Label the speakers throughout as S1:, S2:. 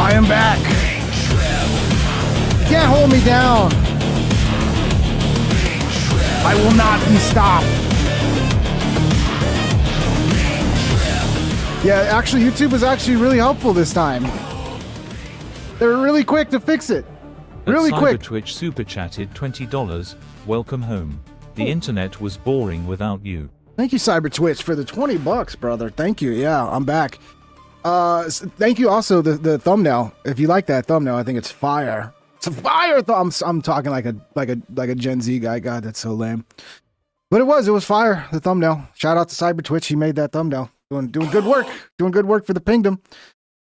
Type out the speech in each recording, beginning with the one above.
S1: I am back. You can't hold me down. I will not be stopped. Yeah, actually, YouTube was actually really helpful this time. They were really quick to fix it. Really quick.
S2: Twitch super chatted $20. Welcome home. The internet was boring without you.
S1: Thank you, Cyber Twitch, for the $20, brother. Thank you. Yeah, I'm back. Thank you also the thumbnail. If you like that thumbnail, I think it's fire. It's a fire. I'm talking like a Gen Z guy. God, that's so lame. But it was fire. The thumbnail. Shout out to Cyber Twitch. He made that thumbnail. Doing good work. Doing good work for the pingdom.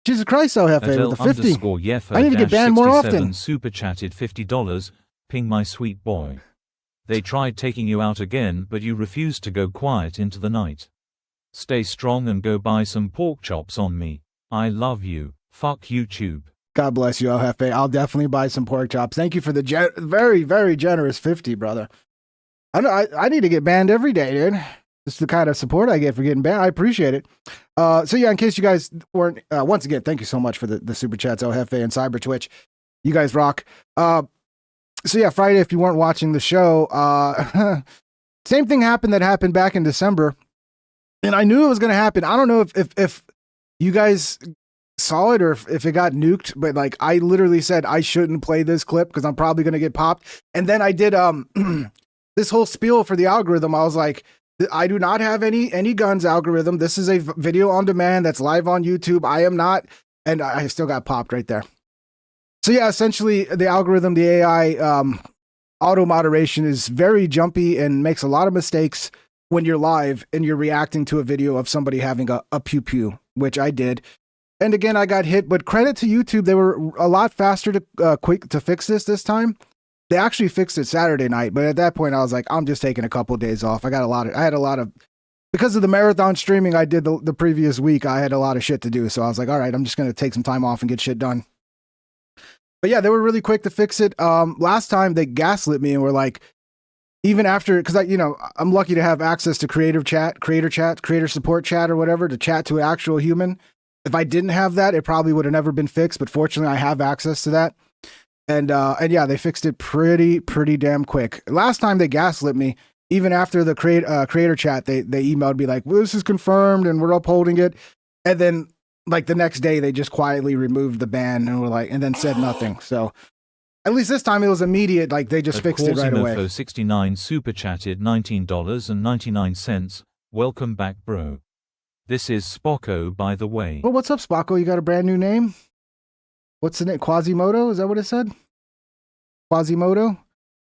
S1: Jesus Christ, El Jefe with the 50. I need to get banned more often.
S2: Super chatted $50. Ping my sweet boy. They tried taking you out again, but you refused to go quiet into the night. Stay strong and go buy some pork chops on me. I love you. Fuck YouTube.
S1: God bless you, El Jefe. I'll definitely buy some pork chops. Thank you for the very, very generous 50, brother. I need to get banned every day, dude. This is the kind of support I get for getting banned. I appreciate it. So yeah, in case you guys weren't, once again, thank you so much for the super chats, El Jefe and Cyber Twitch. You guys rock. So yeah, Friday, if you weren't watching the show, same thing happened that happened back in December. And I knew it was going to happen. I don't know if you guys saw it or if it got nuked, but like I literally said I shouldn't play this clip because I'm probably going to get popped. And then I did this whole spiel for the algorithm. I was like, I do not have any guns algorithm. This is a video on demand that's live on YouTube. I am not. And I still got popped right there. So yeah, essentially the algorithm, the AI auto moderation is very jumpy and makes a lot of mistakes when you're live and you're reacting to a video of somebody having a pew pew, which I did. And again, I got hit, but credit to YouTube. They were a lot faster to quick to fix this time. They actually fixed it Saturday night, but at that point I was like, I'm just taking a couple of days off. I had a lot of, because of the marathon streaming I did the previous week, I had a lot of shit to do. So I was like, all right, I'm just going to take some time off and get shit done. But yeah, they were really quick to fix it. Last time they gaslit me and were like, even after, because I'm lucky to have access to creator support chat or whatever, to chat to an actual human. If I didn't have that, it probably would have never been fixed. But fortunately, I have access to that. And yeah, they fixed it pretty damn quick. Last time they gaslit me, even after the creator chat, they emailed me like, well, this is confirmed and we're upholding it. And then like the next day, they just quietly removed the ban and were like, and then said nothing. So at least this time it was immediate. Like they just fixed it right away.
S2: 69 super chatted $19.99. Welcome back, bro. This is Spocko, by the way.
S1: Well, what's up, Spocko? You got a brand new name? What's the name? Quasimodo? Is that what it said? Quasimodo?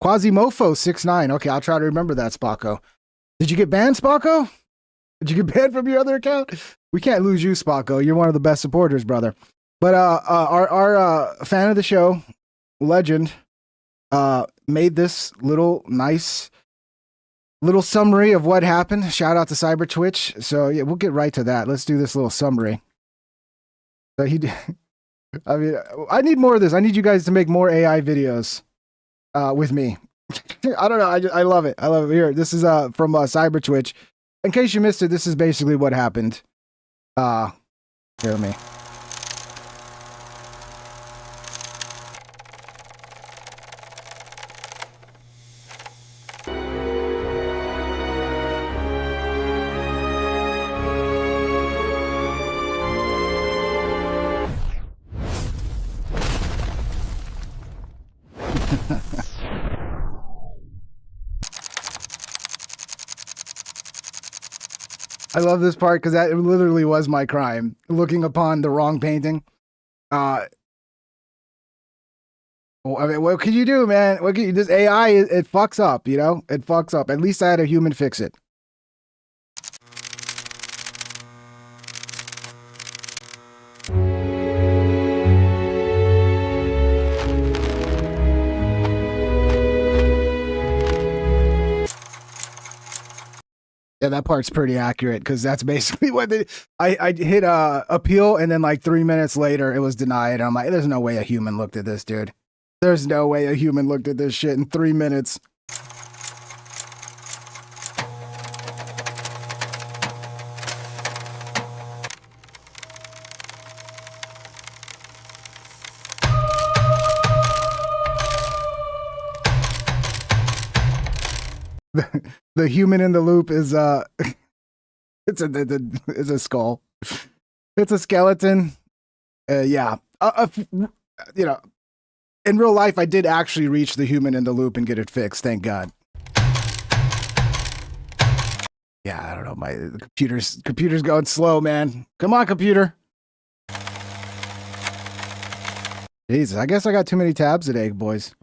S1: Quasimofo 69. Okay, I'll try to remember that, Spocko. Did you get banned, Spocko? Did you get banned from your other account? We can't lose you, Spocko. You're one of the best supporters, brother. But our fan of the show, Legend, made this nice little summary of what happened. Shout out to Cyber Twitch. So yeah, we'll get right to that. Let's do this little summary. So he did. I mean, I need more of this. I need you guys to make more AI videos with me. I don't know. I love it. I love it. Here, this is from Cyber Twitch. In case you missed it, this is basically what happened. Hear me. I love this part because that literally was my crime, looking upon the wrong painting. Well, I mean, what can you do, man? This AI, it fucks up, you know? It fucks up. At least I had a human fix it. Yeah, that part's pretty accurate because that's basically what I hit appeal, and then like 3 minutes later it was denied. I'm like, there's no way a human looked at this, dude. There's no way a human looked at this shit in 3 minutes. the human in the loop is it's a skull. It's a skeleton. Yeah. You know, in real life, I did actually reach the human in the loop and get it fixed. Thank God. Yeah, I don't know. My computer's going slow, man. Come on, computer. Jesus, I guess I got too many tabs today, boys.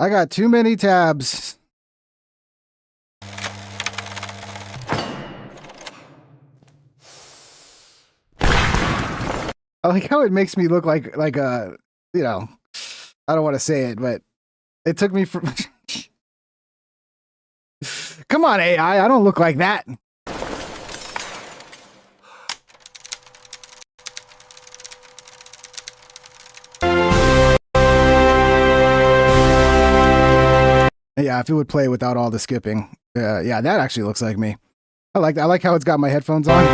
S1: I got too many tabs. I like how it makes me look like a, you know, I don't want to say it, but it took me from. Come on, AI. I don't look like that. Yeah, if it would play without all the skipping. Yeah, that actually looks like me. I like how it's got my headphones on.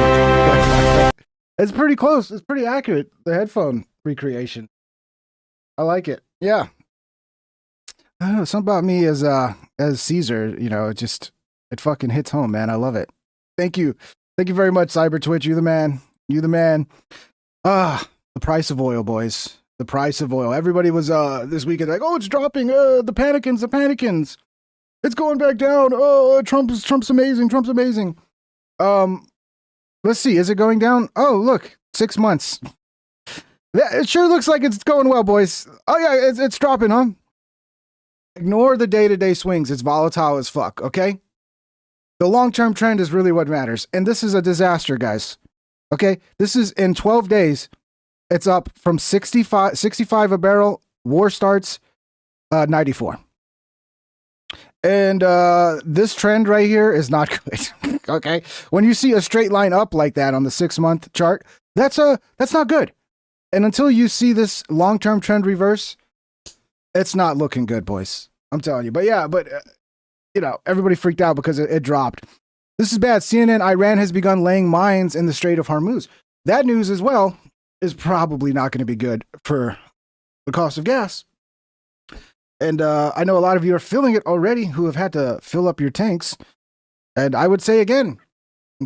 S1: It's pretty close. It's pretty accurate. The headphone recreation. I like it. Yeah. I don't know, something about me as Caesar, you know, it fucking hits home, man. I love it. Thank you. Thank you very much, Cyber Twitch. You the man. You the man. The price of oil, boys. The price of oil. Everybody was this weekend like, oh, it's dropping. The panicans. It's going back down. Oh, Trump's amazing. Trump's amazing. Let's see. Is it going down? Oh, look, 6 months. It sure looks like it's going well, boys. Oh yeah, it's dropping, huh? Ignore the day-to-day swings. It's volatile as fuck, okay? The long-term trend is really what matters. And this is a disaster, guys. Okay? This is in 12 days. It's up from 65 a barrel. War starts 94. And this trend right here is not good. Okay? When you see a straight line up like that on the 6-month chart, that's not good. And until you see this long-term trend reverse, it's not looking good, boys. I'm telling you. But yeah, you know, everybody freaked out because it dropped. This is bad. CNN, Iran has begun laying mines in the Strait of Hormuz. That news as well is probably not going to be good for the cost of gas. And I know a lot of you are feeling it already who have had to fill up your tanks. And I would say again,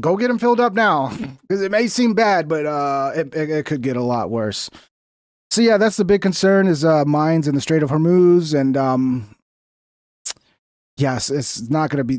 S1: go get them filled up now because it may seem bad, but it could get a lot worse. So yeah, that's the big concern is mines in the Strait of Hormuz, and yes, it's not going to be.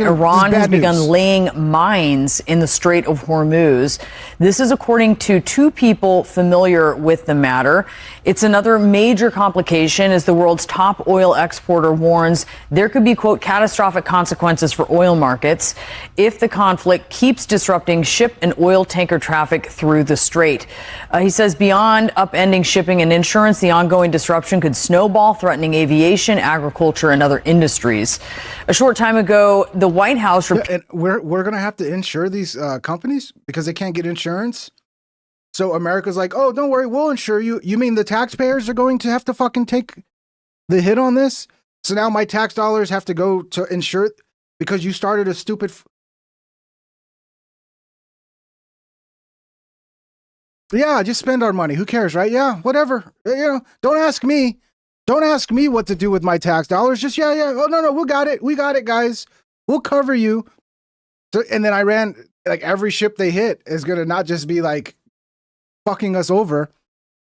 S3: Iran has begun laying mines in the Strait of Hormuz. This is according to two people familiar with the matter. It's another major complication as the world's top oil exporter warns there could be, quote, catastrophic consequences for oil markets if the conflict keeps disrupting ship and oil tanker traffic through the strait. He says beyond upending shipping and insurance, the ongoing disruption could snowball, threatening aviation, agriculture, and other industries. A short time ago, the White House...
S1: and we're going to have to insure these companies because they can't get insurance. So America's like, oh, don't worry, we'll insure you. You mean the taxpayers are going to have to fucking take the hit on this? So now my tax dollars have to go to insure it because you started a stupid... Yeah, just spend our money. Who cares, right? Yeah, whatever. You know, don't ask me. Don't ask me what to do with my tax dollars. Just, yeah. Oh, no, we got it. We got it, guys. We'll cover you. So, and then Iran, like every ship they hit is going to not just be like fucking us over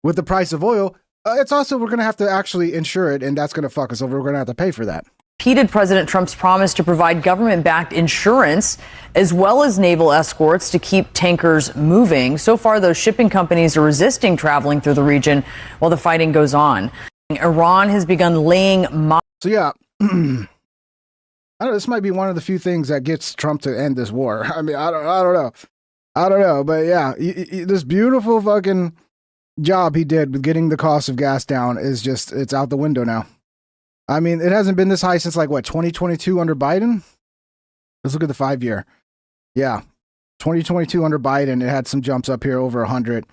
S1: with the price of oil. It's also, we're going to have to actually insure it, and that's going to fuck us over. We're going to have to pay for that.
S3: Repeated President Trump's promise to provide government-backed insurance as well as naval escorts to keep tankers moving. So far, those shipping companies are resisting traveling through the region while the fighting goes on. Iran has begun laying mines.
S1: So yeah, I don't know, this might be one of the few things that gets Trump to end this war. I mean, I don't know, but yeah, this beautiful fucking job he did with getting the cost of gas down is just, it's out the window now. I mean, it hasn't been this high since like what, 2022 under Biden? Let's look at the 5-year. Yeah, 2022 under Biden, it had some jumps up here over 100.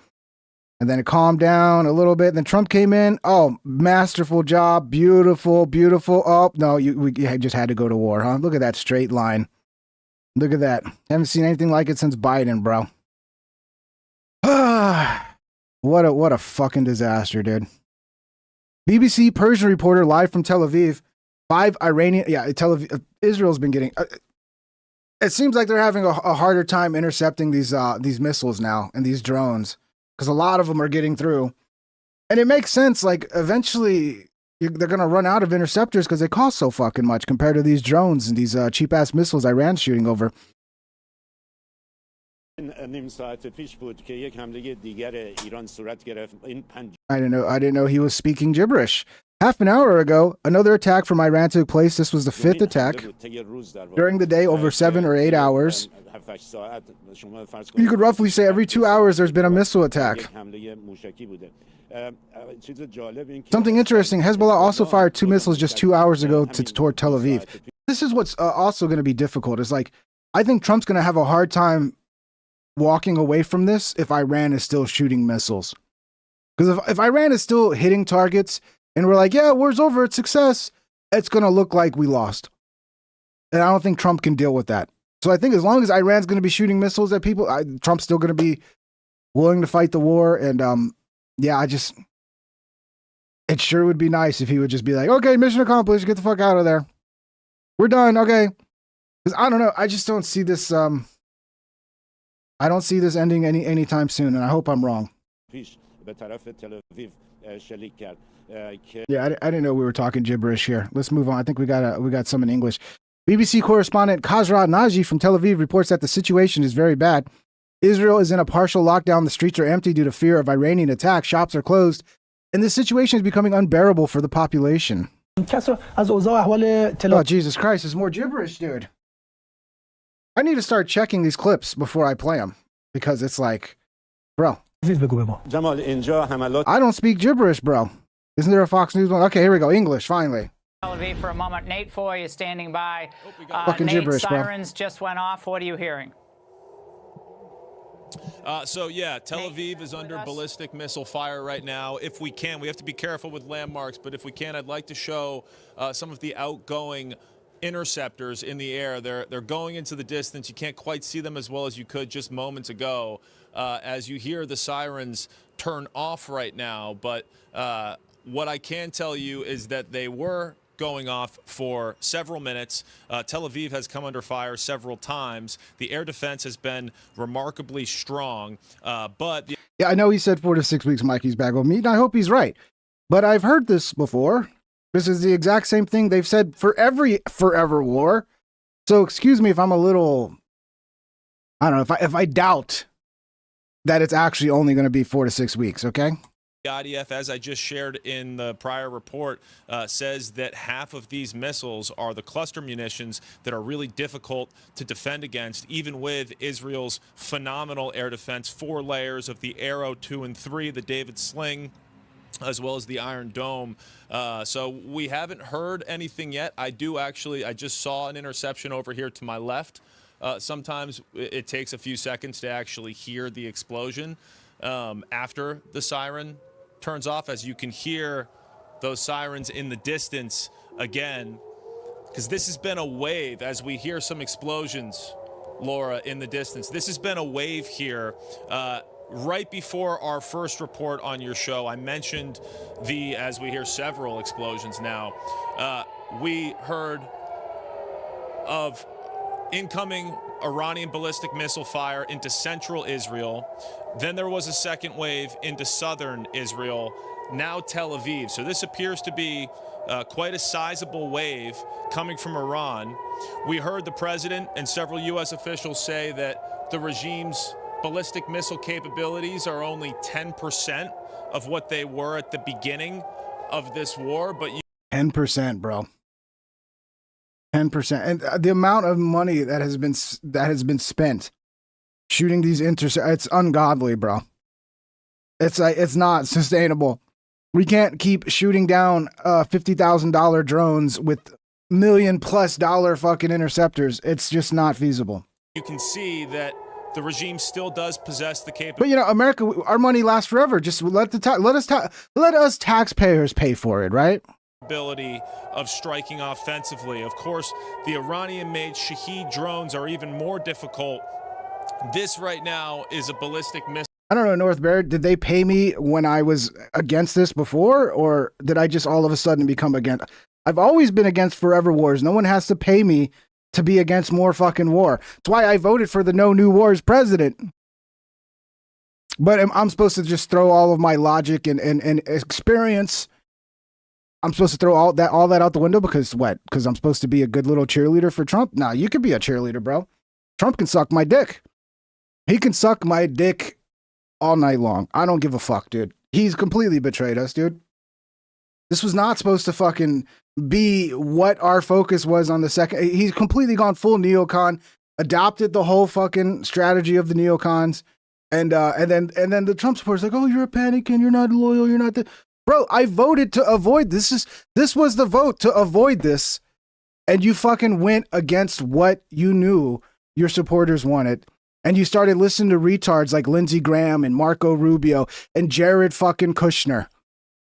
S1: And then it calmed down a little bit. And then Trump came in. Oh, masterful job. Beautiful. Oh, no, we just had to go to war, huh? Look at that straight line. Look at that. Haven't seen anything like it since Biden, bro. What a fucking disaster, dude. BBC Persian reporter live from Tel Aviv. 5 Iranian, yeah, Tel Aviv, Israel's been getting. It seems like they're having a harder time intercepting these missiles now and these drones because a lot of them are getting through, and it makes sense. Like eventually, they're gonna run out of interceptors because they cost so fucking much compared to these drones and these cheap ass missiles Iran's shooting over. I didn't know he was speaking gibberish. Half an hour ago, another attack from Iran took place. This was the 5th attack during the day, over 7 or 8 hours. You could roughly say every 2 hours there's been a missile attack. Something interesting, Hezbollah also fired 2 missiles just 2 hours ago toward Tel Aviv. This is what's also going to be difficult. Is like, I think Trump's going to have a hard time walking away from this if Iran is still shooting missiles. Because if Iran is still hitting targets and we're like, yeah, war's over, it's success, it's going to look like we lost. And I don't think Trump can deal with that. So I think as long as Iran's going to be shooting missiles at people, Trump's still going to be willing to fight the war. And yeah, it sure would be nice if he would just be like, okay, mission accomplished, get the fuck out of there. We're done, okay. Because I don't know, I just don't see this, I don't see this ending anytime soon, and I hope I'm wrong. Yeah, I didn't know we were talking gibberish here. Let's move on. I think we got some in English. BBC correspondent Khazra Naji from Tel Aviv reports that the situation is very bad. Israel is in a partial lockdown. The streets are empty due to fear of Iranian attack. Shops are closed. And this situation is becoming unbearable for the population. Oh, Jesus Christ, there's more gibberish, dude. I need to start checking these clips before I play them. Because it's like, bro. I don't speak gibberish, bro. Isn't there a Fox News one? Okay, here we go. English, finally.
S4: Tel Aviv for a moment. Nate Foy is standing by.
S1: Fucking
S4: Nate,
S1: gibberish,
S4: sirens just went off. What are you hearing?
S5: So yeah, Tel Aviv is under ballistic missile fire right now. If we can, we have to be careful with landmarks, but if we can, I'd like to show some of the outgoing interceptors in the air. They're going into the distance. You can't quite see them as well as you could just moments ago as you hear the sirens turn off right now. But what I can tell you is that they were going off for several minutes. Tel Aviv has come under fire several times. The air defense has been remarkably strong, but...
S1: Yeah, I know he said 4 to 6 weeks Mikey's back with me, and I hope he's right. But I've heard this before. This is the exact same thing they've said for every forever war. So excuse me if I'm a little... I don't know, if I doubt that it's actually only going to be 4 to 6 weeks, okay?
S5: The IDF, as I just shared in the prior report, says that half of these missiles are the cluster munitions that are really difficult to defend against, even with Israel's phenomenal air defense, 4 layers of the Arrow 2 and 3, the David Sling, as well as the Iron Dome. So we haven't heard anything yet. I just saw an interception over here to my left. Sometimes it takes a few seconds to actually hear the explosion after the siren turns off, as you can hear those sirens in the distance again, because this has been a wave as we hear some explosions, Laura, in the distance. This has been a wave here. Right before our first report on your show, I mentioned as we hear several explosions now, we heard of incoming Iranian ballistic missile fire into central Israel. Then there was a second wave into southern Israel, now Tel Aviv. So this appears to be quite a sizable wave coming from Iran. We heard the president and several U.S. officials say that the regime's ballistic missile capabilities are only 10% of what they were at the beginning of this war. But
S1: 10%, bro. 10%. And the amount of money that has been spent shooting these it's ungodly, bro. It's like, it's not sustainable. We can't keep shooting down $50,000 drones with $1 million+ fucking interceptors. It's just not feasible.
S5: You can see that the regime still does possess the capability.
S1: But you know, America, our money lasts forever. Just let us taxpayers pay for it, right?
S5: Ability of striking offensively. Of course, the Iranian-made Shahed drones are even more difficult. This right now is a ballistic missile.
S1: I don't know, North Bear, did they pay me when I was against this before, or did I just all of a sudden become against? I've always been against forever wars. No one has to pay me to be against more fucking war. That's why I voted for the no new wars president. But I'm supposed to just throw all of my logic and experience. I'm supposed to throw all that out the window because what? Because I'm supposed to be a good little cheerleader for Trump? Nah, you could be a cheerleader, bro. Trump can suck my dick. He can suck my dick all night long. I don't give a fuck, dude. He's completely betrayed us, dude. This was not supposed to fucking be what our focus was on the second. He's completely gone full neocon, adopted the whole fucking strategy of the neocons, and then the Trump supporters like, oh, you're a panicking, you're not loyal, you're not the bro. I voted to avoid this. This was the vote to avoid this, and you fucking went against what you knew your supporters wanted. And you started listening to retards like Lindsey Graham and Marco Rubio and Jared fucking Kushner.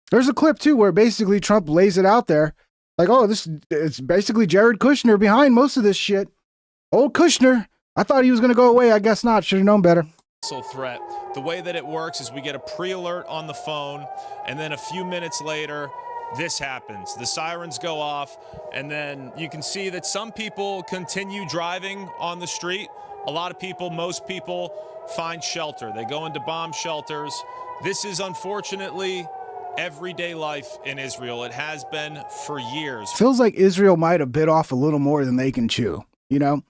S1: There's a clip too where basically Trump lays it out there. Like, oh, it's basically Jared Kushner behind most of this shit. Old Kushner. I thought he was going to go away. I guess not. Should have known better.
S5: Threat. The way that it works is we get a pre-alert on the phone, and then a few minutes later, this happens. The sirens go off, and then you can see that some people continue driving on the street. A lot of people, most people, find shelter. They go into bomb shelters. This is unfortunately everyday life in Israel. It has been for years.
S1: Feels like Israel might have bit off a little more than they can chew, you know?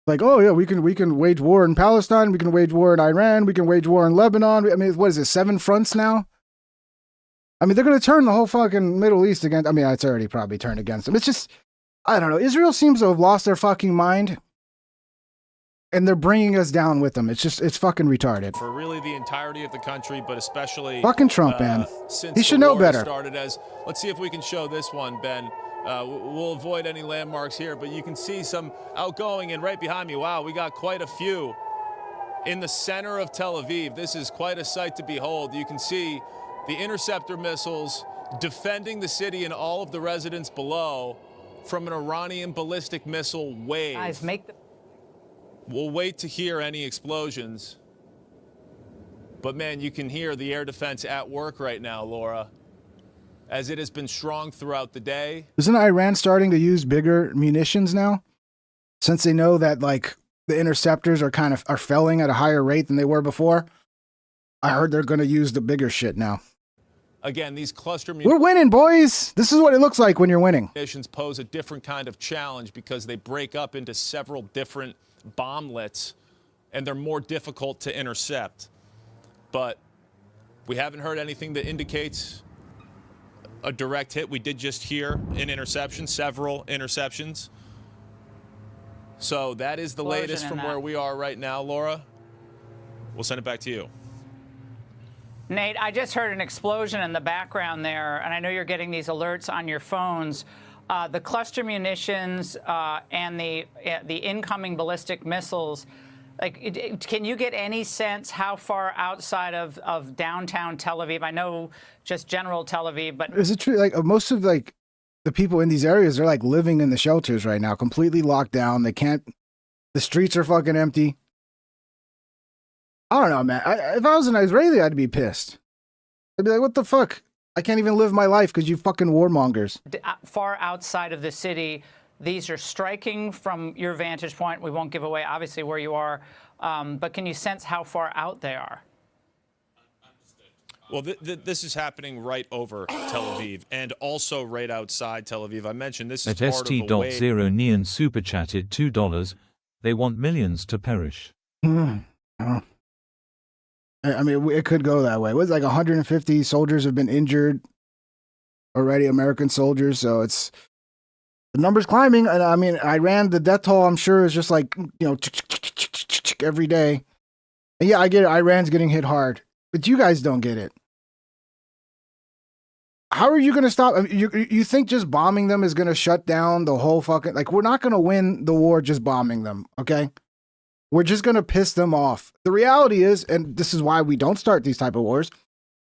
S1: Like, oh yeah, we can wage war in Palestine, we can wage war in Iran, we can wage war in Lebanon. I mean, what is it, 7 fronts now? I mean, they're going to turn the whole fucking Middle East against, I mean, it's already probably turned against them. It's just, I don't know. Israel seems to have lost their fucking mind. And they're bringing us down with them. It's fucking retarded.
S5: For really the entirety of the country, but especially
S1: fucking Trump, man.
S5: Since
S1: he should know better.
S5: Started as, let's see if we can show this one, Ben. We'll avoid any landmarks here, but you can see some outgoing, and right behind me, wow, we got quite a few in the center of Tel Aviv. This is quite a sight to behold. You can see the interceptor missiles defending the city and all of the residents below from an Iranian ballistic missile wave.
S4: Guys,
S5: We'll wait to hear any explosions. But man, you can hear the air defense at work right now, Laura, as it has been strong throughout the day.
S1: Isn't Iran starting to use bigger munitions now? Since they know that like the interceptors are failing at a higher rate than they were before. I heard they're going to use the bigger shit now.
S5: Again, these cluster
S1: We're winning, boys. This is what it looks like when you're winning.
S5: Munitions pose a different kind of challenge because they break up into several different bomblets, and they're more difficult to intercept. But we haven't heard anything that indicates a direct hit. We did just hear an interception, several interceptions. So that is the latest from where we are right now, Laura. We'll send it back to you.
S4: Nate, I just heard an explosion in the background there, and I know you're getting these alerts on your phones. The cluster munitions and the incoming ballistic missiles, like, can you get any sense how far outside of downtown Tel Aviv? I know just general Tel Aviv, but
S1: is it true? Like most of like the people in these areas, they're like living in the shelters right now, completely locked down. They can't. The streets are fucking empty. I don't know, man. If I was an Israeli, I'd be pissed. I'd be like, what the fuck? I can't even live my life because you fucking warmongers.
S4: Far outside of the city, these are striking from your vantage point. We won't give away, obviously, where you are. But can you sense how far out they are?
S5: Well, this is happening right over Tel Aviv and also right outside Tel Aviv. I mentioned this is
S2: At
S5: part of a wave.
S2: ST.0 Neon super chatted $2. They want millions to perish.
S1: I mean, it could go that way. It was like 150 soldiers have been injured already, American soldiers. So it's the numbers climbing. And I mean, Iran, the death toll, I'm sure, is just like, you know, every day. And yeah, I get it. Iran's getting hit hard, but you guys don't get it. How are you going to stop? I mean, you think just bombing them is going to shut down the whole fucking, like, we're not going to win the war just bombing them. Okay. We're just going to piss them off. The reality is, and this is why we don't start these type of wars,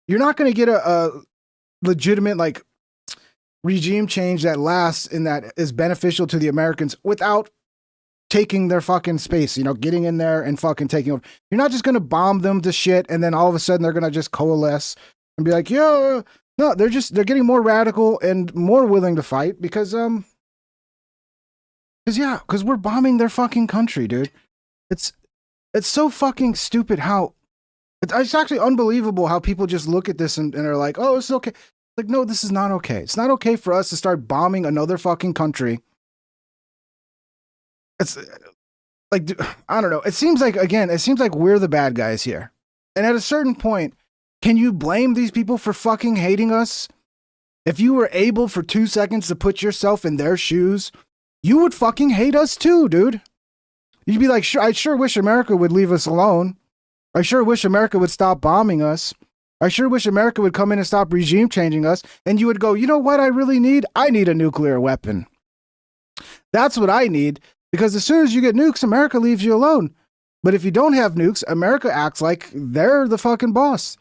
S1: you're not going to get a legitimate like regime change that lasts and that is beneficial to the Americans without taking their fucking space, you know, getting in there and fucking taking over. You're not just going to bomb them to shit and then all of a sudden they're going to just coalesce and be like, yeah, No, they're getting more radical and more willing to fight because we're bombing their fucking country, dude. It's so fucking stupid how it's actually unbelievable how people just look at this and are like, oh, it's okay. Like, no, this is not okay. It's not okay for us to start bombing another fucking country. It's like, I don't know. It seems like we're the bad guys here. And at a certain point, can you blame these people for fucking hating us? If you were able for 2 seconds to put yourself in their shoes, you would fucking hate us too, dude. You'd be like, sure, I sure wish America would leave us alone. I sure wish America would stop bombing us. I sure wish America would come in and stop regime changing us. And you would go, you know what I really need? I need a nuclear weapon. That's what I need. Because as soon as you get nukes, America leaves you alone. But if you don't have nukes, America acts like they're the fucking boss.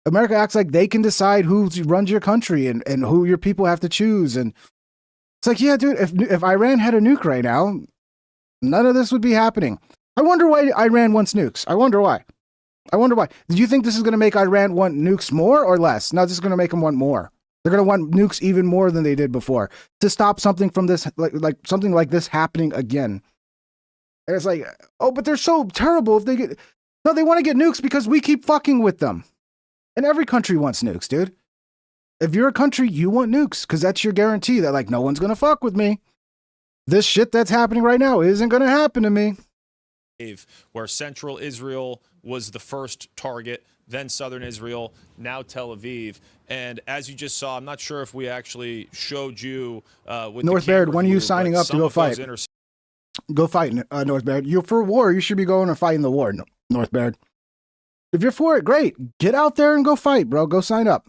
S1: America acts like they can decide who runs your country and who your people have to choose. And it's like, yeah, dude, if Iran had a nuke right now, none of this would be happening. I wonder why Iran wants nukes. I wonder why. Do you think this is going to make Iran want nukes more or less? No, this is going to make them want more. They're going to want nukes even more than they did before to stop something from this, like something like this happening again. And it's like, oh, but they're so terrible if they get... No, they want to get nukes because we keep fucking with them. And every country wants nukes, dude. If you're a country, you want nukes because that's your guarantee that, like, no one's going to fuck with me. This shit that's happening right now isn't going to happen to me.
S5: Where central Israel was the first target, then southern Israel, now Tel Aviv. And as you just saw, I'm not sure if we actually showed you with
S1: North Baird, when are you signing up to go fight? Go fight, North Baird. You're for war. You should be going and fighting the war, North Baird. If you're for it, great. Get out there and go fight, bro. Go sign up.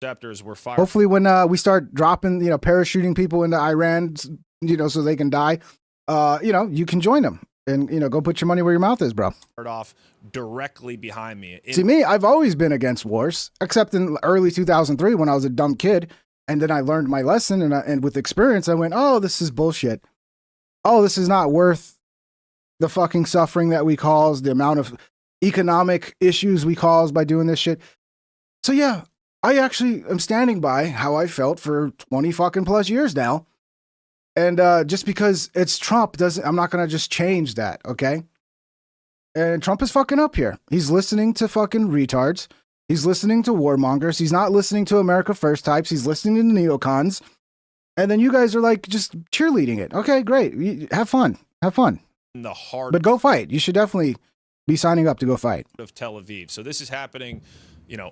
S5: Interceptors were fired.
S1: Hopefully when we start dropping, parachuting people into Iran, so they can die, you can join them. And, go put your money where your mouth is, bro.
S5: Off directly behind me.
S1: See, me, I've always been against wars, except in early 2003 when I was a dumb kid. And then I learned my lesson, and with experience, I went, oh, this is bullshit. Oh, this is not worth the fucking suffering that we cause, the amount of economic issues we cause by doing this shit. So, yeah, I actually am standing by how I felt for 20 fucking plus years now. And just because it's Trump I'm not going to just change that, okay? And Trump is fucking up here. He's listening to fucking retards. He's listening to warmongers. He's not listening to America First types. He's listening to neocons. And then you guys are like just cheerleading it. Okay, great. Have fun. Have fun.
S5: The heart.
S1: But go fight. You should definitely be signing up to go fight.
S5: Of Tel Aviv. So this is happening,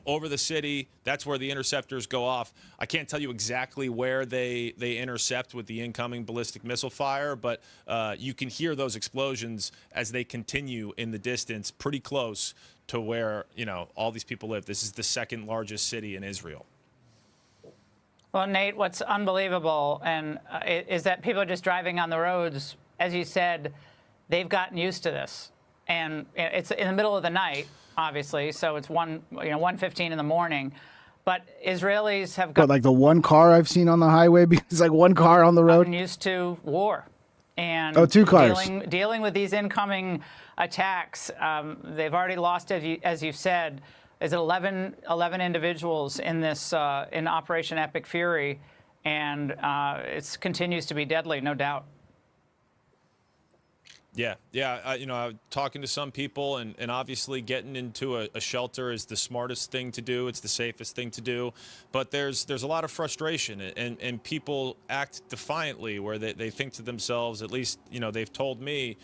S5: over the city. That's where the interceptors go off. I can't tell you exactly where they intercept with the incoming ballistic missile fire, but you can hear those explosions as they continue in the distance pretty close to where, all these people live. This is the second largest city in Israel.
S4: Well, Nate, what's unbelievable is that people are just driving on the roads. As you said, they've gotten used to this. And it's in the middle of the night, obviously, so it's 1:15 in the morning. But Israelis have gotten
S1: like the one car I've seen on the highway, because like one car on the road.
S4: Used to war. And
S1: 2 cars.
S4: Dealing with these incoming attacks. They've already lost, as you've said, is 11 individuals in this in Operation Epic Fury, and it continues to be deadly, no doubt.
S5: Yeah. Talking to some people and obviously getting into a shelter is the smartest thing to do. It's the safest thing to do. But there's a lot of frustration and people act defiantly where they think to themselves, at least, they've told me,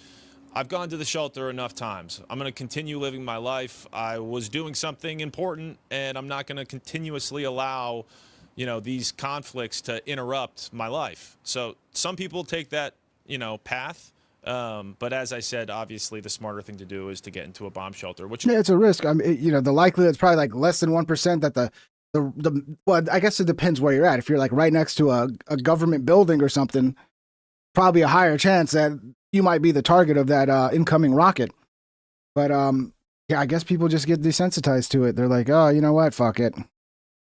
S5: I've gone to the shelter enough times. I'm going to continue living my life. I was doing something important, and I'm not going to continuously allow, these conflicts to interrupt my life. So some people take that, path. But as I said, obviously the smarter thing to do is to get into a bomb shelter, which
S1: it's a risk. I mean, the likelihood is probably like less than 1% that well, I guess it depends where you're at. If you're like right next to a government building or something, probably a higher chance that you might be the target of that incoming rocket. But I guess people just get desensitized to it. They're like, oh, you know what? Fuck it.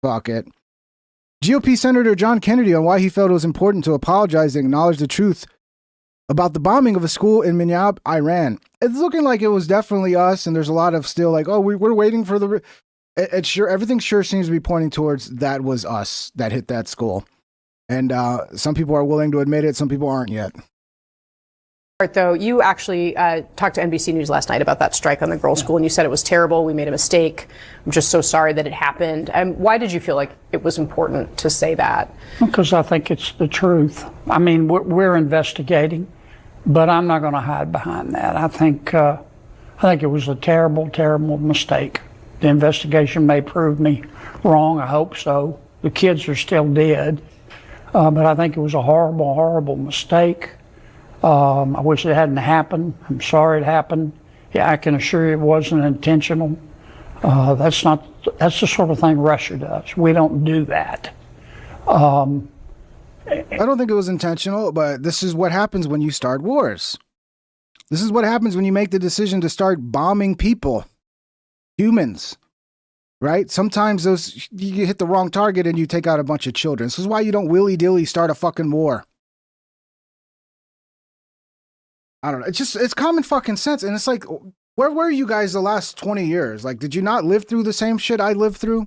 S1: GOP Senator John Kennedy on why he felt it was important to apologize and acknowledge the truth about the bombing of a school in Minyab, Iran. It's looking like it was definitely us, and there's a lot of still like, oh, we're waiting for It sure, everything sure seems to be pointing towards that was us that hit that school. And some people are willing to admit it. Some people aren't yet.
S6: Though you actually talked to NBC News last night about that strike on the girls' school, and you said it was terrible. We made a mistake. I'm just so sorry that it happened. Why did you feel like it was important to say that?
S7: Because I think it's the truth. I mean, we're investigating, but I'm not going to hide behind that. I think it was a terrible, terrible mistake. The investigation may prove me wrong. I hope so. The kids are still dead, but I think it was a horrible, horrible mistake. I wish it hadn't happened. I'm sorry it happened. Yeah, I can assure you it wasn't intentional. That's the sort of thing Russia does. We don't do that.
S1: I don't think it was intentional, but this is what happens when you start wars. This is what happens when you make the decision to start bombing people, humans, right? Sometimes you hit the wrong target and you take out a bunch of children. This is why you don't willy-dilly start a fucking war. I don't know. It's common fucking sense. And it's like, where were you guys the last 20 years? Like, did you not live through the same shit I lived through?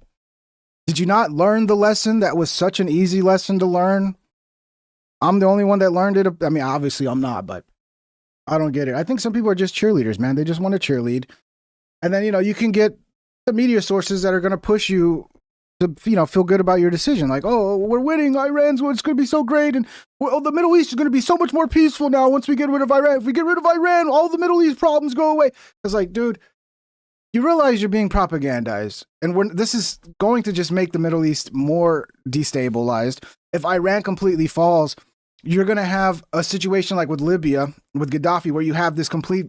S1: Did you not learn the lesson that was such an easy lesson to learn? I'm the only one that learned it. I mean, obviously I'm not, but I don't get it. I think some people are just cheerleaders, man. They just want to cheerlead. And then, you can get the media sources that are going to push you to, feel good about your decision. Like, oh, we're winning. It's going to be so great. And the Middle East is going to be so much more peaceful now once we get rid of Iran. If we get rid of Iran, all the Middle East problems go away. It's like, dude, you realize you're being propagandized. And this is going to just make the Middle East more destabilized. If Iran completely falls, you're going to have a situation like with Libya, with Gaddafi, where you have this complete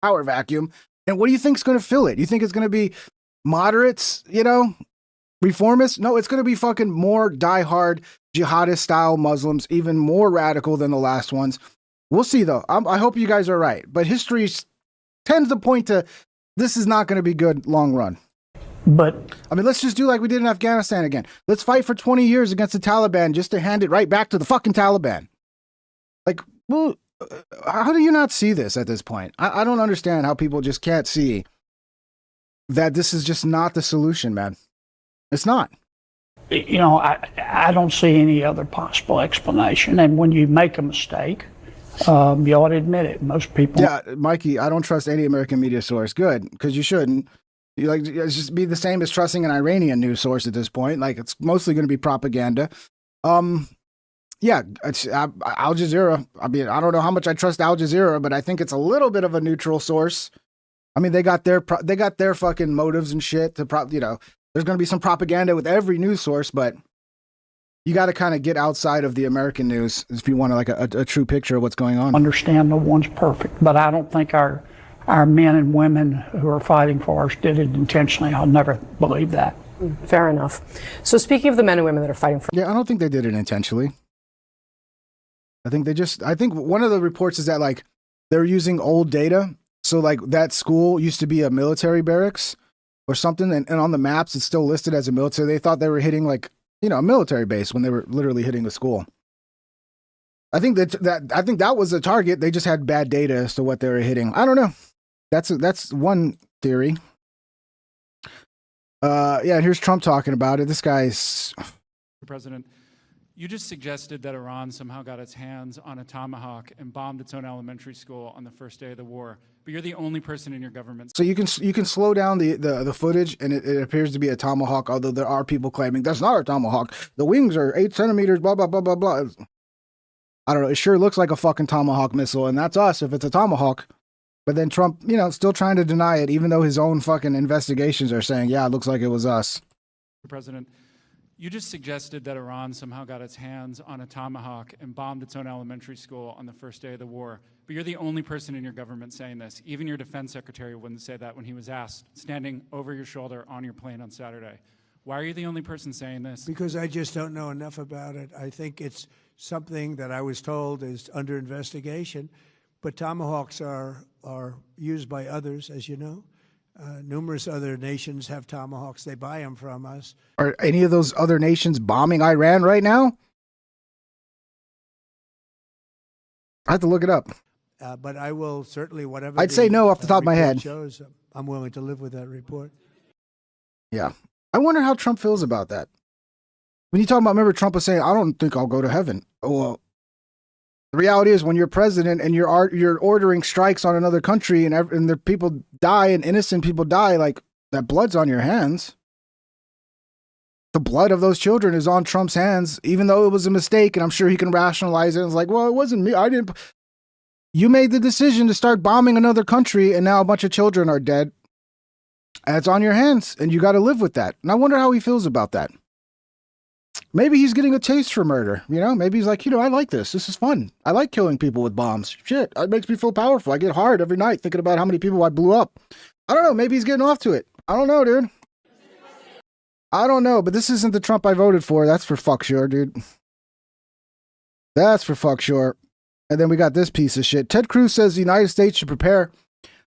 S1: power vacuum. And what do you think is going to fill it? You think it's going to be moderates, reformists? No, it's going to be fucking more diehard jihadist style Muslims, even more radical than the last ones. We'll see, though. I hope you guys are right. But history tends to point to this is not going to be good long run.
S7: But
S1: I mean, let's just do like we did in Afghanistan again. Let's fight for 20 years against the Taliban just to hand it right back to the fucking Taliban. Like, well, how do you not see this at this point? I don't understand how people just can't see that this is just not the solution, man. It's not.
S7: I don't see any other possible explanation. And when you make a mistake, you ought to admit it. Most people.
S1: Yeah, Mikey, I don't trust any American media source. Good, because you shouldn't. It's just be the same as trusting an Iranian news source at this point. Like, it's mostly going to be propaganda. Yeah, it's Al Jazeera. I mean, I don't know how much I trust Al Jazeera, but I think it's a little bit of a neutral source. I mean, they got their fucking motives and shit to there's going to be some propaganda with every news source, but you got to kind of get outside of the American news if you want a true picture of what's going on.
S7: Understand no one's perfect, but I don't think our men and women who are fighting for us did it intentionally. I'll never believe that.
S6: Fair enough. So speaking of the men and women that are fighting for...
S1: Yeah, I don't think they did it intentionally. I think one of the reports is that like they're using old data. So like that school used to be a military barracks or something. And on the maps, it's still listed as a military. They thought they were hitting like, a military base when they were literally hitting the school. I think that was the target. They just had bad data as to what they were hitting. I don't know. That's one theory. Yeah, here's Trump talking about it. This guy's...
S8: President, you just suggested that Iran somehow got its hands on a tomahawk and bombed its own elementary school on the first day of the war. But you're the only person in your government.
S1: So you can slow down the footage, and it appears to be a tomahawk, although there are people claiming that's not a tomahawk. The wings are 8 centimeters, blah, blah, blah, blah, blah. I don't know. It sure looks like a fucking tomahawk missile, and that's us if it's a tomahawk. But then Trump, still trying to deny it, even though his own fucking investigations are saying, yeah, it looks like it was us.
S8: President, you just suggested that Iran somehow got its hands on a tomahawk and bombed its own elementary school on the first day of the war. But you're the only person in your government saying this. Even your defense secretary wouldn't say that when he was asked, standing over your shoulder on your plane on Saturday. Why are you the only person saying this?
S9: Because I just don't know enough about it. I think it's something that I was told is under investigation. But tomahawks are used by others, as you know. Numerous other nations have tomahawks. They buy them from us.
S1: Are any of those other nations bombing Iran right now? I have to look it up.
S9: But I will certainly, whatever
S1: I'd say no off the top of my head.
S9: Shows, I'm willing to live with that report.
S1: Yeah. I wonder how Trump feels about that. When you talk about, remember Trump was saying, I don't think I'll go to heaven. Well, the reality is when you're president and you're ordering strikes on another country and the people die and innocent people die, like that blood's on your hands. The blood of those children is on Trump's hands, even though it was a mistake. And I'm sure he can rationalize it. It's like, well, it wasn't me. I didn't. You made the decision to start bombing another country and now a bunch of children are dead. And it's on your hands and you got to live with that. And I wonder how he feels about that. Maybe he's getting a taste for murder, you know? Maybe he's like, I like this. This is fun. I like killing people with bombs. Shit, it makes me feel powerful. I get hard every night thinking about how many people I blew up. I don't know. Maybe he's getting off to it. I don't know, dude. I don't know, but this isn't the Trump I voted for. That's for fuck sure, dude. That's for fuck sure. And then we got this piece of shit. Ted Cruz says the United States should prepare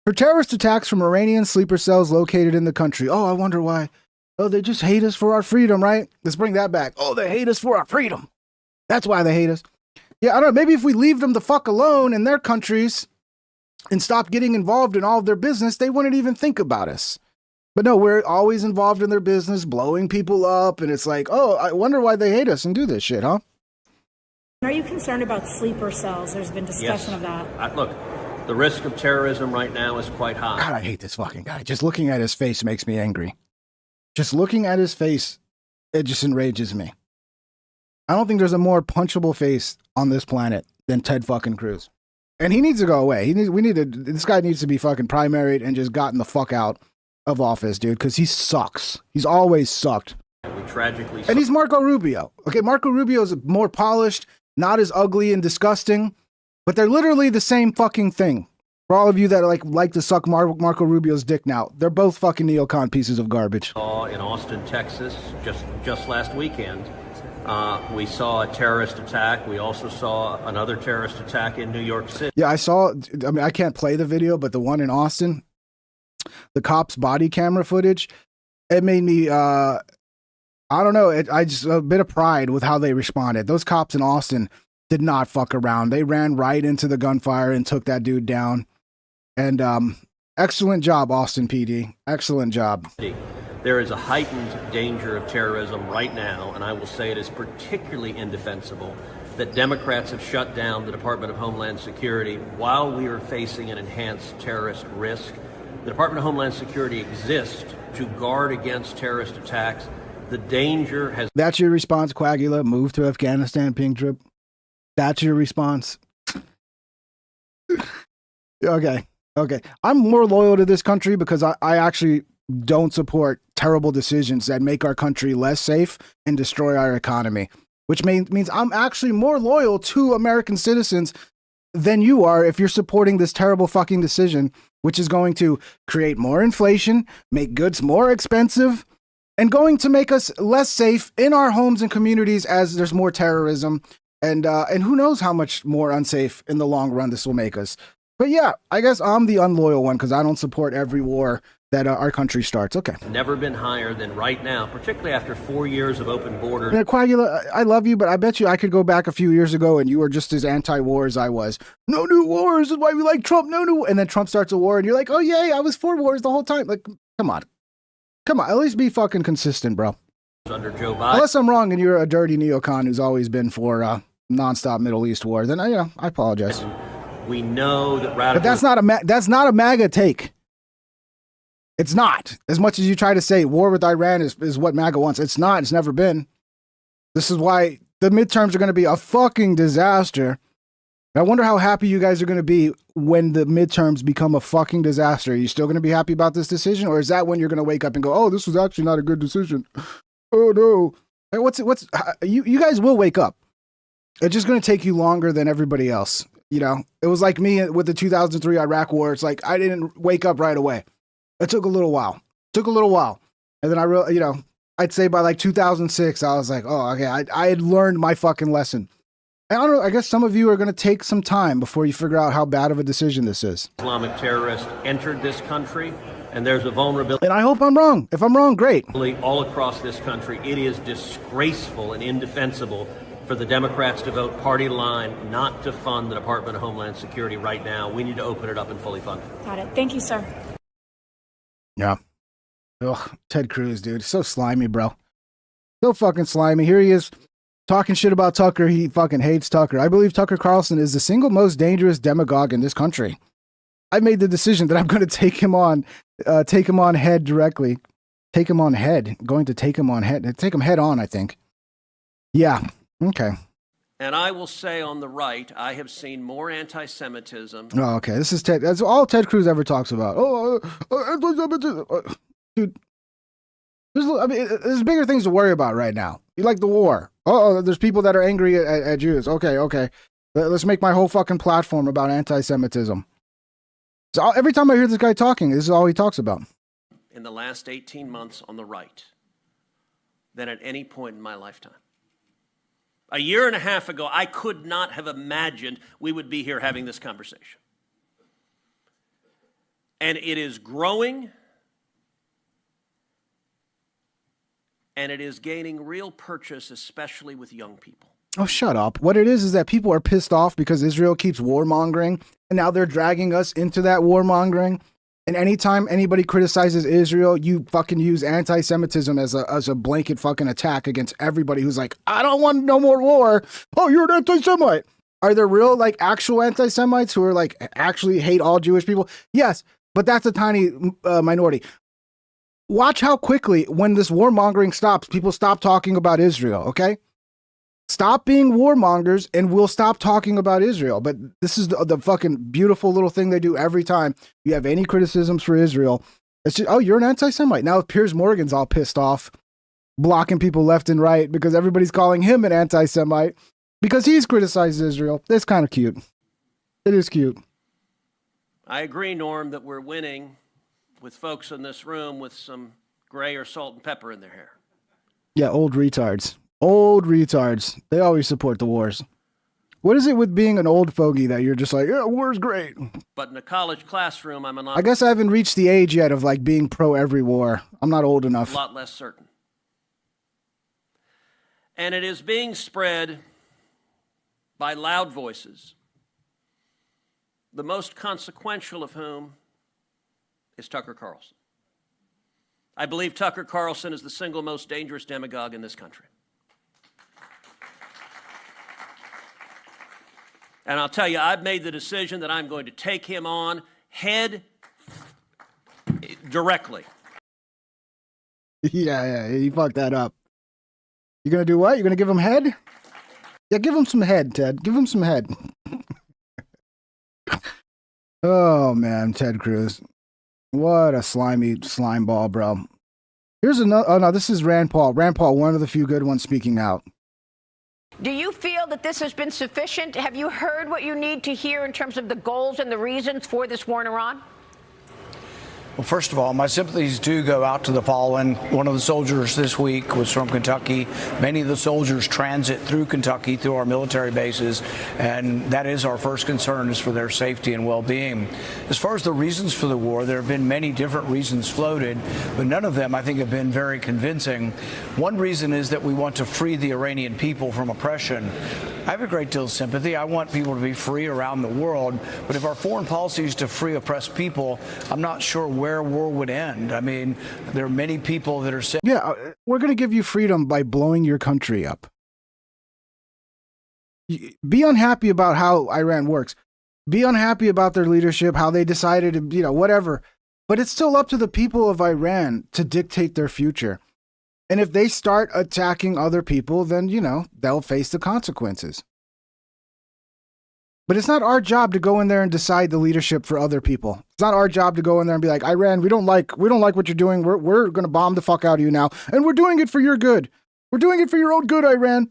S1: for terrorist attacks from Iranian sleeper cells located in the country. Oh, I wonder why. Oh, they just hate us for our freedom, right? Let's bring that back. Oh, they hate us for our freedom. That's why they hate us. Yeah, I don't know. Maybe if we leave them the fuck alone in their countries and stop getting involved in all of their business, they wouldn't even think about us. But no, we're always involved in their business, blowing people up. And it's like, oh, I wonder why they hate us and do this shit, huh?
S10: Are you concerned about sleeper cells? There's been discussion of that.
S11: Look, the risk of terrorism right now is quite high.
S1: God, I hate this fucking guy. Just looking at his face makes me angry. Just looking at his face, it just enrages me. I don't think there's a more punchable face on this planet than Ted fucking Cruz. And he needs to go away. This guy needs to be fucking primaried and just gotten the fuck out of office, dude, because he sucks. He's always sucked.
S11: We tragically
S1: and he's Marco Rubio. Okay, Marco Rubio is more polished, not as ugly and disgusting, but they're literally the same fucking thing. For all of you that like to suck Marco Rubio's dick now, they're both fucking neocon pieces of garbage.
S11: In Austin, Texas, just last weekend, we saw a terrorist attack. We also saw another terrorist attack in New York City.
S1: Yeah, I can't play the video, but the one in Austin, the cops' body camera footage, it made me, I don't know, I just a bit of pride with how they responded. Those cops in Austin did not fuck around. They ran right into the gunfire and took that dude down. And excellent job, Austin PD. Excellent job.
S11: There is a heightened danger of terrorism right now, and I will say it is particularly indefensible that Democrats have shut down the Department of Homeland Security while we are facing an enhanced terrorist risk. The Department of Homeland Security exists to guard against terrorist attacks. The danger has...
S1: That's your response, Quagula? Move to Afghanistan, Pink Drip? That's your response? Okay. I'm more loyal to this country because I actually don't support terrible decisions that make our country less safe and destroy our economy, which means I'm actually more loyal to American citizens than you are if you're supporting this terrible fucking decision, which is going to create more inflation, make goods more expensive, and going to make us less safe in our homes and communities as there's more terrorism. And who knows how much more unsafe in the long run this will make us. But yeah, I guess I'm the unloyal one because I don't support every war that our country starts. Okay.
S11: Never been higher than right now, particularly after 4 years of open borders.
S1: Now, Quagula, I love you, but I bet you I could go back a few years ago and you were just as anti-war as I was. No new wars is why we like Trump. No new. And then Trump starts a war and you're like, oh, yay, I was for wars the whole time. Like, come on. At least be fucking consistent, bro.
S11: Under Joe Biden.
S1: Unless I'm wrong and you're a dirty neocon who's always been for nonstop Middle East war, then I apologize.
S11: We know that radical...
S1: But that's not a MAGA take. It's not. As much as you try to say war with Iran is what MAGA wants. It's not. It's never been. This is why the midterms are going to be a fucking disaster. I wonder how happy you guys are going to be when the midterms become a fucking disaster. Are you still going to be happy about this decision? Or is that when you're going to wake up and go, oh, this was actually not a good decision? Oh, no. You guys will wake up. It's just going to take you longer than everybody else. You know, it was like me with the 2003 Iraq war. It's like I didn't wake up right away. It took a little while. And then I'd say by like 2006, I was like, oh, okay, I had learned my fucking lesson. And I don't know, I guess some of you are going to take some time before you figure out how bad of a decision this is.
S11: Islamic terrorists entered this country, and there's a vulnerability.
S1: And I hope I'm wrong. If I'm wrong, great.
S11: All across this country, it is disgraceful and indefensible for the Democrats to vote party line not to fund the Department of Homeland Security right now. We need to open it up and fully fund it.
S10: Got it. Thank you, sir.
S1: Yeah. Ugh, Ted Cruz, dude. So slimy, bro. So fucking slimy. Here he is talking shit about Tucker. He fucking hates Tucker. I believe Tucker Carlson is the single most dangerous demagogue in this country. I made the decision that I'm going to take him on head directly. Take him on head. Going to take him on head. Take him head on, I think. Yeah. Okay.
S11: And I will say on the right, I have seen more anti-Semitism.
S1: Oh, okay. This is Ted. That's all Ted Cruz ever talks about. Anti-Semitism. Dude. There's bigger things to worry about right now. You like the war. There's people that are angry at Jews. Okay. Let's make my whole fucking platform about anti-Semitism. So every time I hear this guy talking, this is all he talks about.
S11: In the last 18 months on the right than at any point in my lifetime. A year and a half ago, I could not have imagined we would be here having this conversation. And it is growing, and it is gaining real purchase, especially with young people.
S1: Oh, shut up. What it is that people are pissed off because Israel keeps warmongering, and now they're dragging us into that warmongering. And anytime anybody criticizes Israel, you fucking use anti-Semitism as a blanket fucking attack against everybody who's like, I don't want no more war. Oh, you're an anti-Semite. Are there real, like, actual anti-Semites who are, like, actually hate all Jewish people? Yes, but that's a tiny minority. Watch how quickly, when this warmongering stops, people stop talking about Israel, okay? Stop being warmongers and we'll stop talking about Israel. But this is the fucking beautiful little thing they do every time you have any criticisms for Israel. It's just, oh, you're an anti-Semite. Now Piers Morgan's all pissed off, blocking people left and right because everybody's calling him an anti-Semite because he's criticized Israel. That's kind of cute. It is cute.
S11: I agree, Norm, that we're winning with folks in this room with some gray or salt and pepper in their hair.
S1: Yeah, old retards. Old retards. They always support the wars. What is it with being an old fogey that you're just like, yeah, war's great?
S11: But in a college classroom, I'm a lot.
S1: I guess I haven't reached the age yet of like being pro every war. I'm not old enough.
S11: A lot less certain. And it is being spread by loud voices, the most consequential of whom is Tucker Carlson. I believe Tucker Carlson is the single most dangerous demagogue in this country. And I'll tell you, I've made the decision that I'm going to take him on head directly.
S1: Yeah, you fucked that up. You're going to do what? You're going to give him head? Yeah, give him some head, Ted. Give him some head. Oh, man, Ted Cruz. What a slimy slime ball, bro. Here's another. Oh, no, this is Rand Paul. Rand Paul, one of the few good ones speaking out.
S12: Do you feel that this has been sufficient? Have you heard what you need to hear in terms of the goals and the reasons for this war in Iran?
S13: Well, first of all, my sympathies do go out to the fallen. One of the soldiers this week was from Kentucky. Many of the soldiers transit through Kentucky, through our military bases, and that is our first concern, is for their safety and well-being. As far as the reasons for the war, there have been many different reasons floated, but none of them, I think, have been very convincing. One reason is that we want to free the Iranian people from oppression. I have a great deal of sympathy. I want people to be free around the world, but if our foreign policy is to free oppressed people, I'm not sure where war would end. I mean, there are many people that are saying,
S1: yeah, we're going to give you freedom by blowing your country up. Be unhappy about how Iran works. Be unhappy about their leadership, how they decided to, whatever. But it's still up to the people of Iran to dictate their future. And if they start attacking other people, then, they'll face the consequences. But it's not our job to go in there and decide the leadership for other people. It's not our job to go in there and be like, Iran, we don't like what you're doing. We're going to bomb the fuck out of you now. And we're doing it for your good. We're doing it for your own good, Iran.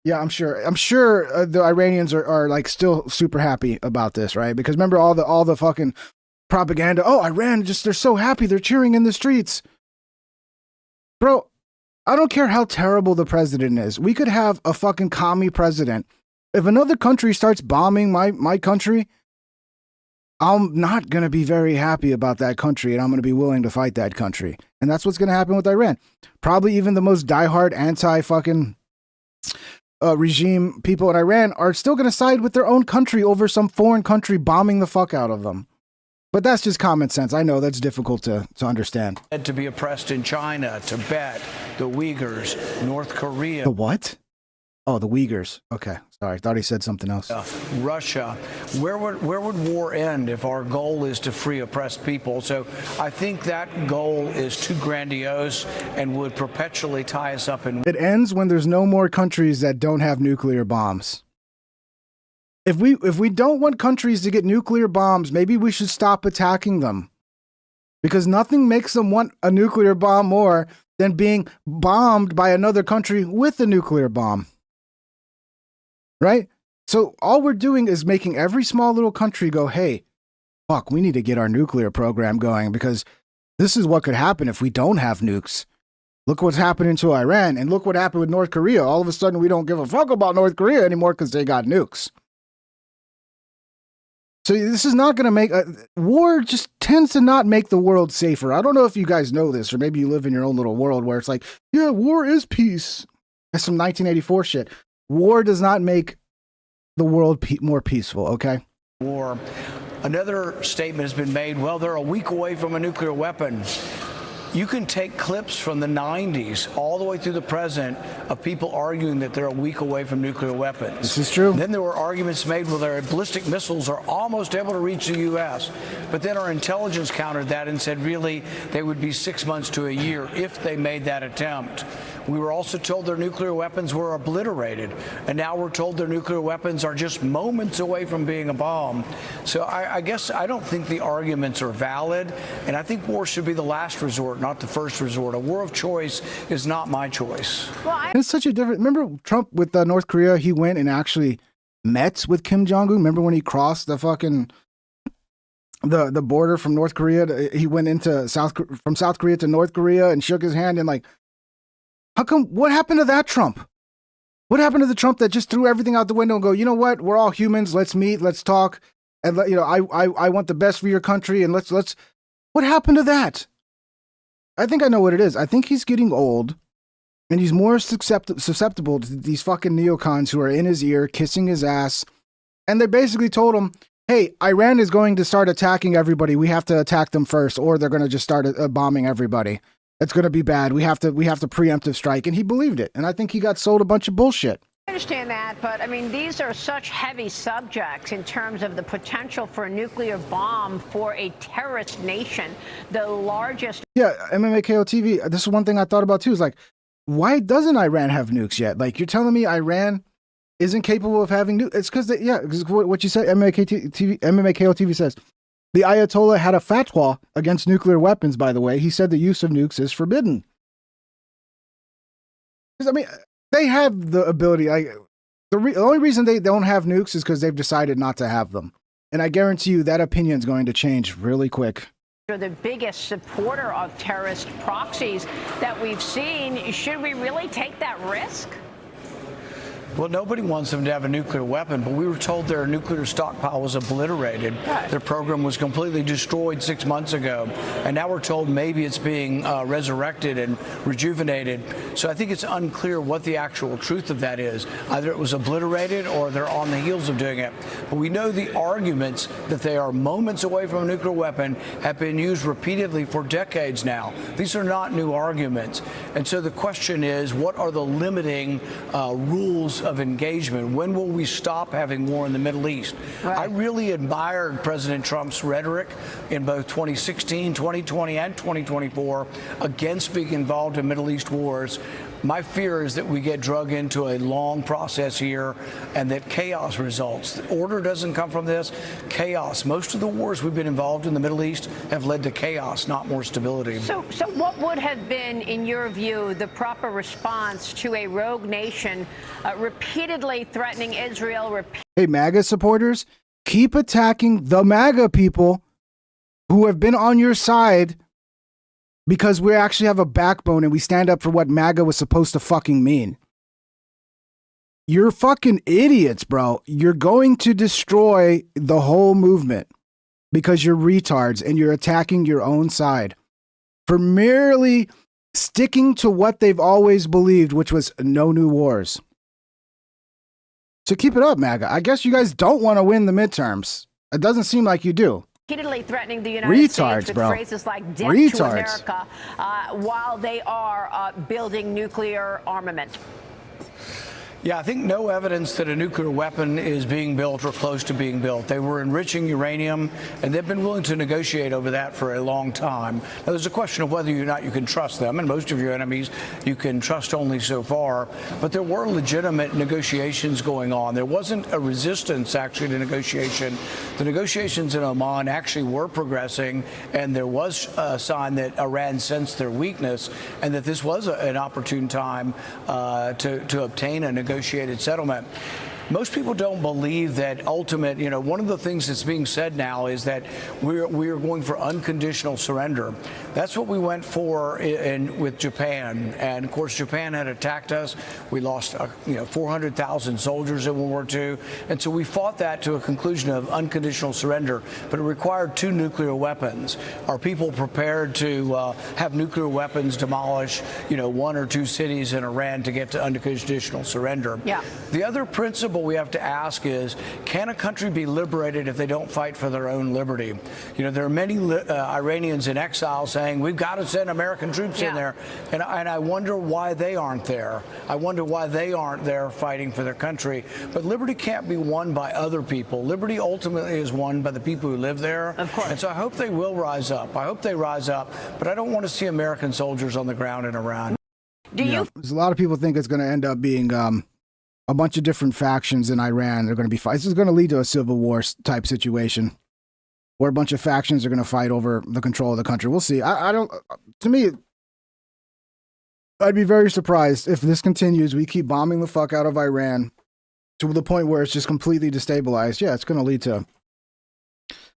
S1: Yeah, I'm sure the Iranians are like still super happy about this, right? Because remember all the fucking propaganda. Oh, Iran, they're so happy. They're cheering in the streets. Bro, I don't care how terrible the president is. We could have a fucking commie president. If another country starts bombing my country, I'm not going to be very happy about that country, and I'm going to be willing to fight that country. And that's what's going to happen with Iran. Probably even the most diehard anti-fucking regime people in Iran are still going to side with their own country over some foreign country bombing the fuck out of them. But that's just common sense. I know that's difficult to understand.
S13: To be oppressed in China, Tibet, the Uyghurs, North Korea.
S1: The what? Oh, the Uyghurs. Okay. Sorry. I thought he said something else.
S13: Russia. Where would war end if our goal is to free oppressed people? So I think that goal is too grandiose and would perpetually tie us up in...
S1: It ends when there's no more countries that don't have nuclear bombs. If we don't want countries to get nuclear bombs, maybe we should stop attacking them. Because nothing makes them want a nuclear bomb more than being bombed by another country with a nuclear bomb. Right? So all we're doing is making every small little country go, hey, fuck, we need to get our nuclear program going because this is what could happen if we don't have nukes. Look what's happening to Iran and look what happened with North Korea. All of a sudden we don't give a fuck about North Korea anymore because they got nukes. So this is not going to make war just tends to not make the world safer. I don't know if you guys know this, or maybe you live in your own little world where it's like, yeah, war is peace. That's some 1984 shit. War does not make the world more peaceful, okay?
S13: War. Another statement has been made, well, they're a week away from a nuclear weapon. You can take clips from the 90s all the way through the present of people arguing that they're a week away from nuclear weapons.
S1: This is true.
S13: Then there were arguments made where their ballistic missiles are almost able to reach the U.S. But then our intelligence countered that and said, really, they would be 6 months to a year if they made that attempt. We were also told their nuclear weapons were obliterated, and now we're told their nuclear weapons are just moments away from being a bomb. So I guess I don't think the arguments are valid, and I think war should be the last resort, not the first resort. A war of choice is not my choice.
S1: It's such a different... Remember Trump with North Korea? He went and actually met with Kim Jong-un. Remember when he crossed the fucking... the border from North Korea? He went into from South Korea to North Korea and shook his hand and like... How come? What happened to that Trump? What happened to the Trump that just threw everything out the window and go, you know what? We're all humans. Let's meet. Let's talk. And I want the best for your country. And let's. What happened to that? I think I know what it is. I think he's getting old, and he's more susceptible to these fucking neocons who are in his ear, kissing his ass, and they basically told him, "Hey, Iran is going to start attacking everybody. We have to attack them first, or they're going to just start bombing everybody." It's going to be bad. We have to preemptive strike. And he believed it. And I think he got sold a bunch of bullshit.
S12: I understand that, but I mean, these are such heavy subjects in terms of the potential for a nuclear bomb for a terrorist nation, the largest.
S1: Yeah, MMAKO TV. This is one thing I thought about too. Is like, why doesn't Iran have nukes yet? Like, you're telling me Iran isn't capable of having nukes? It's because what you said. MMAKO TV says. The Ayatollah had a fatwa against nuclear weapons, by the way. He said the use of nukes is forbidden. I mean, they have the ability. The only reason they don't have nukes is because they've decided not to have them. And I guarantee you that opinion is going to change really quick.
S12: You're the biggest supporter of terrorist proxies that we've seen. Should we really take that risk?
S13: Well, nobody wants them to have a nuclear weapon, but we were told their nuclear stockpile was obliterated. Right. Their program was completely destroyed 6 months ago, and now we're told maybe it's being resurrected and rejuvenated. So I think it's unclear what the actual truth of that is. Either it was obliterated or they're on the heels of doing it. But we know the arguments that they are moments away from a nuclear weapon have been used repeatedly for decades now. These are not new arguments. And so the question is, what are the limiting rules of engagement? When will we stop having war in the Middle East? Right. I really admired President Trump's rhetoric in both 2016, 2020, and 2024 against being involved in Middle East wars. My fear is that we get drug into a long process here and that chaos results. The order doesn't come from this. Chaos. Most of the wars we've been involved in the Middle East have led to chaos, not more stability.
S12: So what would have been, in your view, the proper response to a rogue nation repeatedly threatening Israel?
S1: Hey, MAGA supporters, keep attacking the MAGA people who have been on your side because we actually have a backbone and we stand up for what MAGA was supposed to fucking mean. You're fucking idiots, bro. You're going to destroy the whole movement because you're retards and you're attacking your own side for merely sticking to what they've always believed, which was no new wars. So keep it up, MAGA. I guess you guys don't want to win the midterms. It doesn't seem like you do.
S12: repeatedly threatening the United States with phrases like death to America while they are building nuclear armament.
S13: Yeah, I think no evidence that a nuclear weapon is being built or close to being built. They were enriching uranium, and they've been willing to negotiate over that for a long time. Now, there's a question of whether or not you can trust them, and most of your enemies you can trust only so far. But there were legitimate negotiations going on. There wasn't a resistance, actually, to negotiation. The negotiations in Oman actually were progressing, and there was a sign that Iran sensed their weakness and that this was an opportune time to obtain a negotiated settlement. Most people don't believe that ultimate, one of the things that's being said now is that we're going for unconditional surrender. That's what we went for with Japan. And of course, Japan had attacked us. We lost, 400,000 soldiers in World War II. And so we fought that to a conclusion of unconditional surrender. But it required 2 nuclear weapons. Are people prepared to have nuclear weapons demolish, 1 or 2 cities in Iran to get to unconditional surrender?
S12: Yeah.
S13: The other principle we have to ask is, can a country be liberated if they don't fight for their own liberty? There are many Iranians in exile saying, we've got to send American troops in there. And I wonder why they aren't there. I wonder why they aren't there fighting for their country. But liberty can't be won by other people. Liberty ultimately is won by the people who live there.
S12: Of course.
S13: And so I hope they will rise up. I hope they rise up. But I don't want to see American soldiers on the ground in Iran.
S1: There's a lot of people think it's going to end up being a bunch of different factions in Iran. They're going to be fighting. This is going to lead to a civil war type situation where a bunch of factions are going to fight over the control of the country. We'll see. I don't, to me, I'd be very surprised if this continues. We keep bombing the fuck out of Iran to the point where it's just completely destabilized. Yeah, it's going to lead to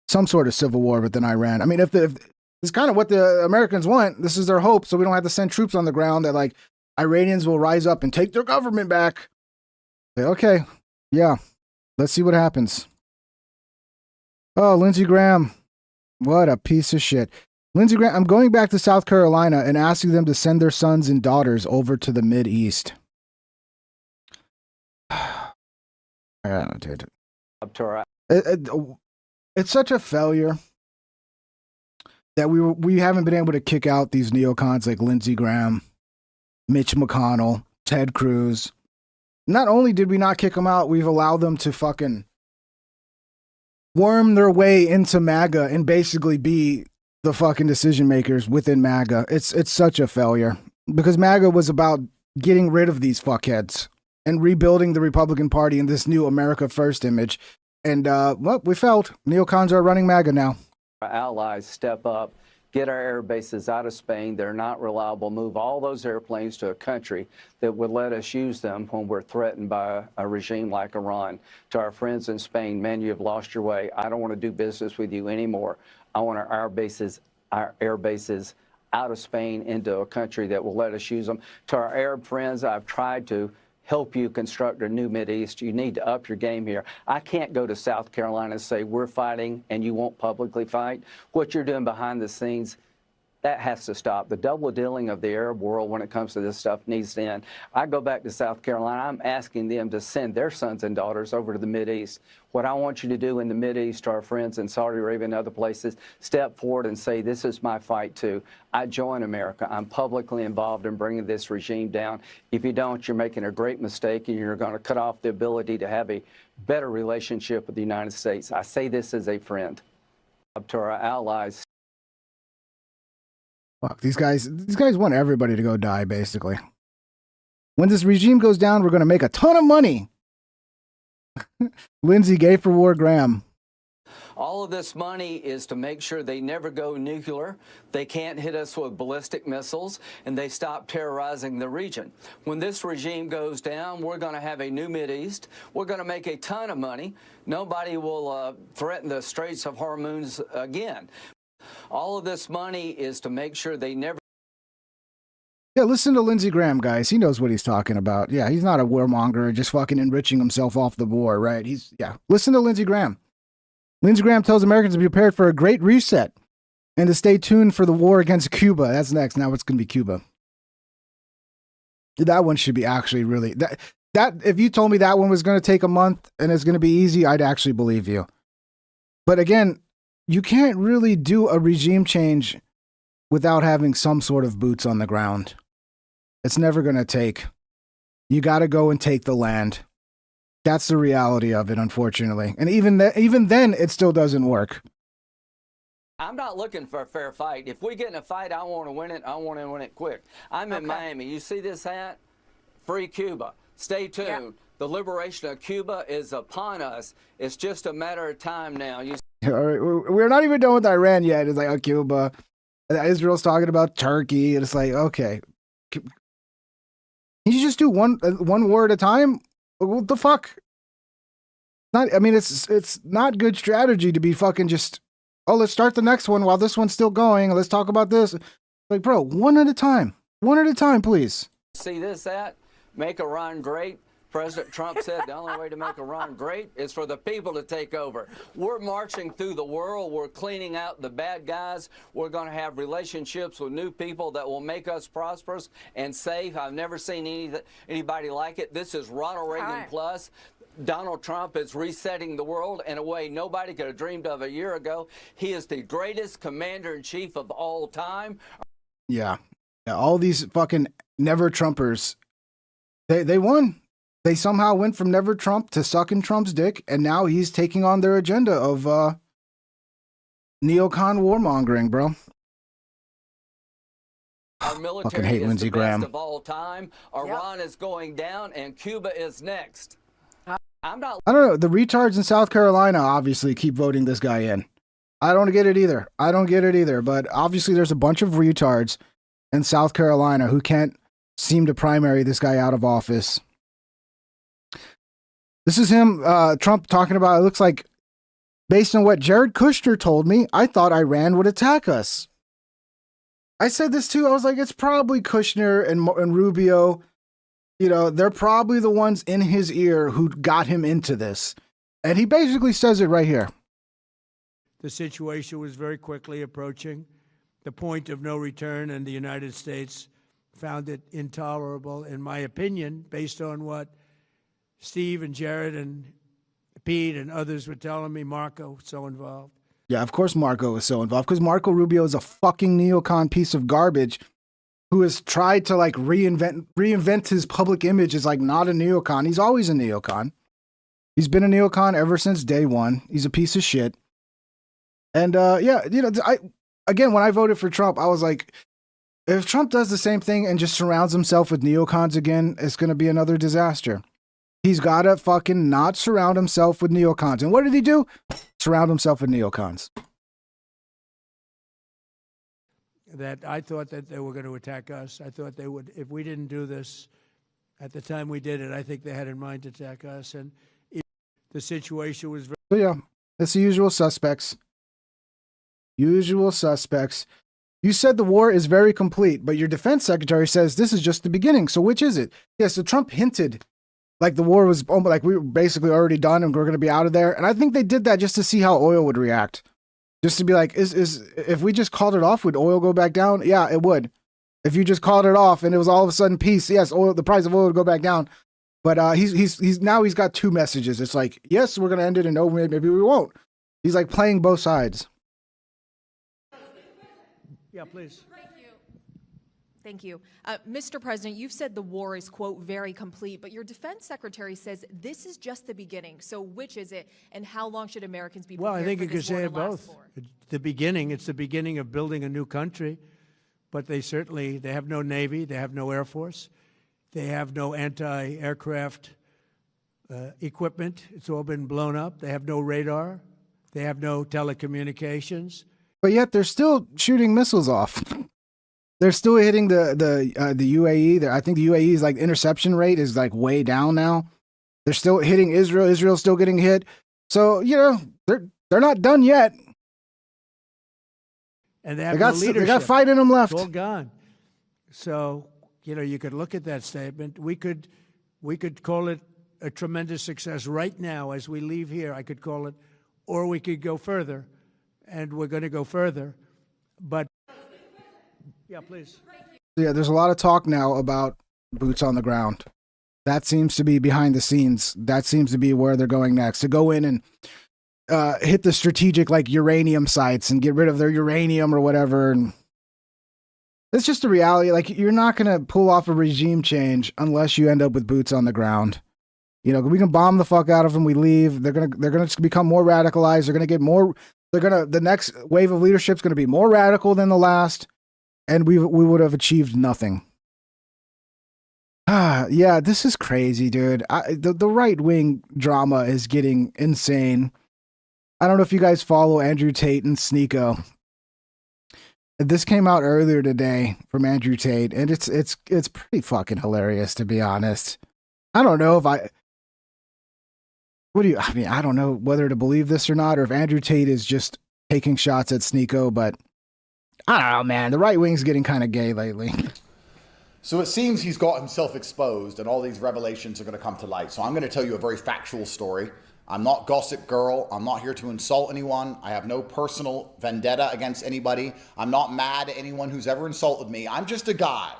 S1: some sort of civil war within Iran. I mean, if it's kind of what the Americans want, this is their hope. So we don't have to send troops on the ground, that like Iranians will rise up and take their government back. Okay, yeah, let's see what happens. Oh, Lindsey Graham, what a piece of shit. Lindsey Graham, I'm going back to South Carolina and asking them to send their sons and daughters over to the Mideast. Dude. It's such a failure that we haven't been able to kick out these neocons like Lindsey Graham, Mitch McConnell, Ted Cruz. Not only did we not kick them out, we've allowed them to fucking worm their way into MAGA and basically be the fucking decision makers within MAGA. It's such a failure because MAGA was about getting rid of these fuckheads and rebuilding the Republican Party in this new America First image. And, well, we failed. Neocons are running MAGA now.
S14: Our allies step up, get our air bases out of Spain. They're not reliable. Move all those airplanes to a country that would let us use them when we're threatened by a regime like Iran. To our friends in Spain, man, you have lost your way. I don't want to do business with you anymore. I want our air bases out of Spain into a country that will let us use them. To our Arab friends, I've tried to help you construct a new Mideast. You need to up your game here. I can't go to South Carolina and say we're fighting and you won't publicly fight. What you're doing behind the scenes, that has to stop. The double dealing of the Arab world when it comes to this stuff needs to end. I go back to South Carolina. I'm asking them to send their sons and daughters over to the Mideast. What I want you to do in the Mideast, to our friends in Saudi Arabia and other places, step forward and say, this is my fight too. I join America. I'm publicly involved in bringing this regime down. If you don't, you're making a great mistake and you're going to cut off the ability to have a better relationship with the United States. I say this as a friend. Up to our allies.
S1: Fuck, these guys want everybody to go die, basically. When this regime goes down, we're going to make a ton of money. Lindsey, gay for war, Graham.
S14: All of this money is to make sure they never go nuclear, they can't hit us with ballistic missiles, and they stop terrorizing the region. When this regime goes down, we're going to have a new Mideast. We're going to make a ton of money. Nobody will threaten the Straits of Hormuz again. All of this money is to make sure they never...
S1: Yeah, listen to Lindsey Graham, guys. He knows what he's talking about. Yeah, he's not a warmonger just fucking enriching himself off the war, right? Listen to Lindsey Graham. Lindsey Graham tells Americans to be prepared for a great reset and to stay tuned for the war against Cuba. That's next. Now it's going to be Cuba. That one should be actually really... That if you told me that one was going to take a month and it's going to be easy, I'd actually believe you. But again, you can't really do a regime change without having some sort of boots on the ground. It's never going to take. You got to go and take the land. That's the reality of it, unfortunately. And even then, it still doesn't work.
S14: I'm not looking for a fair fight. If we get in a fight, I want to win it. I want to win it quick. I'm in Miami. You see this hat? Free Cuba. Stay tuned.
S6: Yeah.
S14: The liberation of Cuba is upon us. It's just a matter of time now.
S1: We're not even done with Iran yet. It's like, oh, Cuba. Israel's talking about Turkey. And it's like, okay. Can you just do one war at a time? What the fuck? It's not good strategy to be fucking just, oh, let's start the next one while this one's still going. Let's talk about this. Like, bro, one at a time. One at a time, please.
S14: See this hat? Make Iran great. President Trump said the only way to make Iran great is for the people to take over. We're marching through the world. We're cleaning out the bad guys. We're going to have relationships with new people that will make us prosperous and safe. I've never seen anybody like it. This is Ronald Reagan plus. Donald Trump is resetting the world in a way nobody could have dreamed of a year ago. He is the greatest commander-in-chief of all time.
S1: Yeah, all these fucking never Trumpers, they won. They somehow went from never Trump to sucking Trump's dick, and now he's taking on their agenda of neocon warmongering, bro.
S14: Our military is the best of all time. Iran is going down, and Cuba is next. I don't
S1: know. The retards in South Carolina obviously keep voting this guy in. I don't get it either. But obviously there's a bunch of retards in South Carolina who can't seem to primary this guy out of office. This is him, Trump, talking about, it looks like, based on what Jared Kushner told me, I thought Iran would attack us. I said this too. I was like, it's probably Kushner and Rubio. You know, they're probably the ones in his ear who got him into this. And he basically says it right here.
S9: The situation was very quickly approaching the point of no return, and the United States found it intolerable, in my opinion, based on what Steve and Jared and Pete and others were telling me. Marco was so involved.
S1: Yeah, of course Marco was so involved, because Marco Rubio is a fucking neocon piece of garbage who has tried to like reinvent his public image as like not a neocon. He's always a neocon. He's been a neocon ever since day one. He's a piece of shit. And yeah, you know, when I voted for Trump, I was like, if Trump does the same thing and just surrounds himself with neocons again, it's going to be another disaster. He's got to fucking not surround himself with neocons. And what did he do? Surround himself with neocons.
S9: That I thought that they were going to attack us. I thought they would, if we didn't do this at the time we did it, I think they had in mind to attack us. And the situation was very...
S1: So yeah, it's the usual suspects. Usual suspects. You said the war is very complete, but your defense secretary says this is just the beginning. So which is it? Yeah, so Trump hinted like the war was, like we were basically already done and we're going to be out of there. And I think they did that just to see how oil would react. Just to be like, if we just called it off, would oil go back down? Yeah, it would. If you just called it off and it was all of a sudden peace, yes, the price of oil would go back down. But he's got two messages. It's like, yes, we're going to end it, and no, maybe we won't. He's like playing both sides.
S9: Yeah, please.
S15: Thank you. Mr. President, you've said the war is, quote, very complete, but your defense secretary says this is just the beginning. So which is it, and how long should Americans be prepared
S9: Well, I think
S15: for
S9: you could
S15: this war
S9: say
S15: to
S9: it
S15: last
S9: both.
S15: for?
S9: It's the beginning of building a new country, but they have no Navy, they have no Air Force, they have no anti-aircraft equipment. It's all been blown up. They have no radar. They have no telecommunications.
S1: But yet they're still shooting missiles off. They're still hitting the UAE. I think the UAE's like interception rate is like way down now. They're still hitting Israel. Israel's still getting hit. So, you know, they're not done yet.
S9: And they have no leadership.
S1: They got fight in them left.
S9: It's all gone. So, you know, you could look at that statement. We could call it a tremendous success right now as we leave here. I could call it, or we could go further, and we're going to go further. But yeah, please.
S1: Yeah, there's a lot of talk now about boots on the ground. That seems to be behind the scenes. That seems to be where they're going next, to go in and hit the strategic like uranium sites and get rid of their uranium or whatever. And it's just a reality. Like, you're not going to pull off a regime change unless you end up with boots on the ground. You know, we can bomb the fuck out of them. We leave. They're gonna just become more radicalized. They're gonna get more. The next wave of leadership is gonna be more radical than the last, and we would have achieved nothing. Yeah, this is crazy, dude. The right wing drama is getting insane. I don't know if you guys follow Andrew Tate and Sneeko. This came out earlier today from Andrew Tate, and it's pretty fucking hilarious, to be honest. I don't know if I don't know whether to believe this or not, or if Andrew Tate is just taking shots at Sneeko, but I don't know, man. The right wing's getting kind of gay lately.
S16: So it seems he's got himself exposed and all these revelations are going to come to light. So I'm going to tell you a very factual story. I'm not Gossip Girl. I'm not here to insult anyone. I have no personal vendetta against anybody. I'm not mad at anyone who's ever insulted me. I'm just a guy.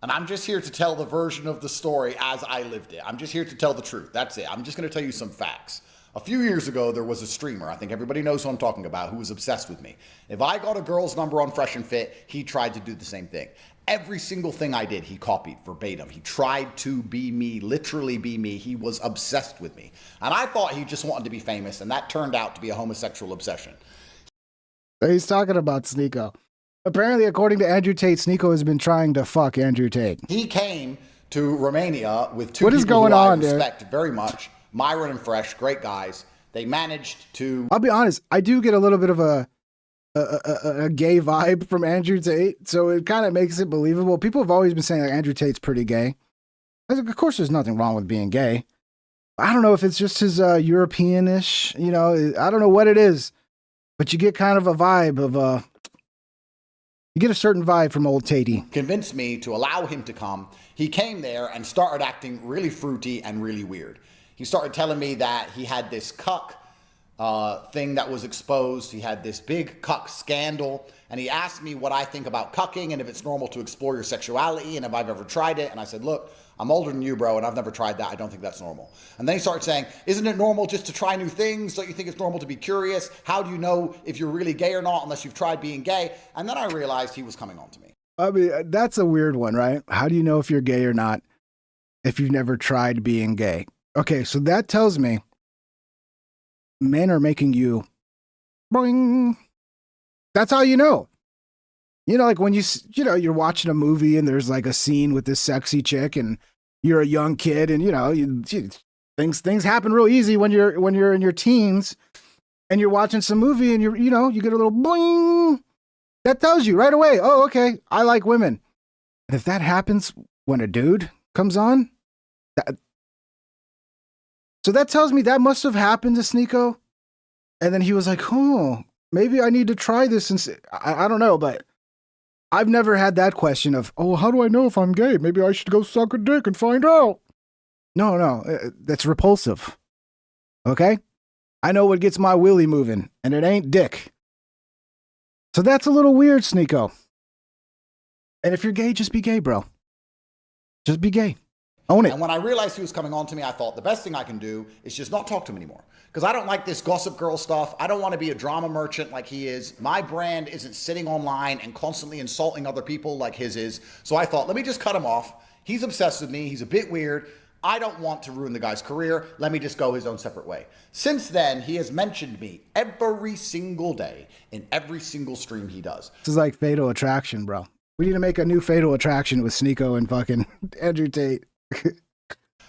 S16: And I'm just here to tell the version of the story as I lived it. I'm just here to tell the truth. That's it. I'm just going to tell you some facts. A few years ago, there was a streamer, I think everybody knows who I'm talking about, who was obsessed with me. If I got a girl's number on Fresh and Fit, he tried to do the same thing. Every single thing I did, he copied verbatim. He tried to be me, literally be me. He was obsessed with me. And I thought he just wanted to be famous, and that turned out to be a homosexual obsession.
S1: He's talking about Sneeko. Apparently, according to Andrew Tate, Sneeko has been trying to fuck Andrew Tate.
S16: He came to Romania with two
S1: what is
S16: people
S1: going
S16: who
S1: on,
S16: I respect very much, Myron and Fresh, great guys. They managed to...
S1: I'll be honest, I do get a little bit of a gay vibe from Andrew Tate, so it kind of makes it believable. People have always been saying that Andrew Tate's pretty gay. Of course, there's nothing wrong with being gay. I don't know if it's just his European-ish, you know, I don't know what it is, but you get kind of a vibe of... You get a certain vibe from old Tatey.
S16: Convinced me to allow him to come. He came there and started acting really fruity and really weird. He started telling me that he had this cuck thing that was exposed. He had this big cuck scandal. And he asked me what I think about cucking and if it's normal to explore your sexuality and if I've ever tried it. And I said, look, I'm older than you, bro, and I've never tried that. I don't think that's normal. And then he started saying, isn't it normal just to try new things? Don't you think it's normal to be curious? How do you know if you're really gay or not unless you've tried being gay? And then I realized he was coming on to me.
S1: I mean, that's a weird one, right? How do you know if you're gay or not if you've never tried being gay? Okay, so that tells me men are making you boing. That's how you know. You know, like when you're watching a movie and there's like a scene with this sexy chick and you're a young kid and, you know, things happen real easy when you're in your teens and you're watching some movie and you get a little boing. That tells you right away, oh, okay, I like women. And if that happens when a dude comes on, so that tells me that must have happened to Sneeko. And then he was like, oh, maybe I need to try this. And I don't know, but I've never had that question of, oh, how do I know if I'm gay? Maybe I should go suck a dick and find out. No, that's repulsive. Okay? I know what gets my willy moving, and it ain't dick. So that's a little weird, Sneeko. And if you're gay, just be gay, bro. Just be gay. Own it.
S16: And when I realized he was coming on to me, I thought the best thing I can do is just not talk to him anymore. Because I don't like this Gossip Girl stuff. I don't want to be a drama merchant like he is. My brand isn't sitting online and constantly insulting other people like his is. So I thought, let me just cut him off. He's obsessed with me. He's a bit weird. I don't want to ruin the guy's career. Let me just go his own separate way. Since then, he has mentioned me every single day in every single stream he does.
S1: This is like Fatal Attraction, bro. We need to make a new Fatal Attraction with Sneeko and fucking Andrew Tate.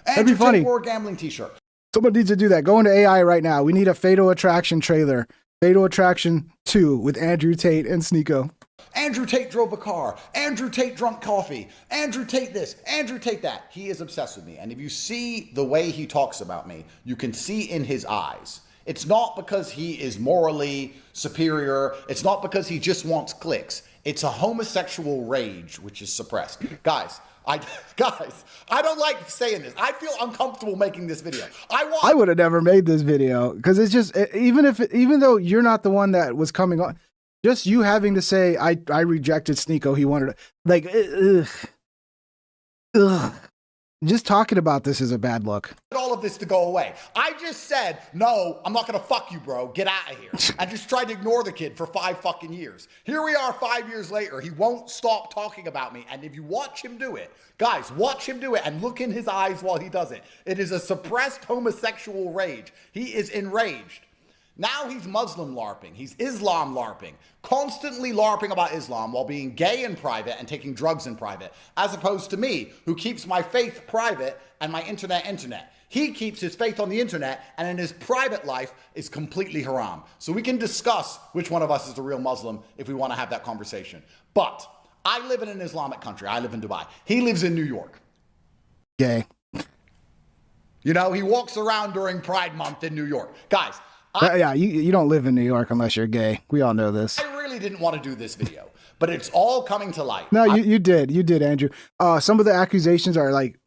S1: That'd be funny.
S16: Or a gambling t-shirt.
S1: Someone needs to do that. Go into AI right now. We need a Fatal Attraction trailer. Fatal Attraction 2 with Andrew Tate and Sneeko.
S16: Andrew Tate drove a car. Andrew Tate drunk coffee. Andrew Tate this. Andrew Tate that. He is obsessed with me. And if you see the way he talks about me, you can see in his eyes. It's not because he is morally superior. It's not because he just wants clicks. It's a homosexual rage which is suppressed. Guys, I don't like saying this. I feel uncomfortable making this video.
S1: I would have never made this video because it's just even though you're not the one that was coming on, just you having to say I rejected Sneeko. He wanted to ugh. just talking about this is a bad look.
S16: All of this to go away. I just said, no, I'm not going to fuck you, bro. Get out of here. I just tried to ignore the kid for 5 fucking years. Here we are 5 years later. He won't stop talking about me. And if you watch him do it, guys, watch him do it and look in his eyes while he does it. It is a suppressed homosexual rage. He is enraged. Now he's Muslim LARPing. He's Islam LARPing. Constantly LARPing about Islam while being gay in private and taking drugs in private, as opposed to me, who keeps my faith private and my internet. He keeps his faith on the internet and in his private life is completely haram. So we can discuss which one of us is the real Muslim if we want to have that conversation. But I live in an Islamic country. I live in Dubai. He lives in New York.
S1: Gay.
S16: You know, he walks around during Pride Month in New York. Guys,
S1: yeah, you don't live in New York unless you're gay. We all know this.
S16: I really didn't want to do this video, but it's all coming to light.
S1: No, you did, Andrew. Some of the accusations are like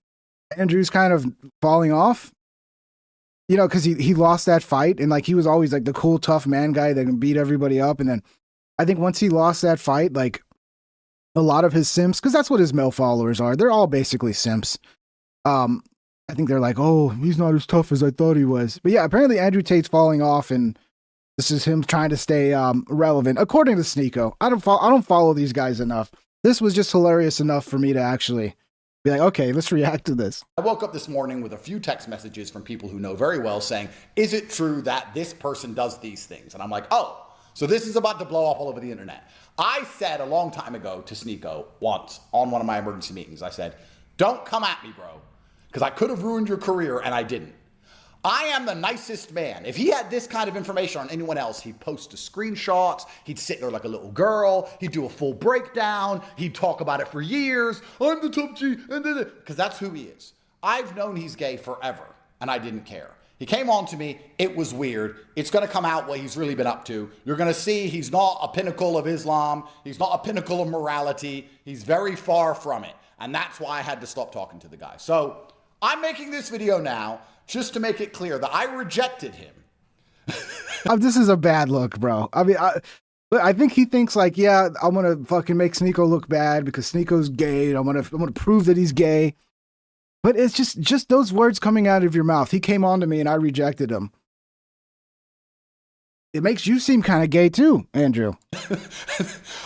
S1: Andrew's kind of falling off. You know, because he lost that fight, and like he was always like the cool, tough man guy that can beat everybody up. And then I think once he lost that fight, like a lot of his simps, because that's what his male followers are. They're all basically simps. I think they're like, oh, he's not as tough as I thought he was. But yeah, apparently Andrew Tate's falling off, and this is him trying to stay relevant. According to Sneeko, I don't follow these guys enough. This was just hilarious enough for me to actually be like, okay, let's react to this.
S16: I woke up this morning with a few text messages from people who know very well saying, is it true that this person does these things? And I'm like, oh, so this is about to blow up all over the internet. I said a long time ago to Sneeko once on one of my emergency meetings, I said, don't come at me, bro. Because I could have ruined your career, and I didn't. I am the nicest man. If he had this kind of information on anyone else, he'd post the screenshots, he'd sit there like a little girl, he'd do a full breakdown, he'd talk about it for years. I'm the top G, because that's who he is. I've known he's gay forever, and I didn't care. He came on to me, it was weird. It's going to come out what he's really been up to. You're going to see he's not a pinnacle of Islam, he's not a pinnacle of morality, he's very far from it. And that's why I had to stop talking to the guy. So I'm making this video now just to make it clear that I rejected him.
S1: This is a bad look, bro. I mean, I think he thinks like, yeah, I'm gonna fucking make Sneeko look bad because Sneeko's gay. And I'm gonna prove that he's gay. But it's just those words coming out of your mouth. He came on to me and I rejected him. It makes you seem kind of gay too, Andrew.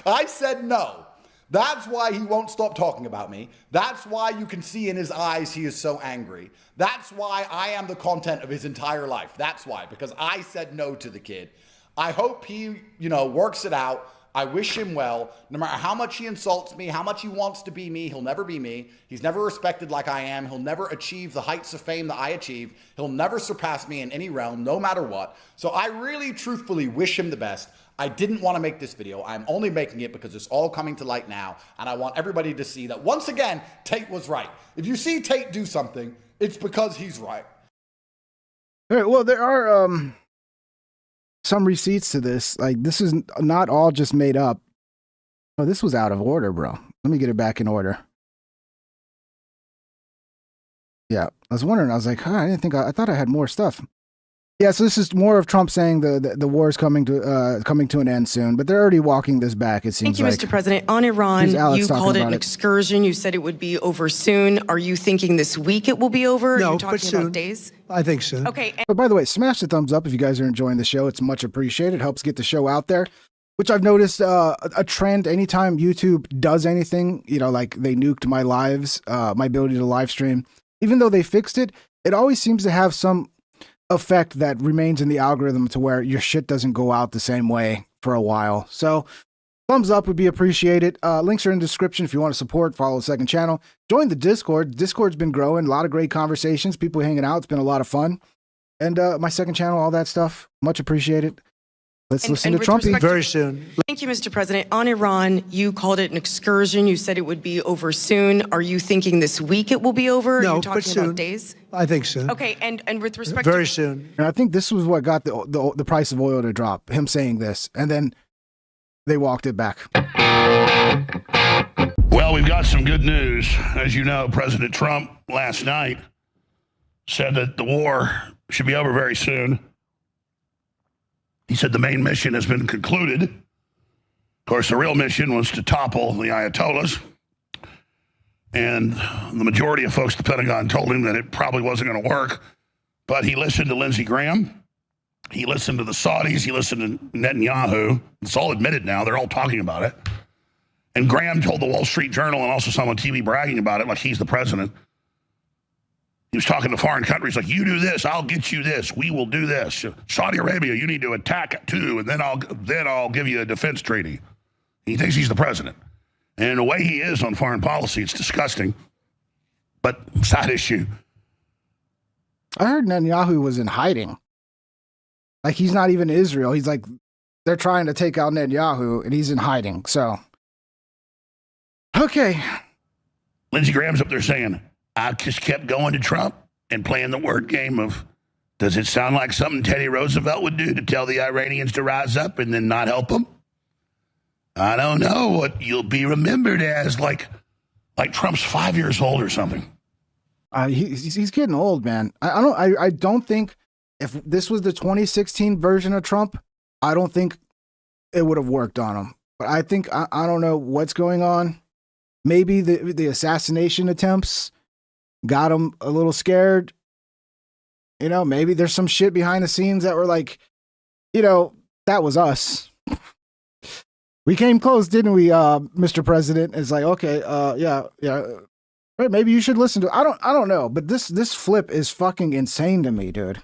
S16: I said no. That's why he won't stop talking about me. That's why you can see in his eyes he is so angry. That's why I am the content of his entire life. That's why, because I said no to the kid. I hope he, works it out. I wish him well. No matter how much he insults me, how much he wants to be me, he'll never be me. He's never respected like I am. He'll never achieve the heights of fame that I achieve. He'll never surpass me in any realm, no matter what. So I really, truthfully wish him the best. I didn't want to make this video. I'm only making it because it's all coming to light now, and I want everybody to see that, once again, Tate was right. If you see Tate do something, it's because he's right.
S1: All right, well, there are some receipts to this. Like, this is not all just made up. Oh, this was out of order, bro. Let me get it back in order. Yeah, I was wondering. I was like, I thought I had more stuff. Yeah, so this is more of Trump saying the war is coming to an end soon, but they're already walking this back, it seems.
S17: Thank you, Mr. President. On Iran, you called it an excursion. You said it would be over soon. Are you thinking this week it will be over?
S9: No,
S17: Are you talking
S9: but soon.
S17: about days?
S9: I think soon.
S17: Okay.
S1: But by the way, smash the thumbs up if you guys are enjoying the show. It's much appreciated. It helps get the show out there, which I've noticed a trend. Anytime YouTube does anything, like they nuked my lives, my ability to live stream, even though they fixed it, it always seems to have some effect that remains in the algorithm to where your shit doesn't go out the same way for a while. So thumbs up would be appreciated. Links are in the description if you want to support, follow the second channel. Join the Discord. Discord's been growing. A lot of great conversations. People hanging out. It's been a lot of fun. And my second channel, all that stuff. Much appreciated. Let's listen to Trumpy.
S9: Very soon.
S17: Thank you, Mr. President. On Iran, you called it an excursion. You said it would be over soon. Are you thinking this week it will be over?
S9: No,
S17: Are you talking
S9: but soon.
S17: about days?
S9: I think soon.
S17: Okay, and with respect
S9: Very
S17: to...
S9: soon.
S1: And I think this was what got the price of oil to drop. Him saying this. And then they walked it back.
S18: Well, we've got some good news. As you know, President Trump last night said that the war should be over very soon. He said the main mission has been concluded. Of course, the real mission was to topple the Ayatollahs. And the majority of folks at the Pentagon told him that it probably wasn't going to work. But he listened to Lindsey Graham. He listened to the Saudis. He listened to Netanyahu. It's all admitted now. They're all talking about it. And Graham told the Wall Street Journal and also some on TV bragging about it like he's the president. He was talking to foreign countries like, you do this, I'll get you this. We will do this. Saudi Arabia, you need to attack it too, and then I'll give you a defense treaty. He thinks he's the president. And the way he is on foreign policy, it's disgusting. But side issue.
S1: I heard Netanyahu was in hiding. Like, he's not even in Israel. He's like, they're trying to take out Netanyahu, and he's in hiding. So, okay.
S18: Lindsey Graham's up there saying, I just kept going to Trump and playing the word game of, does it sound like something Teddy Roosevelt would do to tell the Iranians to rise up and then not help them? I don't know what you'll be remembered as, like Trump's 5 years old or something.
S1: He's getting old, man. I don't think if this was the 2016 version of Trump, I don't think it would have worked on him. But I think I don't know what's going on. Maybe the assassination attempts got him a little scared. You know, maybe there's some shit behind the scenes that were like, you know, that was us. We came close, didn't we, Mr. President? It's like, okay, yeah. Right, maybe you should listen to. I don't know, but this flip is fucking insane to me, dude.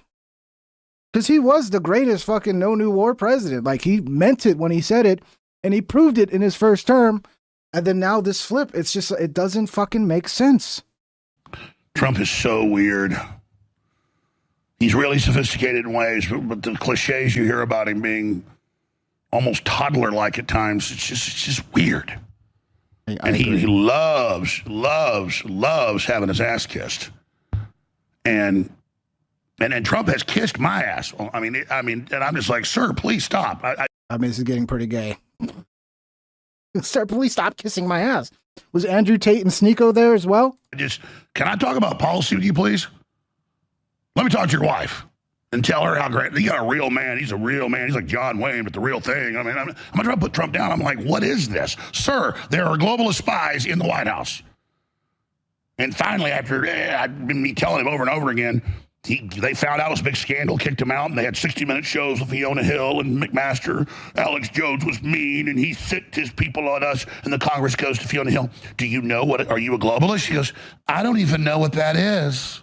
S1: Because he was the greatest fucking no new war president. Like, he meant it when he said it, and he proved it in his first term. And then now this flip, it's just, it doesn't fucking make sense.
S18: Trump is so weird. He's really sophisticated in ways, but the cliches you hear about him being almost toddler-like at times, it's just weird. And he loves having his ass kissed. And Trump has kissed my ass. I mean, and I'm just like, sir, please stop.
S1: I mean, this is getting pretty gay. Sir, please stop kissing my ass. Was Andrew Tate and Sneeko there as well?
S18: Can I talk about policy with you, please? Let me talk to your wife and tell her how great. You got a real man. He's a real man. He's like John Wayne, but the real thing. I mean, I'm trying to put Trump down. I'm like, what is this? Sir, there are globalist spies in the White House. And finally, after I've been me telling him over and over again, they found out it was a big scandal, kicked him out, and they had 60-minute shows with Fiona Hill and McMaster. Alex Jones was mean, and he sicked his people on us, and the Congress goes to Fiona Hill. Do you know what? Are you a globalist? She goes, I don't even know what that is.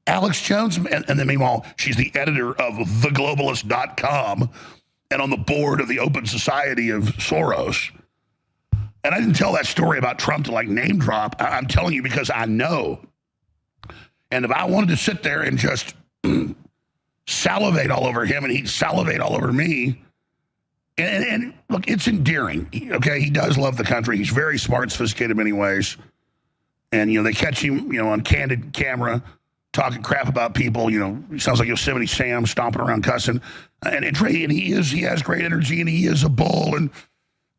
S18: Alex Jones, and then meanwhile, she's the editor of theglobalist.com and on the board of the Open Society of Soros. And I didn't tell that story about Trump to like name drop. I'm telling you because I know. And if I wanted to sit there and just salivate all over him and he'd salivate all over me, and look, it's endearing. Okay, he does love the country. He's very smart, sophisticated in many ways. And, you know, they catch him, you know, on candid camera talking crap about people. You know, he sounds like Yosemite Sam stomping around cussing. And he has great energy and he is a bull and,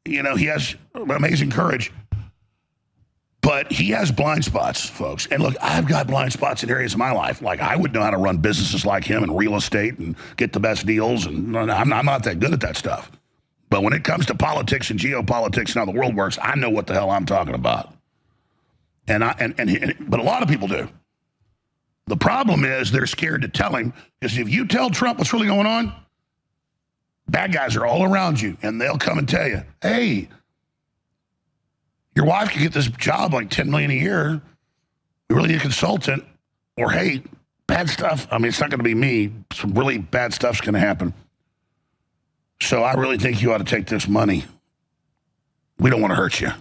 S18: you know, he has amazing courage. But he has blind spots, folks. And look, I've got blind spots in areas of my life. Like, I would know how to run businesses like him and real estate and get the best deals. And I'm not that good at that stuff. But when it comes to politics and geopolitics and how the world works, I know what the hell I'm talking about. But a lot of people do. The problem is they're scared to tell him, because if you tell Trump what's really going on, bad guys are all around you, and they'll come and tell you, hey, your wife could get this job like $10 million a year. We really need a consultant. Or, hey, bad stuff. I mean, it's not going to be me. Some really bad stuff's going to happen. So I really think you ought to take this money. We don't want to hurt you.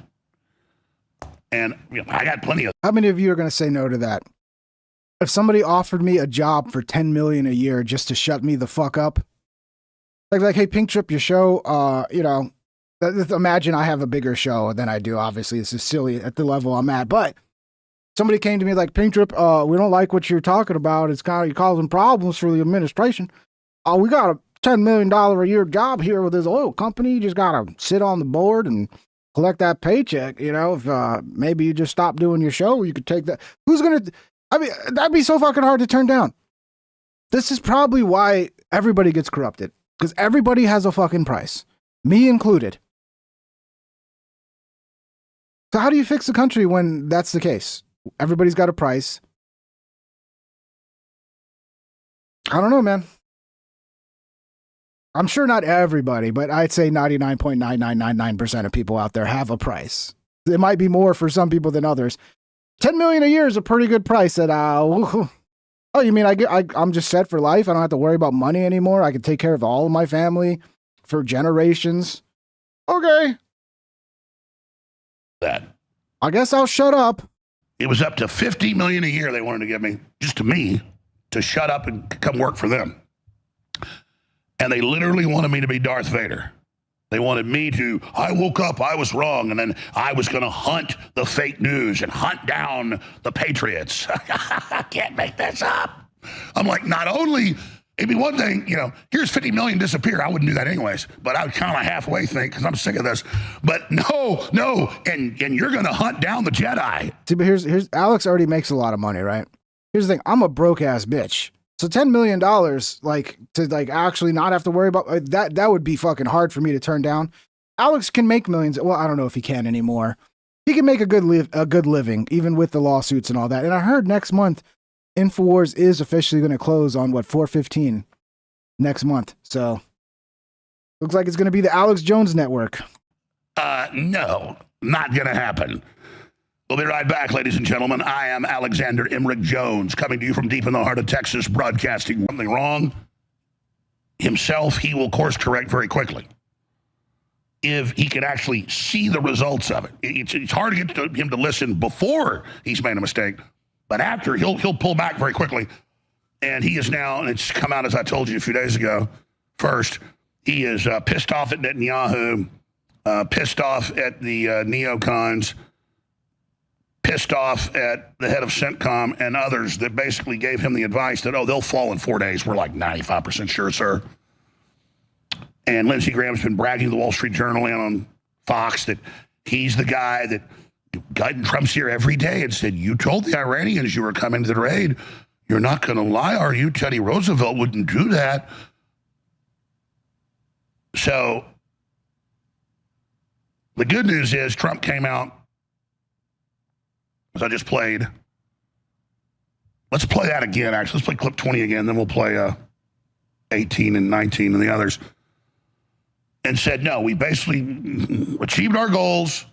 S18: And you know, I got plenty of.
S1: How many of you are going to say no to that? If somebody offered me a job for $10 million a year just to shut me the fuck up, like, hey, Pink Trip, your show, you know, imagine I have a bigger show than I do. Obviously, this is silly at the level I'm at, but somebody came to me like, Pink Trip, we don't like what you're talking about. It's kind of you're causing problems for the administration. We got a $10 million a year job here with this oil company. You just got to sit on the board and collect that paycheck. You know, if maybe you just stop doing your show, you could take that. Who's going to, I mean, that'd be so fucking hard to turn down. This is probably why everybody gets corrupted, because everybody has a fucking price, me included. So how do you fix the country when that's the case? Everybody's got a price. I don't know, man. I'm sure not everybody, but I'd say 99.9999% of people out there have a price. It might be more for some people than others. 10 million a year is a pretty good price. That oh, you mean I'm just set for life? I don't have to worry about money anymore. I can take care of all of my family for generations. Okay.
S18: That.
S1: I guess I'll shut up.
S18: It was up to $50 million a year they wanted to give me, just to me, to shut up and come work for them. And they literally wanted me to be Darth Vader. They wanted me to, I woke up, I was wrong, and then I was going to hunt the fake news and hunt down the patriots. I can't make this up. I'm like, not only, it'd be one thing, here's 50 million disappear. I wouldn't do that anyways, but I would kind of halfway think, because I'm sick of this. But no, and you're going to hunt down the Jedi.
S1: See, but here's Alex already makes a lot of money, right? Here's the thing, I'm a broke-ass bitch. So $10 million, to actually not have to worry about that would be fucking hard for me to turn down. Alex can make millions. Well, I don't know if he can anymore. He can make a good living, even with the lawsuits and all that. And I heard next month, InfoWars is officially going to close on 4/15 next month. So looks like it's going to be the Alex Jones network.
S18: No, not going to happen. We'll be right back, ladies and gentlemen. I am Alexander Emmerich Jones, coming to you from deep in the heart of Texas, broadcasting something wrong. Himself, he will course correct very quickly if he can actually see the results of it. It's hard to get him to listen before he's made a mistake, but after, he'll pull back very quickly. And he is now, and it's come out as I told you a few days ago, first, he is pissed off at Netanyahu, pissed off at the neocons, pissed off at the head of CENTCOM and others that basically gave him the advice that, they'll fall in 4 days. We're like 95% sure, sir. And Lindsey Graham's been bragging to the Wall Street Journal and on Fox that he's the guy that Biden Trump's here every day and said, you told the Iranians you were coming to the raid. You're not going to lie, are you? Teddy Roosevelt wouldn't do that. So the good news is Trump came out, as I just played. Let's play that again, actually. Let's play clip 20 again, then we'll play 18 and 19 and the others. And said, no, we basically achieved our goals,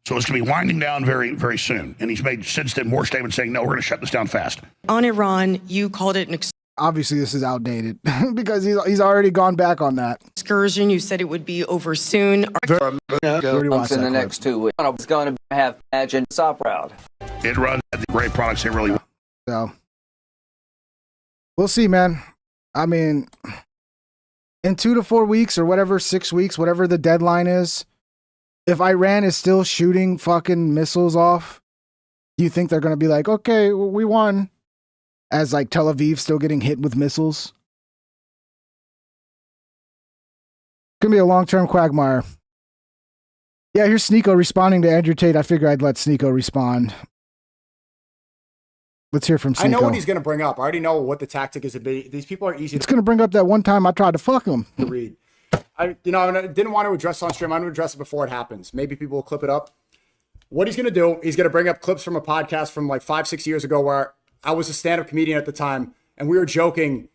S18: so it's going to be winding down very, very soon. And he's made since then more statements saying, no, we're going to shut this down fast.
S17: On Iran, you called it an
S1: obviously this is outdated because he's already gone back on that.
S17: Excursion, you said it would be over soon.
S14: In the next 2 weeks. I was going to have Imagine Stop Proud.
S18: It runs the great products they really want.
S1: So we'll see, man. I mean, in 2 to 4 weeks or whatever, 6 weeks, whatever the deadline is, if Iran is still shooting fucking missiles off, do you think they're going to be like, okay, we won? As like Tel Aviv still getting hit with missiles? Gonna be a long-term quagmire. Yeah, here's Sneeko responding to Andrew Tate. I figure I'd let Sneeko respond. Let's hear from Sneeko.
S19: I know what he's going to bring up. I already know what the tactic is to be. These people are easy.
S1: It's going to bring up that one time I tried to fuck him.
S19: To read. I didn't want to address it on stream. I'm going to address it before it happens. Maybe people will clip it up. What he's going to do, he's going to bring up clips from a podcast from like 5-6 years ago where I was a stand-up comedian at the time, and we were joking,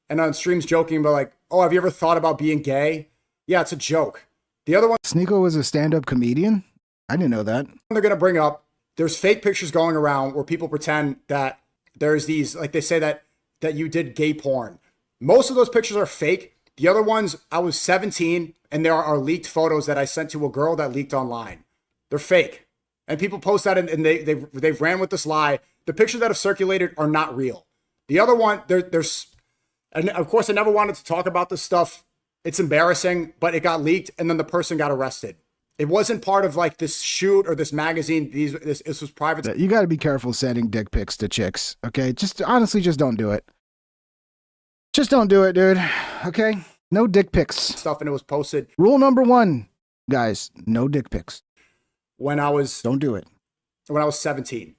S19: and on streams joking about like, oh, have you ever thought about being gay? Yeah, it's a joke. The other one...
S1: Sneeko was a stand-up comedian? I didn't know that.
S19: They're going to bring up, there's fake pictures going around where people pretend that there's these, like they say that you did gay porn. Most of those pictures are fake. The other ones, I was 17, and there are leaked photos that I sent to a girl that leaked online. They're fake. And people post that, and they've ran with this lie. The pictures that have circulated are not real. The other one, there's, and of course, I never wanted to talk about this stuff. It's embarrassing, but it got leaked, and then the person got arrested. It wasn't part of like this shoot or this magazine. This was private.
S1: You got to be careful sending dick pics to chicks. Okay, just honestly, just don't do it. Just don't do it, dude. Okay, no dick pics.
S19: Stuff, and it was posted.
S1: Rule number 1, guys: no dick pics.
S19: Don't
S1: do it.
S19: When I was 17.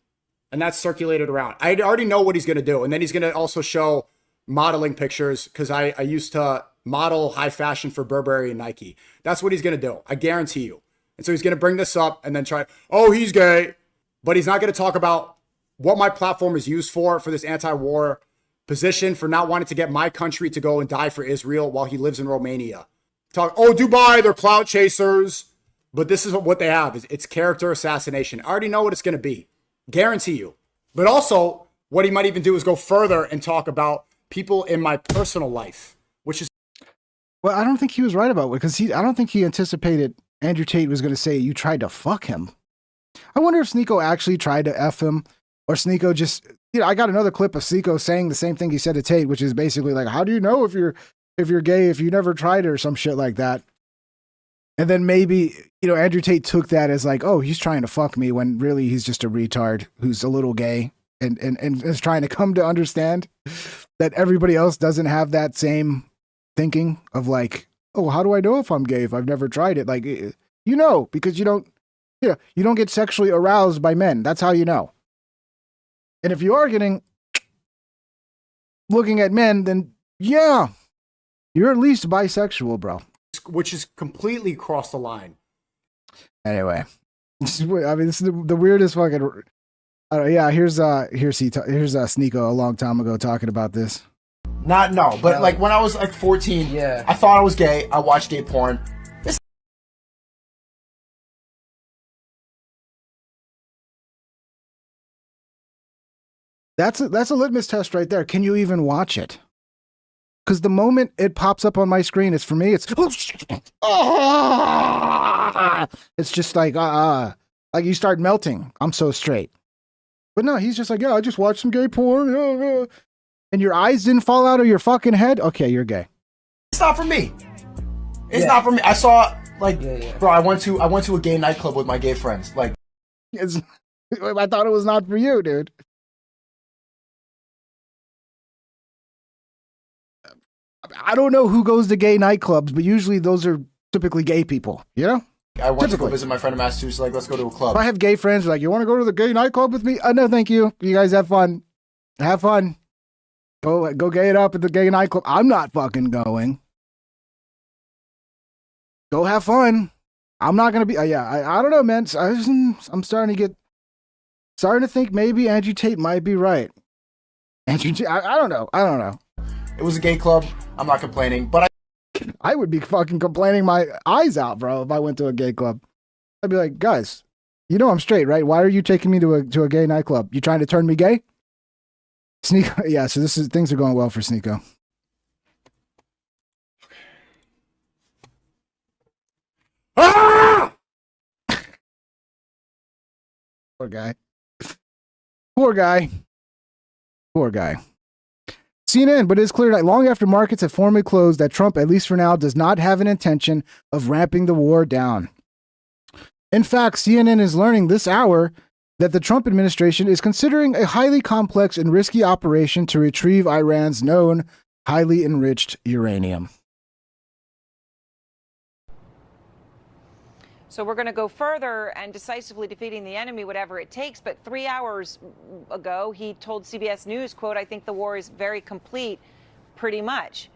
S19: And that's circulated around. I already know what he's going to do. And then he's going to also show modeling pictures because I used to model high fashion for Burberry and Nike. That's what he's going to do. I guarantee you. And so he's going to bring this up and then try, oh, he's gay. But he's not going to talk about what my platform is used for this anti-war position, for not wanting to get my country to go and die for Israel while he lives in Romania. Talk, oh, Dubai, they're clout chasers. But this is what they have. It's character assassination. I already know what it's going to be. Guarantee you. But also, what he might even do is go further and talk about people in my personal life, which is...
S1: Well, I don't think he was right about it, because I don't think he anticipated Andrew Tate was going to say, you tried to fuck him. I wonder if Sneeko actually tried to F him, or Sneeko just, I got another clip of Sneeko saying the same thing he said to Tate, which is basically like, how do you know if you're gay, if you never tried it, or some shit like that. And then maybe, Andrew Tate took that as like, oh, he's trying to fuck me, when really he's just a retard who's a little gay and is trying to come to understand that everybody else doesn't have that same thinking of like, oh, how do I know if I'm gay if I've never tried it? Like, because you don't get sexually aroused by men. That's how you know. And if you are looking at men, then yeah, you're at least bisexual, bro.
S19: Which is completely crossed the line.
S1: Anyway, this is the weirdest fucking. Here's Sneeko a long time ago talking about this.
S20: But like when I was like 14, I thought I was gay. I watched gay porn.
S1: That's a litmus test right there. Can you even watch it? Because the moment it pops up on my screen, it's just like you start melting. I'm so straight. But no, he's just like, I just watched some gay porn. And your eyes didn't fall out of your fucking head? Okay, you're gay.
S20: It's not for me. It's not for me. I saw bro, I went to a gay nightclub with my gay friends. Like,
S1: I thought it was not for you, dude. I don't know who goes to gay nightclubs, but usually those are typically gay people,
S20: I went to go visit my friend in Massachusetts, like, let's go to a club.
S1: If I have gay friends, like, you want to go to the gay nightclub with me? No, thank you. You guys have fun. Have fun. Go gay it up at the gay nightclub. I'm not fucking going. Go have fun. I'm not going to be, I don't know, man. I'm starting to think maybe Andrew Tate might be right. Andrew Tate, I don't know.
S20: It was a gay club. I'm not complaining, but
S1: I would be fucking complaining my eyes out, bro, if I went to a gay club. I'd be like, guys, I'm straight, right? Why are you taking me to a gay nightclub? You trying to turn me gay? Sneeko, yeah. So things are going well for Sneeko. Ah! Poor guy. CNN, but it is clear that long after markets have formally closed that Trump, at least for now, does not have an intention of ramping the war down. In fact, CNN is learning this hour that the Trump administration is considering a highly complex and risky operation to retrieve Iran's known highly enriched uranium.
S21: So we're going to go further and decisively defeating the enemy, whatever it takes. But 3 hours ago, he told CBS News, quote, I think the war is very complete, pretty much.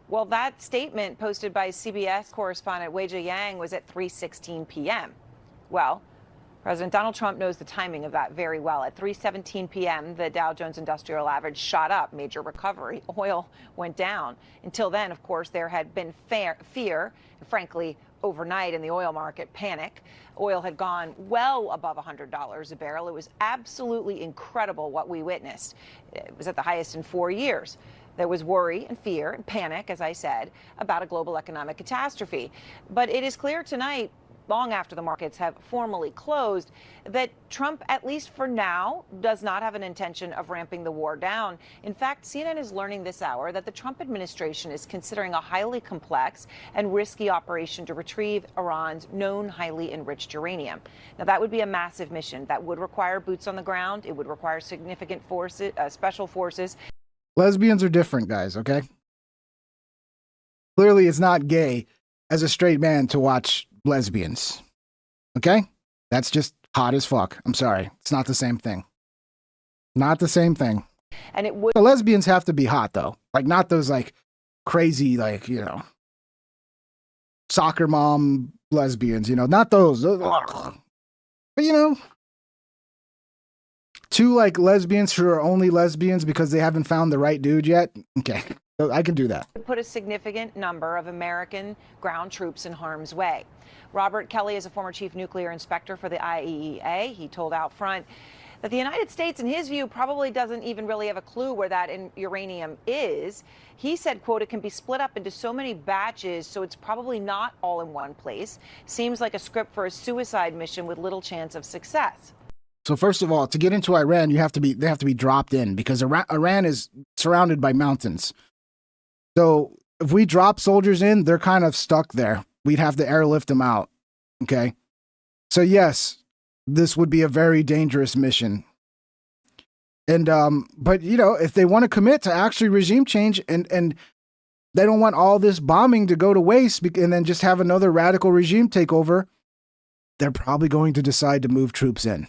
S21: Well, that statement posted by CBS correspondent Weijia Yang was at 3:16 p.m. Well, President Donald Trump knows the timing of that very well. At 3:17 p.m., the Dow Jones Industrial Average shot up, major recovery. Oil went down. Until then, of course, there had been fear, and frankly, overnight in the oil market, panic. Oil had gone well above $100 a barrel. It was absolutely incredible what we witnessed. It was at the highest in 4 years. There was worry and fear and panic, as I said, about a global economic catastrophe. But it is clear tonight, long after the markets have formally closed, that Trump, at least for now, does not have an intention of ramping the war down. In fact, CNN is learning this hour that the Trump administration is considering a highly complex and risky operation to retrieve Iran's known highly enriched uranium. Now, that would be a massive mission. That would require boots on the ground. It would require significant forces, special forces.
S1: Lesbians are different, guys, okay? Clearly, it's not gay as a straight man to watch lesbians. Okay? That's just hot as fuck. I'm sorry. It's not the same thing. Not the same thing.
S21: And it would.
S1: The lesbians have to be hot, though. Like, not those, like, crazy, like, soccer mom, lesbians, you know, not those. But you know, two like lesbians who are only lesbians because they haven't found the right dude yet. Okay, so I can do that.
S21: Put a significant number of American ground troops in harm's way. Robert Kelly is a former chief nuclear inspector for the IAEA. He told Outfront that the United States, in his view, probably doesn't even really have a clue where that uranium is. He said, quote, it can be split up into so many batches, so it's probably not all in one place. Seems like a script for a suicide mission with little chance of success.
S1: So first of all, to get into Iran, they have to be dropped in because Iran is surrounded by mountains. So if we drop soldiers in, they're kind of stuck there. We'd have to airlift them out. Okay. So yes, this would be a very dangerous mission. And, but you know, if they want to commit to actually regime change and they don't want all this bombing to go to waste and then just have another radical regime take over, they're probably going to decide to move troops in.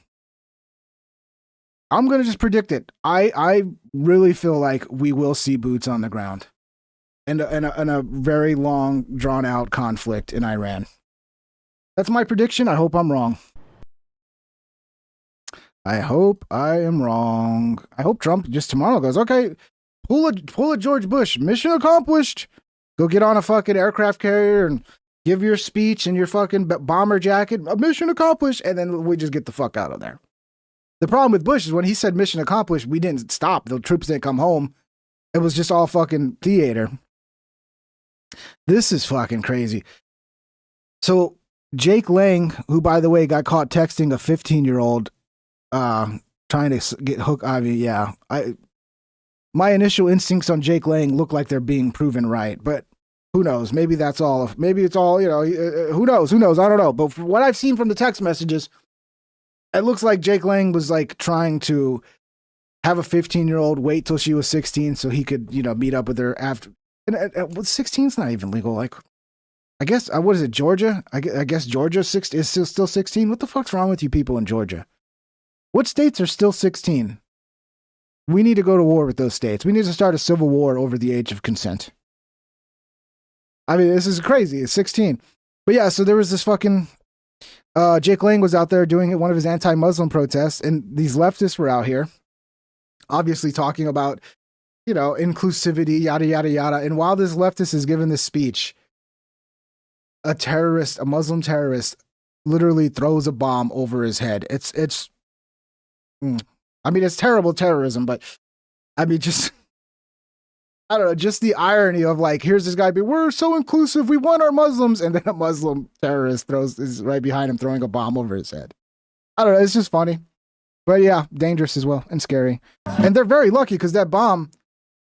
S1: I'm going to just predict it. I really feel like we will see boots on the ground and a very long drawn out conflict in Iran. That's my prediction. I hope I'm wrong. I hope I am wrong. I hope Trump just tomorrow goes, okay, pull a George Bush, mission accomplished. Go get on a fucking aircraft carrier and give your speech and your fucking bomber jacket, mission accomplished, and then we just get the fuck out of there. The problem with Bush is when he said mission accomplished, we didn't stop. The troops didn't come home. It was just all fucking theater. This is fucking crazy. So Jake Lang, who by the way got caught texting a 15-year-old, trying to get hooked. I mean, yeah, my initial instincts on Jake Lang look like they're being proven right, but who knows? Maybe that's all. Maybe it's all, you know, who knows? I don't know. But from what I've seen from the text messages, it looks like Jake Lang was like trying to have a 15-year-old wait till she was 16 so he could, you know, meet up with her after. And 16's not even legal. Like, I guess, what is it, Georgia? I guess Georgia is still 16. What the fuck's wrong with you people in Georgia? What states are still 16? We need to go to war with those states. We need to start a civil war over the age of consent. I mean, this is crazy. It's 16. But yeah, so there was this fucking... Jake Lang was out there doing one of his anti-Muslim protests, and these leftists were out here, obviously talking about, you know, inclusivity, yada, yada, yada. And while this leftist is giving this speech, a Muslim terrorist, literally throws a bomb over his head. I mean, it's terrible terrorism, but I mean, just, I don't know, just the irony of like, here's this guy, we're so inclusive, we want our Muslims, and then a Muslim terrorist is right behind him throwing a bomb over his head. I don't know, it's just funny. But yeah, dangerous as well, and scary. And they're very lucky, because that bomb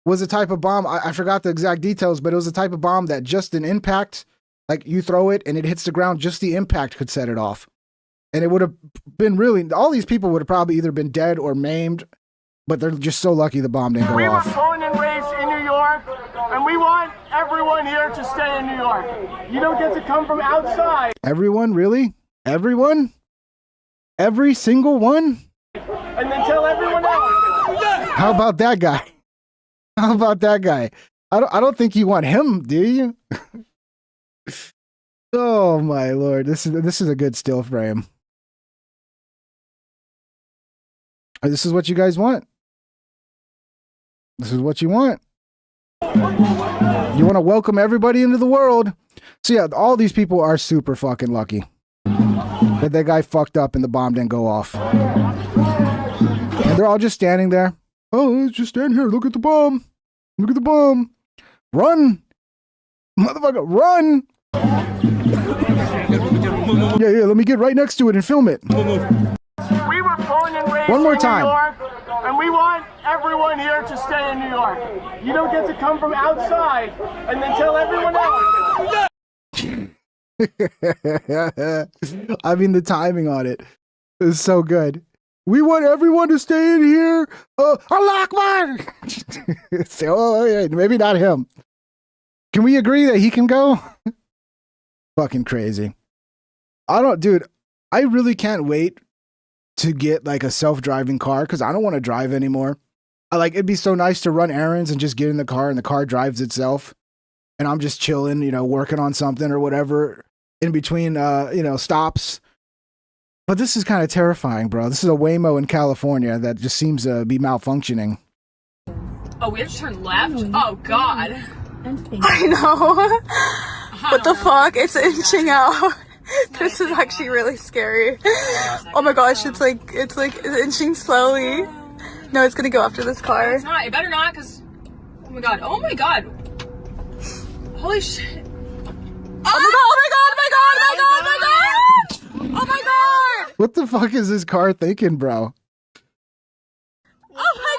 S1: was a type of bomb, I forgot the exact details, but it was a type of bomb that just an impact, like you throw it and it hits the ground, just the impact could set it off. And it would have been really, all these people would have probably either been dead or maimed, but they're just so lucky the bomb didn't go off.
S3: We were born and raised in New York, and we want everyone here to stay in New York. You don't get to come from outside.
S1: Everyone, really? Everyone? Every single one?
S3: And then tell everyone else.
S1: How about that guy? How about that guy? I don't think you want him, do you? Oh my Lord, this is a good still frame. This is what you guys want. This is what you want. You want to welcome everybody into the world. So yeah, all these people are super fucking lucky that that guy fucked up and the bomb didn't go off. And they're all just standing there. Oh, just stand here. Look at the bomb. Look at the bomb. Run. Motherfucker, run. Yeah, let me get right next to it and film it.
S3: We were born and raised
S1: One more
S3: in
S1: time.
S3: New York, and we want everyone here to stay in New York. You don't get to come from outside and then tell everyone else.
S1: I mean, the timing on it is so good. We want everyone to stay in here. Allah Akbar. Oh, yeah, maybe not him. Can we agree that he can go? Fucking crazy. Dude, I really can't wait to get like a self-driving car because I don't want to drive anymore. It'd be so nice to run errands and just get in the car and the car drives itself. And I'm just chilling, you know, working on something or whatever. in between, stops. But this is kind of terrifying, bro. This is a Waymo in California that just seems to be malfunctioning.
S2: Oh, we have to turn left? Oh, God.
S22: I know. What the fuck? It's inching out. This is actually really scary. Oh my gosh, it's inching slowly. No, it's gonna go after this car.
S2: It's not. It better not, because... Oh my God. Oh my God. Holy shit.
S22: Oh my god, oh my god, oh my god, oh my god, oh my god! Oh my god!
S1: What the fuck is this car thinking, bro?
S22: Oh my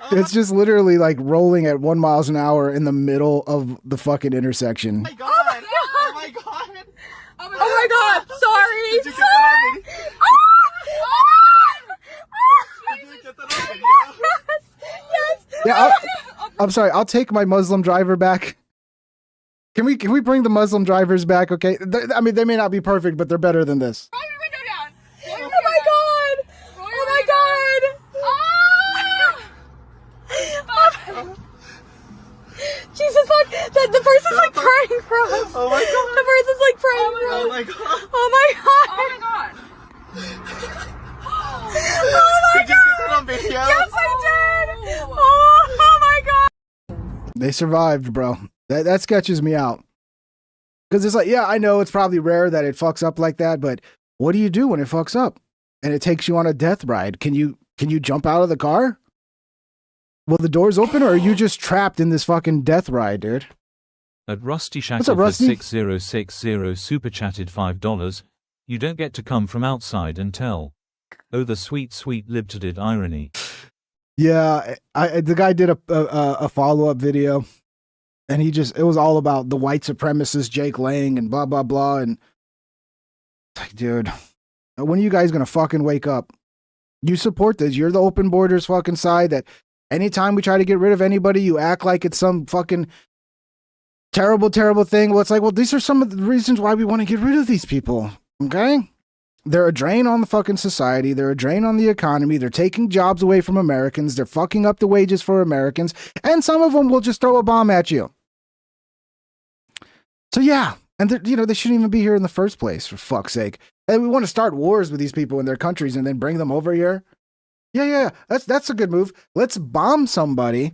S22: god!
S1: It's just literally like rolling at 1 mile an hour in the middle of the fucking intersection.
S22: Oh my god! Oh my god! Oh my god! Sorry!
S2: Did you get that on video?
S22: Did you get that on video? Yes!
S1: Yeah, I'm sorry. I'll take my Muslim driver back. Can we bring the Muslim drivers back? Okay, I mean they may not be perfect, but they're better than this.
S22: Oh my god! Oh my god! Oh! Jesus fuck! The person's like praying for us.
S2: Oh my god!
S22: The person's like praying for us.
S2: Oh my god!
S22: Oh my god!
S2: Oh my god!
S22: Oh my
S2: Did you get that on video?
S22: Yes, I did! Oh my god!
S1: They survived, bro. That sketches me out. Because it's like, yeah, I know it's probably rare that it fucks up like that, but what do you do when it fucks up and it takes you on a death ride? Can you jump out of the car? Will the doors open, or are you just trapped in this fucking death ride, dude?
S23: At Rusty
S1: What's up,
S23: Shackle for
S1: Rusty?
S23: 6060 super chatted $5. You don't get to come from outside and tell. Oh, the sweet, sweet libtarded irony.
S1: Yeah, the guy did a follow-up video, and it was all about the white supremacist Jake Lang and blah, blah, blah. And it's like, dude, when are you guys going to fucking wake up? You support this. You're the open borders fucking side that anytime we try to get rid of anybody, you act like it's some fucking terrible, terrible thing. Well, it's like, well, these are some of the reasons why we want to get rid of these people. Okay? They're a drain on the fucking society. They're a drain on the economy. They're taking jobs away from Americans. They're fucking up the wages for Americans. And some of them will just throw a bomb at you. So yeah, and they shouldn't even be here in the first place, for fuck's sake. And we want to start wars with these people in their countries and then bring them over here. Yeah, that's a good move. Let's bomb somebody.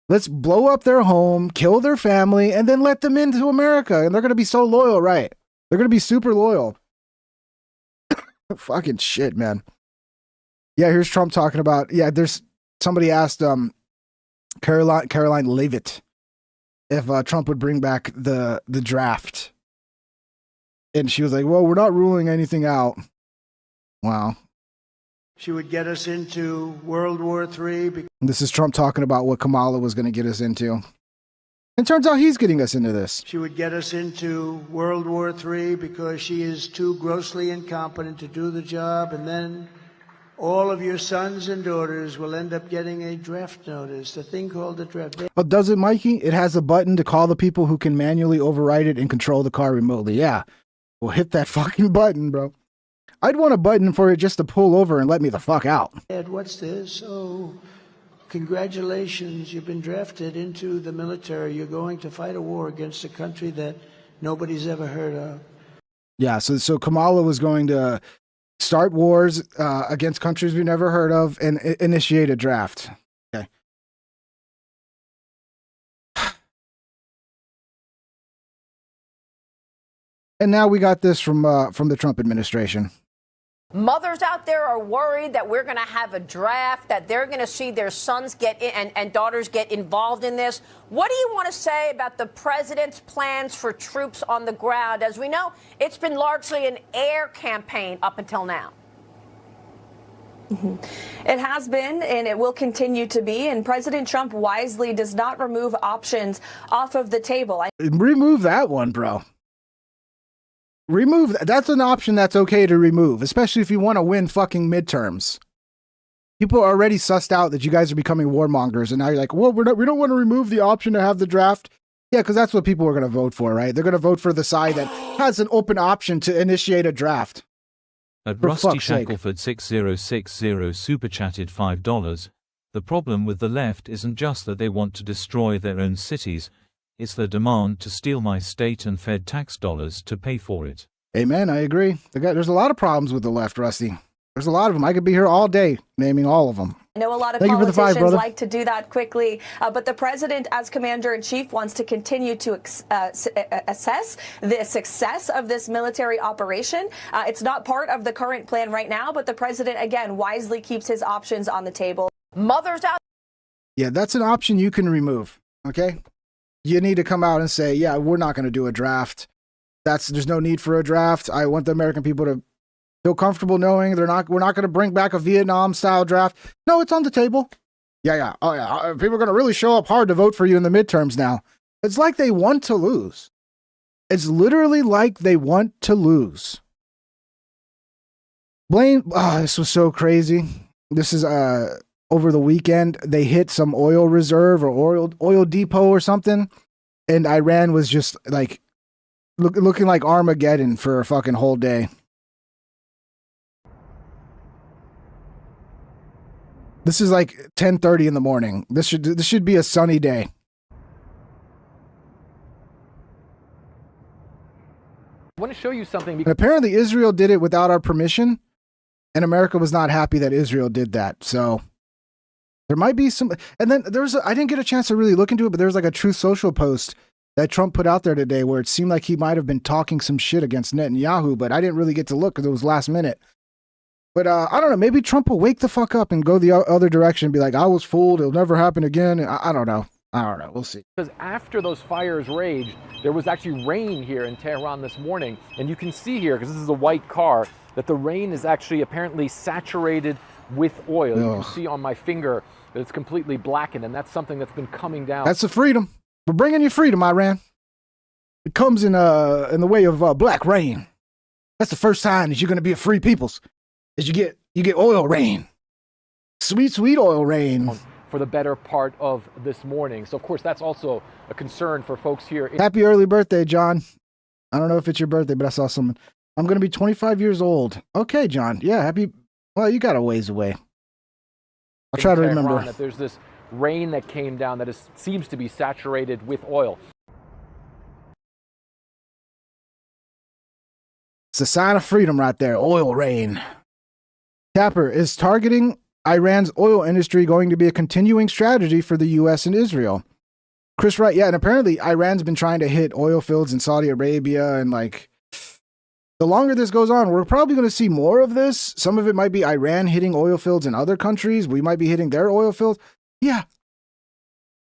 S1: Let's blow up their home, kill their family, and then let them into America. And they're going to be so loyal, right? They're going to be super loyal. Fucking shit, man. Yeah, here's Trump talking about, there's somebody asked Caroline Leavitt if Trump would bring back the draft. And she was like, well, we're not ruling anything out. Wow.
S9: She would get us into World War III.
S1: This is Trump talking about what Kamala was going to get us into. And turns out he's getting us into this.
S9: She would get us into World War III because she is too grossly incompetent to do the job. And then all of your sons and daughters will end up getting a draft notice, the thing called a draft.
S1: Oh, does it, Mikey? It has a button to call the people who can manually override it and control the car remotely. Yeah. Well, hit that fucking button, bro. I'd want a button for it just to pull over and let me the fuck out.
S9: Ed, what's this? Oh, congratulations. You've been drafted into the military. You're going to fight a war against a country that nobody's ever heard of.
S1: Yeah, so Kamala was going to start wars against countries we've never heard of and initiate a draft. Okay. And now we got this from the Trump administration.
S24: Mothers out there are worried that we're going to have a draft, that they're going to see their sons get in and daughters get involved in this. What do you want to say about the president's plans for troops on the ground? As we know, it's been largely an air campaign up until now.
S25: It has been, and it will continue to be. And President Trump wisely does not remove options off of the table.
S1: Remove that one, bro. That's an option that's okay to remove, especially if you want to win fucking midterms. People are already sussed out that you guys are becoming warmongers, and now you're like, well, we don't want to remove the option to have the draft. Yeah, because that's what people are going to vote for, right? They're going to vote for the side that has an open option to initiate a draft.
S23: At Rusty Shackleford 6060 super chatted $5. The problem with the left isn't just that they want to destroy their own cities, It's the demand to steal my state and Fed tax dollars to pay for it.
S1: Amen. I agree. There's a lot of problems with the left, Rusty. There's a lot of them. I could be here all day naming all of them.
S25: I know a lot of
S1: Thank you for the
S25: politicians
S1: 5, brother.
S25: like to do that quickly, but the president, as commander-in-chief, wants to continue to assess the success of this military operation. It's not part of the current plan right now, but the president, again, wisely keeps his options on the table.
S24: Mothers out.
S1: Yeah, that's an option you can remove. Okay, you need to come out and say, yeah, we're not going to do a draft. There's no need for a draft. I want the American people to feel comfortable knowing we're not going to bring back a Vietnam style draft. No, it's on the table. Yeah. Oh yeah. People are going to really show up hard to vote for you in the midterms now. It's like they want to lose. It's literally like they want to lose. This was so crazy. This is over the weekend. They hit some oil reserve or oil depot or something. And Iran was just like looking like Armageddon for a fucking whole day. This is like 10:30 in the morning. This should be a sunny day.
S4: I want to show you something.
S1: And apparently Israel did it without our permission, and America was not happy that Israel did that. So there might be some. And then I didn't get a chance to really look into it, but there was like a Truth Social post that Trump put out there today where it seemed like he might have been talking some shit against Netanyahu, but I didn't really get to look because it was last minute. But I don't know. Maybe Trump will wake the fuck up and go the other direction and be like, I was fooled. It'll never happen again. I don't know. We'll see.
S4: Because after those fires raged, there was actually rain here in Tehran this morning. And you can see here, because this is a white car, that the rain is actually apparently saturated with oil.
S1: Ugh.
S4: You can see on my finger that it's completely blackened. And that's something that's been coming down.
S1: That's the freedom. We're bringing you freedom, Iran. It comes in the way of black rain. That's the first time that you're going to be a free peoples. Is you get oil rain. Sweet oil rain.
S4: For the better part of this morning. So, of course, that's also a concern for folks here.
S1: Happy early birthday, John. I don't know if it's your birthday, but I saw someone. I'm going to be 25 years old. Okay, John. Yeah, happy. Well, you got a ways away. I'll try to remember.
S4: That there's this rain that came down that seems to be saturated with oil.
S1: It's a sign of freedom right there. Oil rain. Tapper, is targeting Iran's oil industry going to be a continuing strategy for the U.S. and Israel? Chris Wright, yeah, and apparently Iran's been trying to hit oil fields in Saudi Arabia, and like, the longer this goes on, we're probably going to see more of this. Some of it might be Iran hitting oil fields in other countries. We might be hitting their oil fields. Yeah.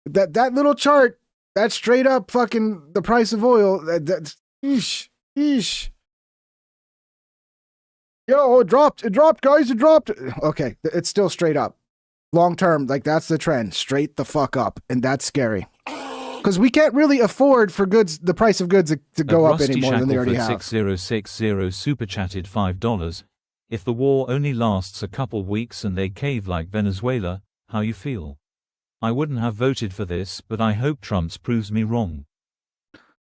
S1: That little chart, that's straight up fucking the price of oil. That's, eesh. Yo, it dropped, guys, it dropped. Okay, it's still straight up. Long term, like that's the trend, straight the fuck up, and that's scary. Because we can't really afford for goods, the price of goods to go up any more than they already have.
S23: 6060 super chatted $5. If the war only lasts a couple weeks and they cave like Venezuela, how you feel? I wouldn't have voted for this, but I hope Trump's proves me wrong.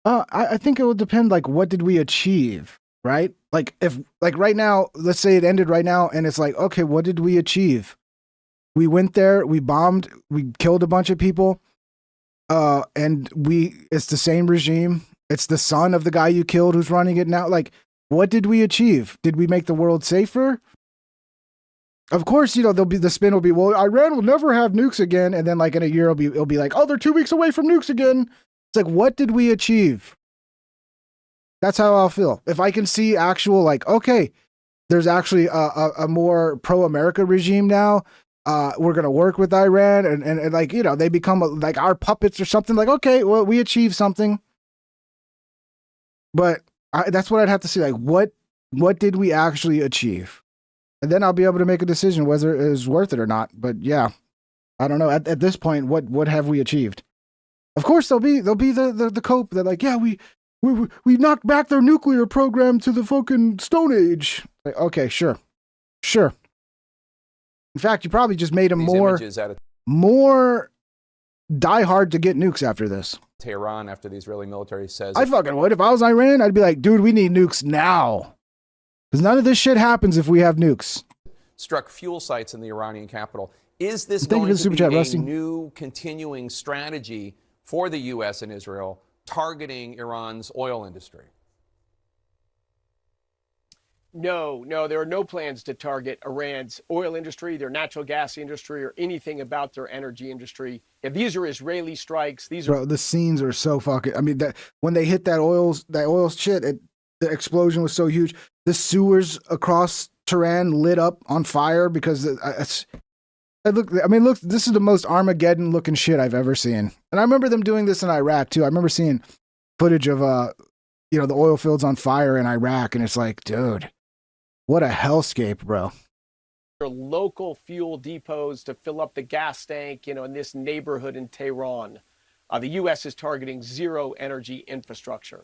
S1: I think it will depend, like, what did we achieve? Right? Like if right now, let's say it ended right now and it's like, okay, what did we achieve? We went there, we bombed, we killed a bunch of people. And it's the same regime. It's the son of the guy you killed who's running it now. Like, what did we achieve? Did we make the world safer? Of course, the spin will be, well, Iran will never have nukes again. And then like in a year, it'll be like, oh, they're 2 weeks away from nukes again. It's like, what did we achieve? That's how I'll feel. If I can see actual, like, okay, there's actually a more pro-America regime now. We're going to work with Iran and like, they become like our puppets or something. Like, okay, well, we achieved something. But that's what I'd have to see. Like, what did we actually achieve? And then I'll be able to make a decision whether it is worth it or not. But yeah, I don't know. At this point, what have we achieved? Of course, there'll be the cope that like, yeah, we knocked back their nuclear program to the fucking Stone Age. Like, okay, sure. In fact, you probably just made them more diehard to get nukes after this.
S5: Tehran, after the Israeli military says...
S1: I fucking would. If I was Iran, I'd be like, dude, we need nukes now. Because none of this shit happens if we have nukes.
S5: Struck fuel sites in the Iranian capital. Is this going to be a new continuing strategy for the U.S. and Israel targeting Iran's oil industry?
S3: No, there are no plans to target Iran's oil industry, their natural gas industry, or anything about their energy industry. If these are Israeli strikes, these are.
S1: Bro, the scenes are so fucking. I mean, that when they hit that oil shit, the explosion was so huge. The sewers across Tehran lit up on fire because this is the most Armageddon looking shit I've ever seen. And I remember them doing this in Iraq too. I remember seeing footage of the oil fields on fire in Iraq, and it's like, dude, what a hellscape, bro.
S3: Local fuel depots to fill up the gas tank, in this neighborhood in Tehran. The U.S. is targeting zero energy infrastructure.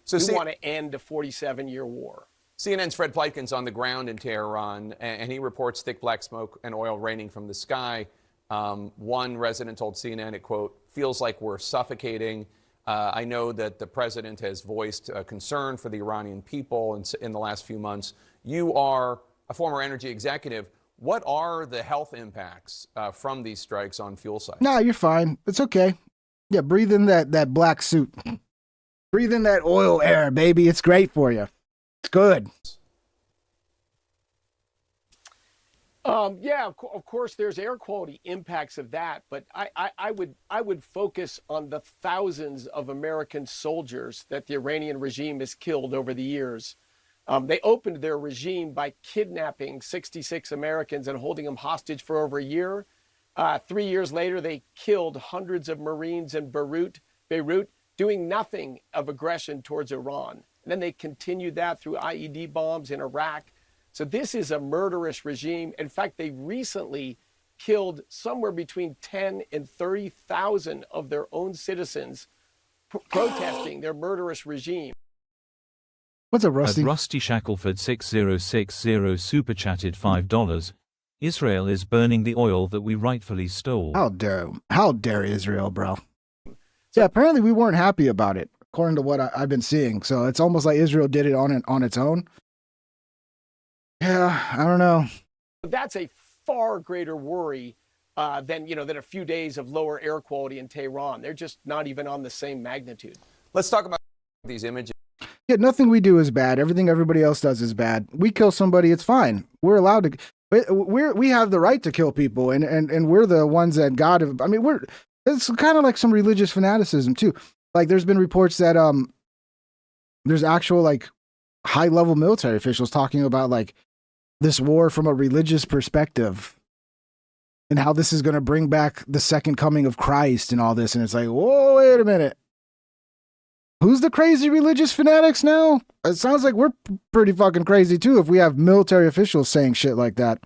S3: So we want to end a 47-year war.
S5: CNN's Fred Pleitkin's on the ground in Tehran, and he reports thick black smoke and oil raining from the sky. One resident told CNN, it, quote, feels like we're suffocating. I know that the president has voiced concern for the Iranian people in the last few months. You are a former energy executive. What are the health impacts from these strikes on fuel sites?
S1: Nah, you're fine. It's okay. Yeah, breathe in that black suit. Breathe in that oil air, baby. It's great for you. It's good.
S3: Yeah, of course, there's air quality impacts of that, but I would focus on the thousands of American soldiers that the Iranian regime has killed over the years. They opened their regime by kidnapping 66 Americans and holding them hostage for over a year. 3 years later, they killed hundreds of Marines in Beirut, doing nothing of aggression towards Iran. And then they continued that through IED bombs in Iraq. So this is a murderous regime. In fact, they recently killed somewhere between 10 and 30,000 of their own citizens protesting their murderous regime.
S1: What's up, Rusty?
S23: Rusty Shackelford 6060 super chatted $5. Israel is burning the oil that we rightfully stole.
S1: How dare Israel, bro? Yeah, apparently we weren't happy about it, according to what I've been seeing. So it's almost like Israel did it on its own. Yeah, I don't know.
S3: That's a far greater worry than a few days of lower air quality in Tehran. They're just not even on the same magnitude.
S5: Let's talk about these images.
S1: Yeah, nothing we do is bad. Everything everybody else does is bad. We kill somebody, it's fine. We're allowed to. We have the right to kill people, and we're the ones that God. I mean, it's kind of like some religious fanaticism too. Like there's been reports that there's actual like high level military officials talking about like this war from a religious perspective and how this is going to bring back the second coming of Christ and all this. And it's like, whoa, wait a minute. Who's the crazy religious fanatics now? It sounds like we're pretty fucking crazy too if we have military officials saying shit like that.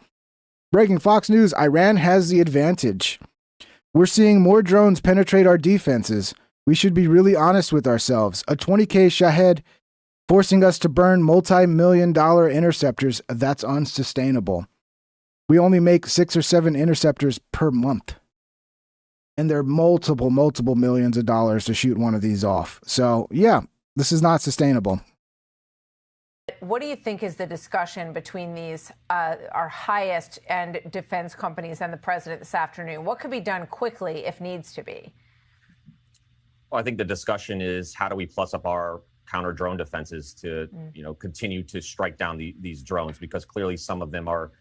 S1: Breaking Fox News, Iran has the advantage. We're seeing more drones penetrate our defenses. We should be really honest with ourselves. A 20K Shahed forcing us to burn multi-million-dollar interceptors, that's unsustainable. We only make 6 or 7 interceptors per month. And they're multiple millions of dollars to shoot one of these off. So, yeah, this is not sustainable.
S24: What do you think is the discussion between these, our highest end defense companies and the president this afternoon? What could be done quickly if needs to be?
S7: Well, I think the discussion is how do we plus up our counter drone defenses to, continue to strike down these drones, because clearly some of them are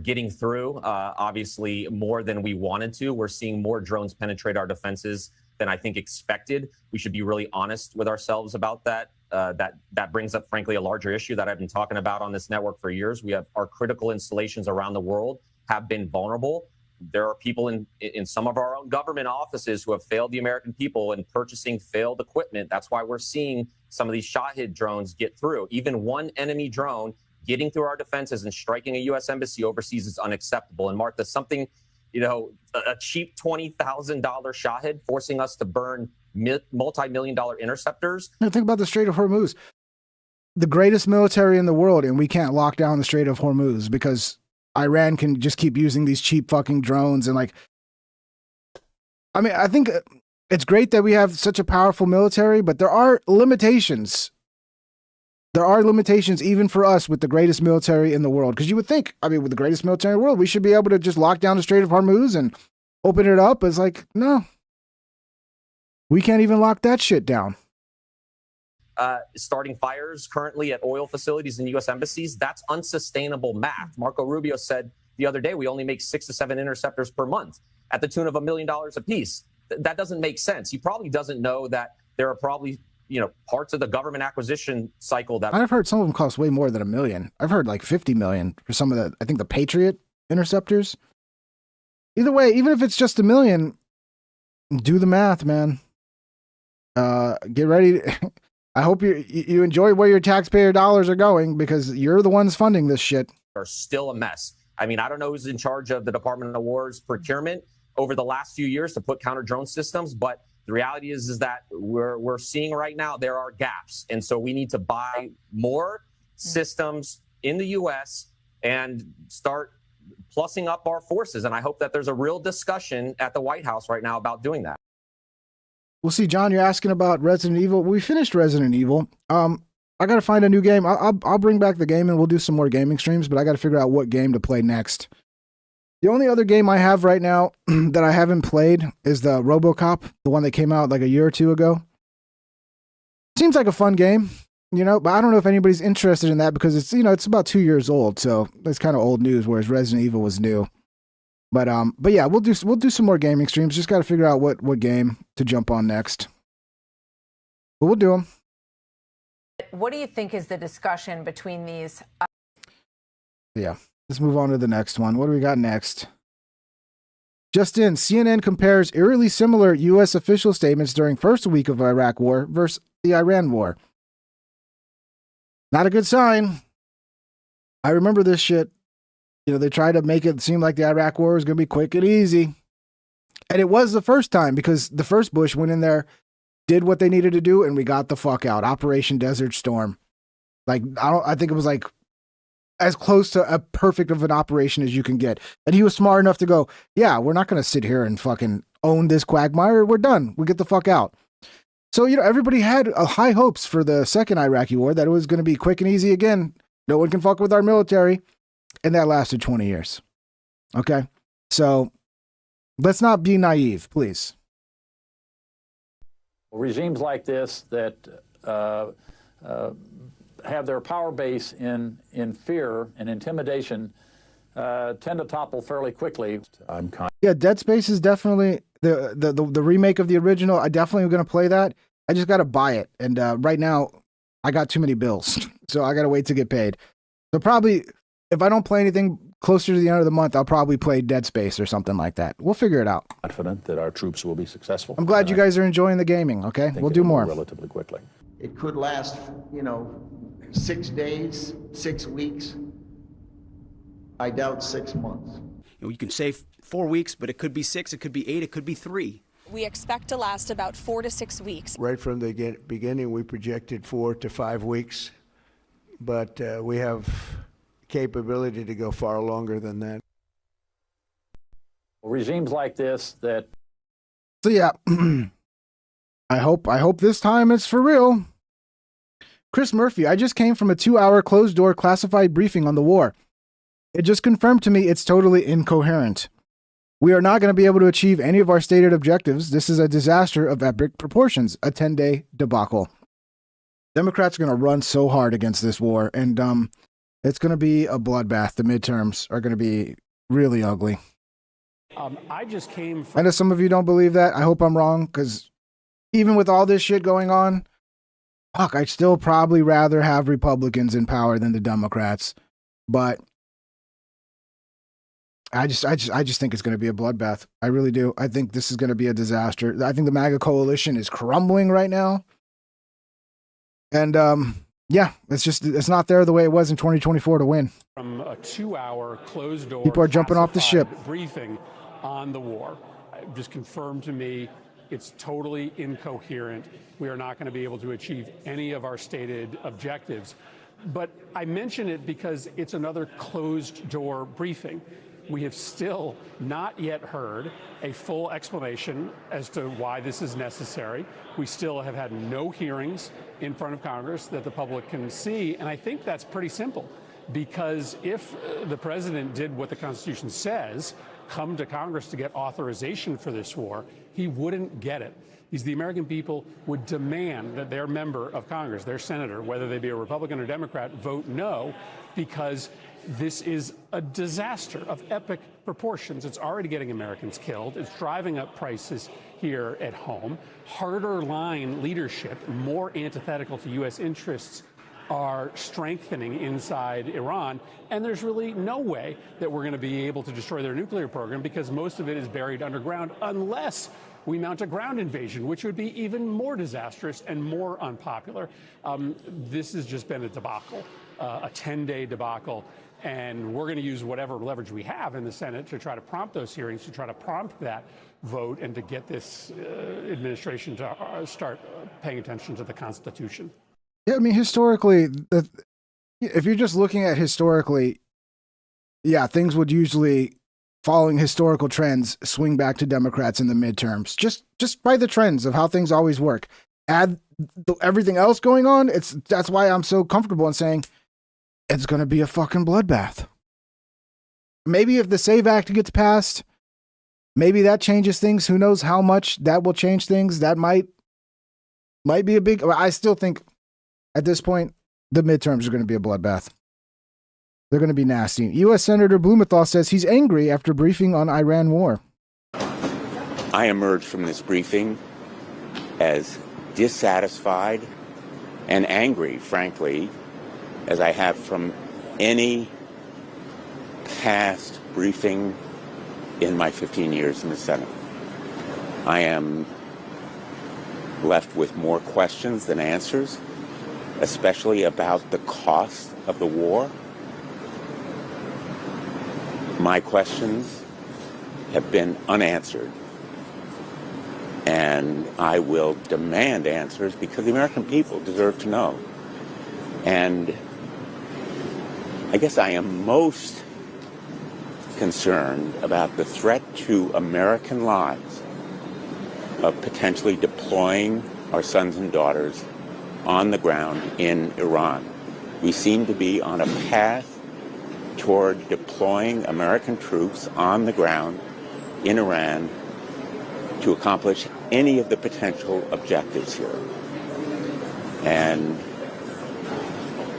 S7: getting through, obviously more than we wanted to. We're seeing more drones penetrate our defenses than I think expected. We should be really honest with ourselves about that. That brings up, frankly, a larger issue that I've been talking about on this network for years. We have our critical installations around the world have been vulnerable. There are people in some of our own government offices who have failed the American people in purchasing failed equipment. That's why we're seeing some of these Shahed drones get through. Even one enemy drone getting through our defenses and striking a U.S. embassy overseas is unacceptable. And Martha, something, a cheap $20,000 Shahed forcing us to burn multi-million-dollar interceptors.
S1: Now think about the Strait of Hormuz. The greatest military in the world, and we can't lock down the Strait of Hormuz because Iran can just keep using these cheap fucking drones. And I think it's great that we have such a powerful military, but there are limitations. There are limitations even for us with the greatest military in the world. Because you would think, with the greatest military in the world, we should be able to just lock down the Strait of Hormuz and open it up. It's like, no. We can't even lock that shit down.
S7: Starting fires currently at oil facilities and U.S. embassies, that's unsustainable math. Marco Rubio said the other day we only make 6 to 7 interceptors per month at the tune of $1 million apiece. That doesn't make sense. He probably doesn't know that there are probably, parts of the government acquisition cycle that
S1: I've heard some of them cost way more than $1 million. I've heard like 50 million for some of the, I think the Patriot interceptors. Either way, even if it's just $1 million, do the math, man. Get ready. I hope you enjoy where your taxpayer dollars are going, because you're the ones funding this shit.
S7: are still a mess. I mean, I don't know who's in charge of the Department of War's procurement over the last few years to put counter drone systems, but the reality is that we're seeing right now there are gaps, and so we need to buy more systems in the U.S. and start plussing up our forces. And I hope that there's a real discussion at the White House right now about doing that.
S1: We'll see, John, you're asking about Resident Evil. We finished Resident Evil. I got to find a new game. I'll bring back the game and we'll do some more gaming streams, but I got to figure out what game to play next. The only other game I have right now that I haven't played is the RoboCop, the one that came out like a year or two ago. Seems like a fun game, but I don't know if anybody's interested in that because it's, it's about 2 years old, so it's kind of old news, whereas Resident Evil was new. But yeah, we'll do some more gaming streams. Just got to figure out what game to jump on next. But we'll do them.
S24: What do you think is the discussion between these?
S1: Yeah, let's move on to the next one. What do we got next? Just in, CNN compares eerily similar U.S. official statements during first week of Iraq war versus the Iran war. Not a good sign. I remember this shit. They tried to make it seem like the Iraq war was going to be quick and easy. And it was the first time, because the first Bush went in there, did what they needed to do, and we got the fuck out. Operation Desert Storm. I think it was like as close to a perfect of an operation as you can get. And he was smart enough to go, yeah, we're not going to sit here and fucking own this quagmire. We're done. We get the fuck out. So, everybody had high hopes for the second Iraqi war, that it was going to be quick and easy again. No one can fuck with our military. And that lasted 20 years. Okay? So let's not be naive, please.
S8: Regimes like this that have their power base in fear and intimidation tend to topple fairly quickly.
S1: Yeah, Dead Space is definitely the remake of the original. I definitely am going to play that. I just got to buy it. And right now, I got too many bills. So I got to wait to get paid. So probably, if I don't play anything closer to the end of the month, I'll probably play Dead Space or something like that. We'll figure it out.
S10: Confident that our troops will be successful.
S1: I'm glad you guys are enjoying the gaming, okay? We'll do more.
S10: Relatively quickly.
S11: It could last, 6 days, 6 weeks. I doubt 6 months.
S12: You can say 4 weeks, but it could be 6, it could be 8, it could be 3.
S13: We expect to last about 4 to 6 weeks.
S9: Right from the beginning, we projected 4 to 5 weeks, but we have capability to go far longer than that.
S8: Regimes like this that...
S1: So yeah, I hope this time it's for real. Chris Murphy, I just came from a 2-hour closed-door classified briefing on the war. It just confirmed to me it's totally incoherent. We are not going to be able to achieve any of our stated objectives. This is a disaster of epic proportions, a 10-day debacle. Democrats are going to run so hard against this war, and it's going to be a bloodbath. The midterms are going to be really ugly.
S8: I just came from...
S1: I know some of you don't believe that. I hope I'm wrong, because even with all this shit going on, I'd still probably rather have Republicans in power than the Democrats. But I just think it's going to be a bloodbath. I really do. I think this is going to be a disaster. I think the MAGA coalition is crumbling right now. And yeah, it's not there the way it was in 2024 to win.
S8: From a 2-hour closed door,
S1: people are jumping off the ship.
S8: Briefing on the war. It just confirmed to me it's totally incoherent. We are not going to be able to achieve any of our stated objectives. But I mention it because it's another closed door briefing. We have still not yet heard a full explanation as to why this is necessary. We still have had no hearings in front of Congress that the public can see. And I think that's pretty simple, because if the president did what the Constitution says, come to Congress to get authorization for this war, he wouldn't get it. is the American people would demand that their member of Congress, their senator, whether they be a Republican or Democrat, vote no, because this is a disaster of epic proportions. It's already getting Americans killed. It's driving up prices here at home. Harder line leadership, more antithetical to U.S. interests, are strengthening inside Iran, and there's really no way that we're going to be able to destroy their nuclear program because most of it is buried underground unless we mount a ground invasion, which would be even more disastrous and more unpopular. This has just been a debacle, a 10-day debacle, and we're going to use whatever leverage we have in the Senate to try to prompt those hearings, to try to prompt that vote, and to get this administration to start paying attention to the Constitution.
S1: Yeah, I mean, historically, if you're just looking at historically, yeah, things would usually, following historical trends, swing back to Democrats in the midterms. Just by the trends of how things always work. Add everything else going on, that's why I'm so comfortable in saying it's going to be a fucking bloodbath. Maybe if the SAVE Act gets passed, maybe that changes things. Who knows how much that will change things? That might be a big. I still think, at this point, the midterms are going to be a bloodbath. They're going to be nasty. U.S. Senator Blumenthal says he's angry after briefing on Iran war.
S6: I emerged from this briefing as dissatisfied and angry, frankly, as I have from any past briefing in my 15 years in the Senate. I am left with more questions than answers, especially about the cost of the war. My questions have been unanswered, and I will demand answers because the American people deserve to know. And I guess I am most concerned about the threat to American lives of potentially deploying our sons and daughters on the ground in Iran. We seem to be on a path toward deploying American troops on the ground in Iran to accomplish any of the potential objectives here. And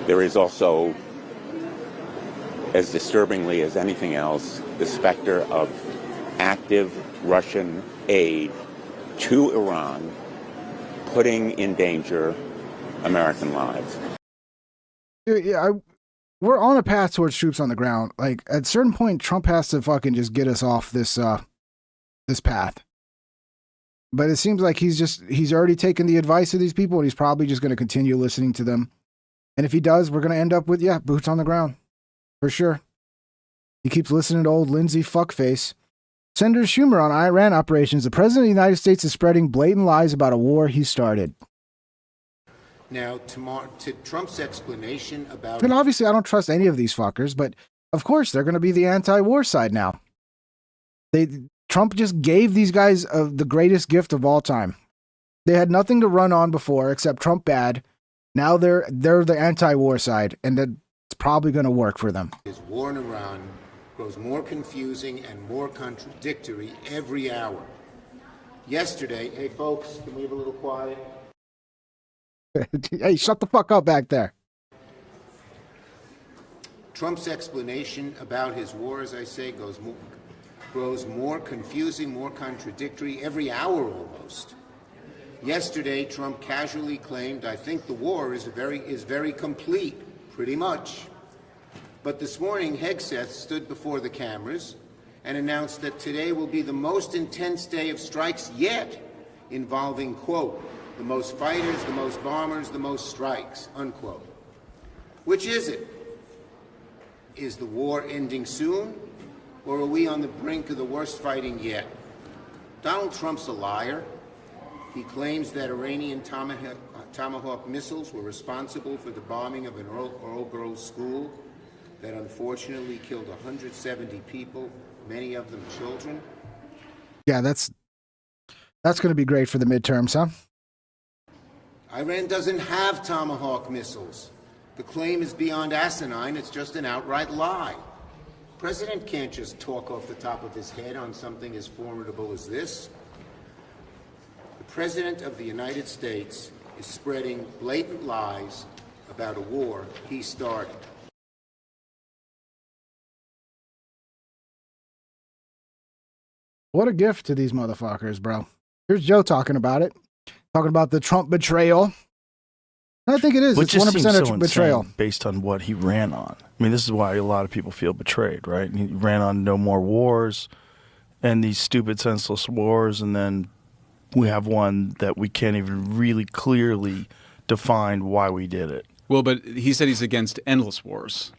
S6: there is also, as disturbingly as anything else, the specter of active Russian aid to Iran, putting in danger American lives.
S1: Yeah, we're on a path towards troops on the ground. Like, at a certain point, Trump has to fucking just get us off this this path. But it seems like he's already taken the advice of these people, and he's probably just going to continue listening to them. And if he does, we're going to end up with, boots on the ground. For sure. He keeps listening to old Lindsey fuckface. Senator Schumer on Iran operations. The president of the United States is spreading blatant lies about a war he started.
S14: Now, to Trump's explanation about...
S1: And obviously, I don't trust any of these fuckers, but of course, they're going to be the anti-war side now. Trump just gave these guys the greatest gift of all time. They had nothing to run on before except Trump bad. Now they're the anti-war side, and it's probably going to work for them.
S14: His war in Iran grows more confusing and more contradictory every hour. Yesterday, hey folks, can we have a little quiet?
S1: Hey, shut the fuck up back there.
S14: Trump's explanation about his war, as I say, grows more confusing, more contradictory every hour almost. Yesterday, Trump casually claimed, I think the war is very complete, pretty much. But this morning, Hegseth stood before the cameras and announced that today will be the most intense day of strikes yet, involving, quote, the most fighters, the most bombers, the most strikes, unquote. Which is it? Is the war ending soon, or are we on the brink of the worst fighting yet? Donald Trump's a liar. He claims that Iranian Tomahawk missiles were responsible for the bombing of an all-girls school that unfortunately killed 170 people, many of them children.
S1: Yeah, that's going to be great for the midterms, huh?
S14: Iran doesn't have Tomahawk missiles. The claim is beyond asinine. It's just an outright lie. The president can't just talk off the top of his head on something as formidable as this. The President of the United States is spreading blatant lies about a war he started.
S1: What a gift to these motherfuckers, bro. Here's Joe talking about it. Talking about the Trump betrayal. I think it is.
S10: Which
S1: It's
S10: just
S1: 100%
S10: seems so
S1: a betrayal.
S10: insane based on what he ran on. I mean, this is why a lot of people feel betrayed, right? He ran on no more wars and these stupid, senseless wars, and then we have one that we can't even really clearly define why we did it.
S15: Well, but he said he's against endless wars.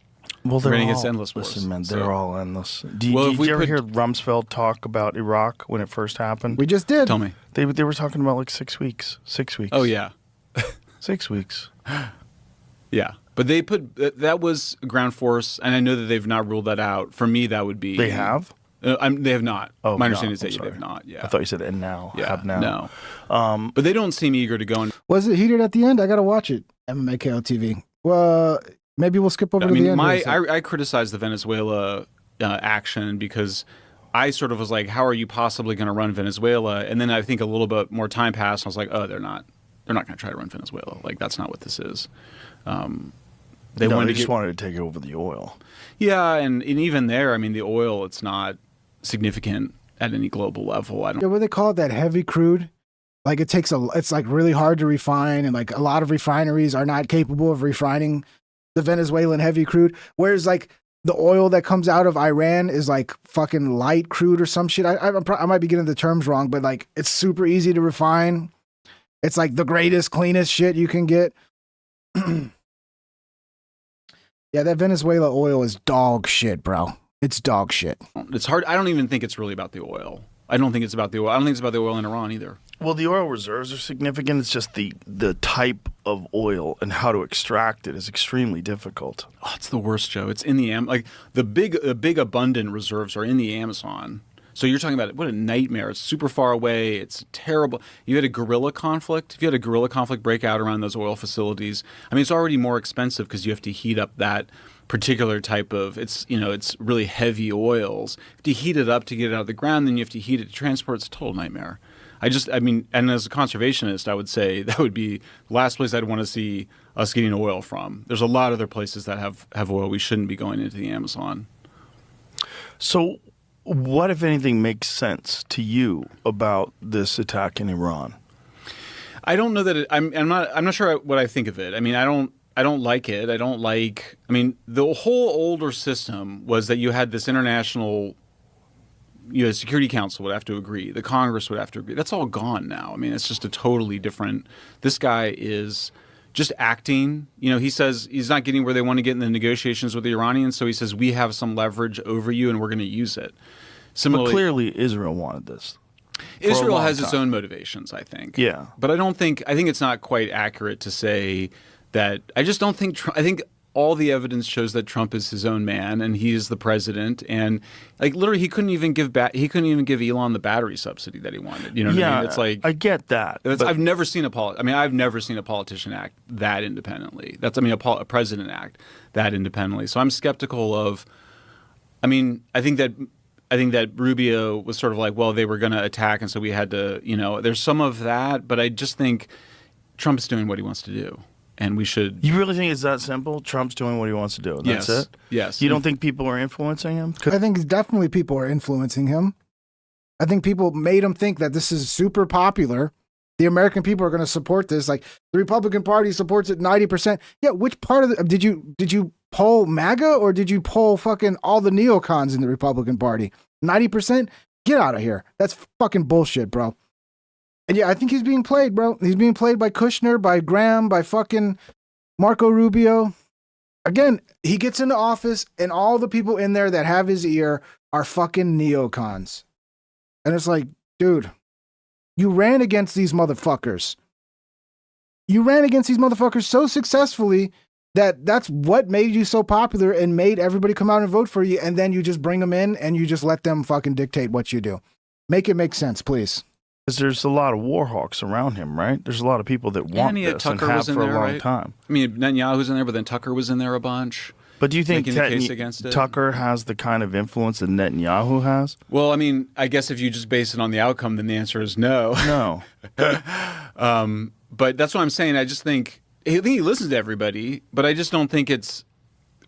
S10: Well, they're
S15: running
S10: all,
S15: against endless wars.
S10: Listen, man, they're
S15: So-
S10: all endless. Did
S15: Well, if we
S10: you ever
S15: put-
S10: hear Rumsfeld talk about Iraq when it first happened?
S1: We just did.
S15: Tell me.
S10: They were talking about like 6 weeks. 6 weeks.
S15: Oh, yeah.
S10: 6 weeks.
S15: Yeah. But they put that was ground force, and I know that they've not ruled that out. For me, that would be.
S10: They have?
S15: They have not.
S10: Oh,
S15: my
S10: no,
S15: understanding is
S10: I'm
S15: that
S10: sorry.
S15: they've not. Yeah.
S10: I thought you said and now.
S15: Yeah.
S10: Have now.
S15: No. But they don't seem eager to go.
S1: Was it heated at the end? I got to watch it. MMA KO TV. Well, maybe we'll skip over to the end.
S15: I criticized the Venezuela action because I sort of was like, how are you possibly going to run Venezuela? And then I think a little bit more time passed, and I was like, oh, they're not going to try to run Venezuela. Like, that's not what this is. They
S10: just wanted to take over the oil.
S15: Yeah, and even there, I mean, the oil, it's not significant at any global level. I don't.
S1: Yeah, what they call it, that heavy crude. Like it's like really hard to refine, and like a lot of refineries are not capable of refining the Venezuelan heavy crude. Whereas like the oil that comes out of Iran is like fucking light crude or some shit. I might be getting the terms wrong, but like it's super easy to refine. It's like the greatest, cleanest shit you can get. Yeah, that Venezuela oil is dog shit, bro. It's dog shit.
S15: It's hard. I don't even think it's really about the oil. I don't think it's about the oil. I don't think it's about the oil in Iran either.
S10: Well, the oil reserves are significant. It's just the type of oil and how to extract it is extremely difficult.
S15: Oh, it's the worst, Joe. It's in the big abundant reserves are in the Amazon. So you're talking about what a nightmare. It's super far away. It's terrible. You had a guerrilla conflict. If you had a guerrilla conflict break out around those oil facilities, I mean, it's already more expensive because you have to heat up that particular type of, it's really heavy oils. To heat it up to get it out of the ground, then you have to heat it to transport. It's a total nightmare. And as a conservationist, I would say that would be the last place I'd want to see us getting oil from. There's a lot of other places that have oil. We shouldn't be going into the Amazon.
S10: So what, if anything, makes sense to you about this attack in Iran?
S15: I don't know that I'm not sure what I think of it. I mean, I don't like it. I mean, the whole older system was that you had this international, the Security Council would have to agree. The Congress would have to agree. That's all gone now. I mean, it's just a totally different. This guy is just acting. He says he's not getting where they want to get in the negotiations with the Iranians, so he says we have some leverage over you and we're going to use it. Similarly,
S10: but clearly Israel wanted this.
S15: Israel has its own motivations, I think.
S10: Yeah.
S15: But I think it's not quite accurate to say that. I just don't think I think all the evidence shows that Trump is his own man and he is the president, and like literally he couldn't even give Elon the battery subsidy that he wanted. You know what I mean? It's like,
S10: I get that.
S15: I've never seen a politician act that independently. A president act that independently. So I'm skeptical of. I mean, I think that Rubio was sort of like, well, they were going to attack, and so we had to, there's some of that, but I just think Trump's doing what he wants to do, and we should.
S10: You really think it's that simple? Trump's doing what he wants to do, and that's it?
S15: Yes.
S10: You don't think people are influencing him?
S1: I think definitely people are influencing him. I think people made him think that this is super popular. The American people are going to support this. Like the Republican Party supports it 90%. Yeah, which part of did you poll MAGA or did you poll fucking all the neocons in the Republican Party? 90%? Get out of here. That's fucking bullshit, bro. And yeah, I think he's being played, bro. He's being played by Kushner, by Graham, by fucking Marco Rubio. Again, he gets into office and all the people in there that have his ear are fucking neocons. And it's like, dude, you ran against these motherfuckers. You ran against these motherfuckers so successfully that's what made you so popular and made everybody come out and vote for you. And then you just bring them in and you just let them fucking dictate what you do. Make it make sense, please.
S10: Because there's a lot of war hawks around him, right? There's a lot of people that want this and have for a long time.
S15: I mean, Netanyahu's in there, but then Tucker was in there a bunch.
S10: But do you think
S15: making the case against it.
S10: Tucker has the kind of influence that Netanyahu has?
S15: Well, I mean, I guess if you just base it on the outcome, then the answer is no.
S10: No.
S15: But that's what I'm saying. I think he listens to everybody, but I just don't think it's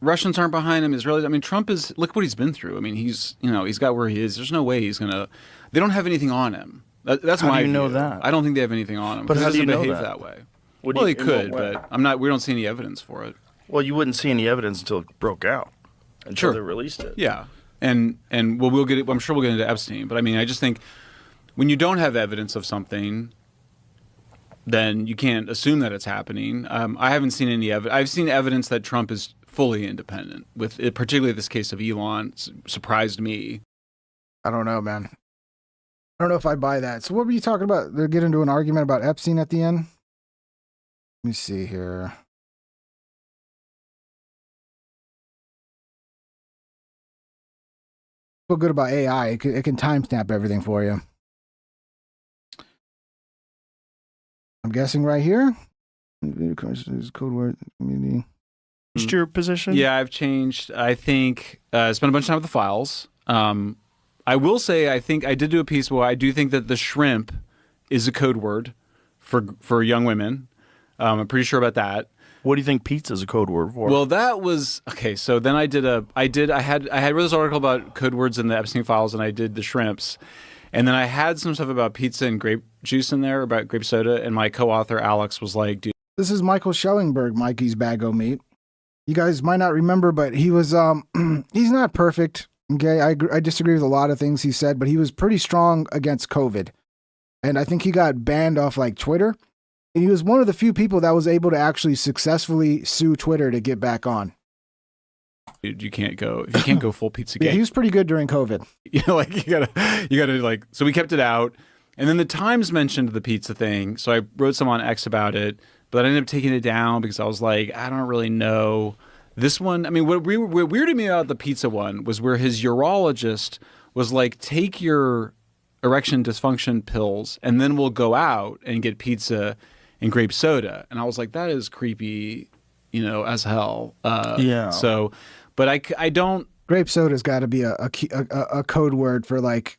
S15: Russians aren't behind him. Israelis. I mean, Trump is. Look what he's been through. I mean, he's got where he is. There's no way he's gonna. They don't have anything on him. That's
S10: how
S15: my
S10: do you know
S15: view.
S10: that?
S15: I don't think they have anything on him.
S10: But how do you know
S15: behave
S10: that
S15: way?
S10: Well,
S15: he could, but I'm not. We don't see any evidence for it.
S10: Well, you wouldn't see any evidence until it broke out, until they released it.
S15: Yeah, and we'll get. I'm sure we'll get into Epstein, but I mean, I just think when you don't have evidence of something, then you can't assume that it's happening. I haven't seen any evidence. I've seen evidence that Trump is fully independent. With it, particularly this case of Elon, surprised me.
S1: I don't know, man. I don't know if I buy that. So what were you talking about? They're getting into an argument about Epstein at the end? Let me see here. Feel good about AI. It can timestamp everything for you. I'm guessing right here. Code word community.
S10: What's your position?
S15: Yeah, I've changed. I think spent a bunch of time with the files. I will say I think I did do a piece where I do think that the shrimp is a code word for young women. I'm pretty sure about that.
S10: What do you think pizza is a code word for?
S15: Well, that was okay. So then I had read this article about code words in the Epstein files, and I did the shrimps, and then I had some stuff about pizza and grape juice in there, about grape soda, and my co-author Alex was like, "Dude,
S1: this is Michael Schellenberg, Mikey's Bag O' Meat. You guys might not remember, but he was he's not perfect. Okay, I disagree with a lot of things he said, but he was pretty strong against COVID, and I think he got banned off like Twitter." And he was one of the few people that was able to actually successfully sue Twitter to get back on.
S15: Dude, you can't go full pizza.
S1: Yeah, he was pretty good during COVID.
S15: You know, like you gotta like. So we kept it out, and then the Times mentioned the pizza thing. So I wrote some on X about it, but I ended up taking it down because I was like, I don't really know this one. I mean, what weirded me about the pizza one was where his urologist was like, take your erection dysfunction pills, and then we'll go out and get pizza and grape soda. And I was like, that is creepy, as hell.
S10: Yeah.
S15: So, but I don't.
S1: Grape soda's got to be a code word for like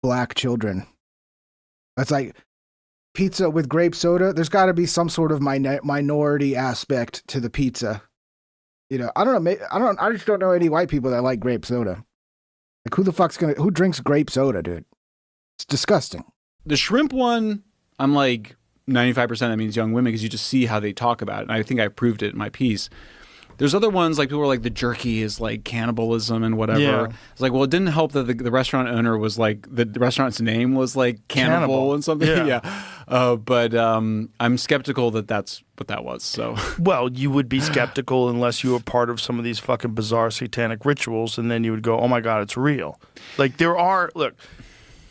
S1: black children. That's like pizza with grape soda. There's got to be some sort of minority aspect to the pizza. I don't know. I just don't know any white people that like grape soda. Like who drinks grape soda, dude? It's disgusting.
S15: The shrimp one, I'm like 95% that means young women because you just see how they talk about it. And I think I proved it in my piece. There's other ones like people are like the jerky is like cannibalism and whatever.
S10: Yeah.
S15: It's like, well, it didn't help that the restaurant owner was like the restaurant's name was like cannibal and something. Yeah. But I'm skeptical that that's what that was. So
S10: well, you would be skeptical unless you were part of some of these fucking bizarre satanic rituals, and then you would go, "Oh my God, it's real." Like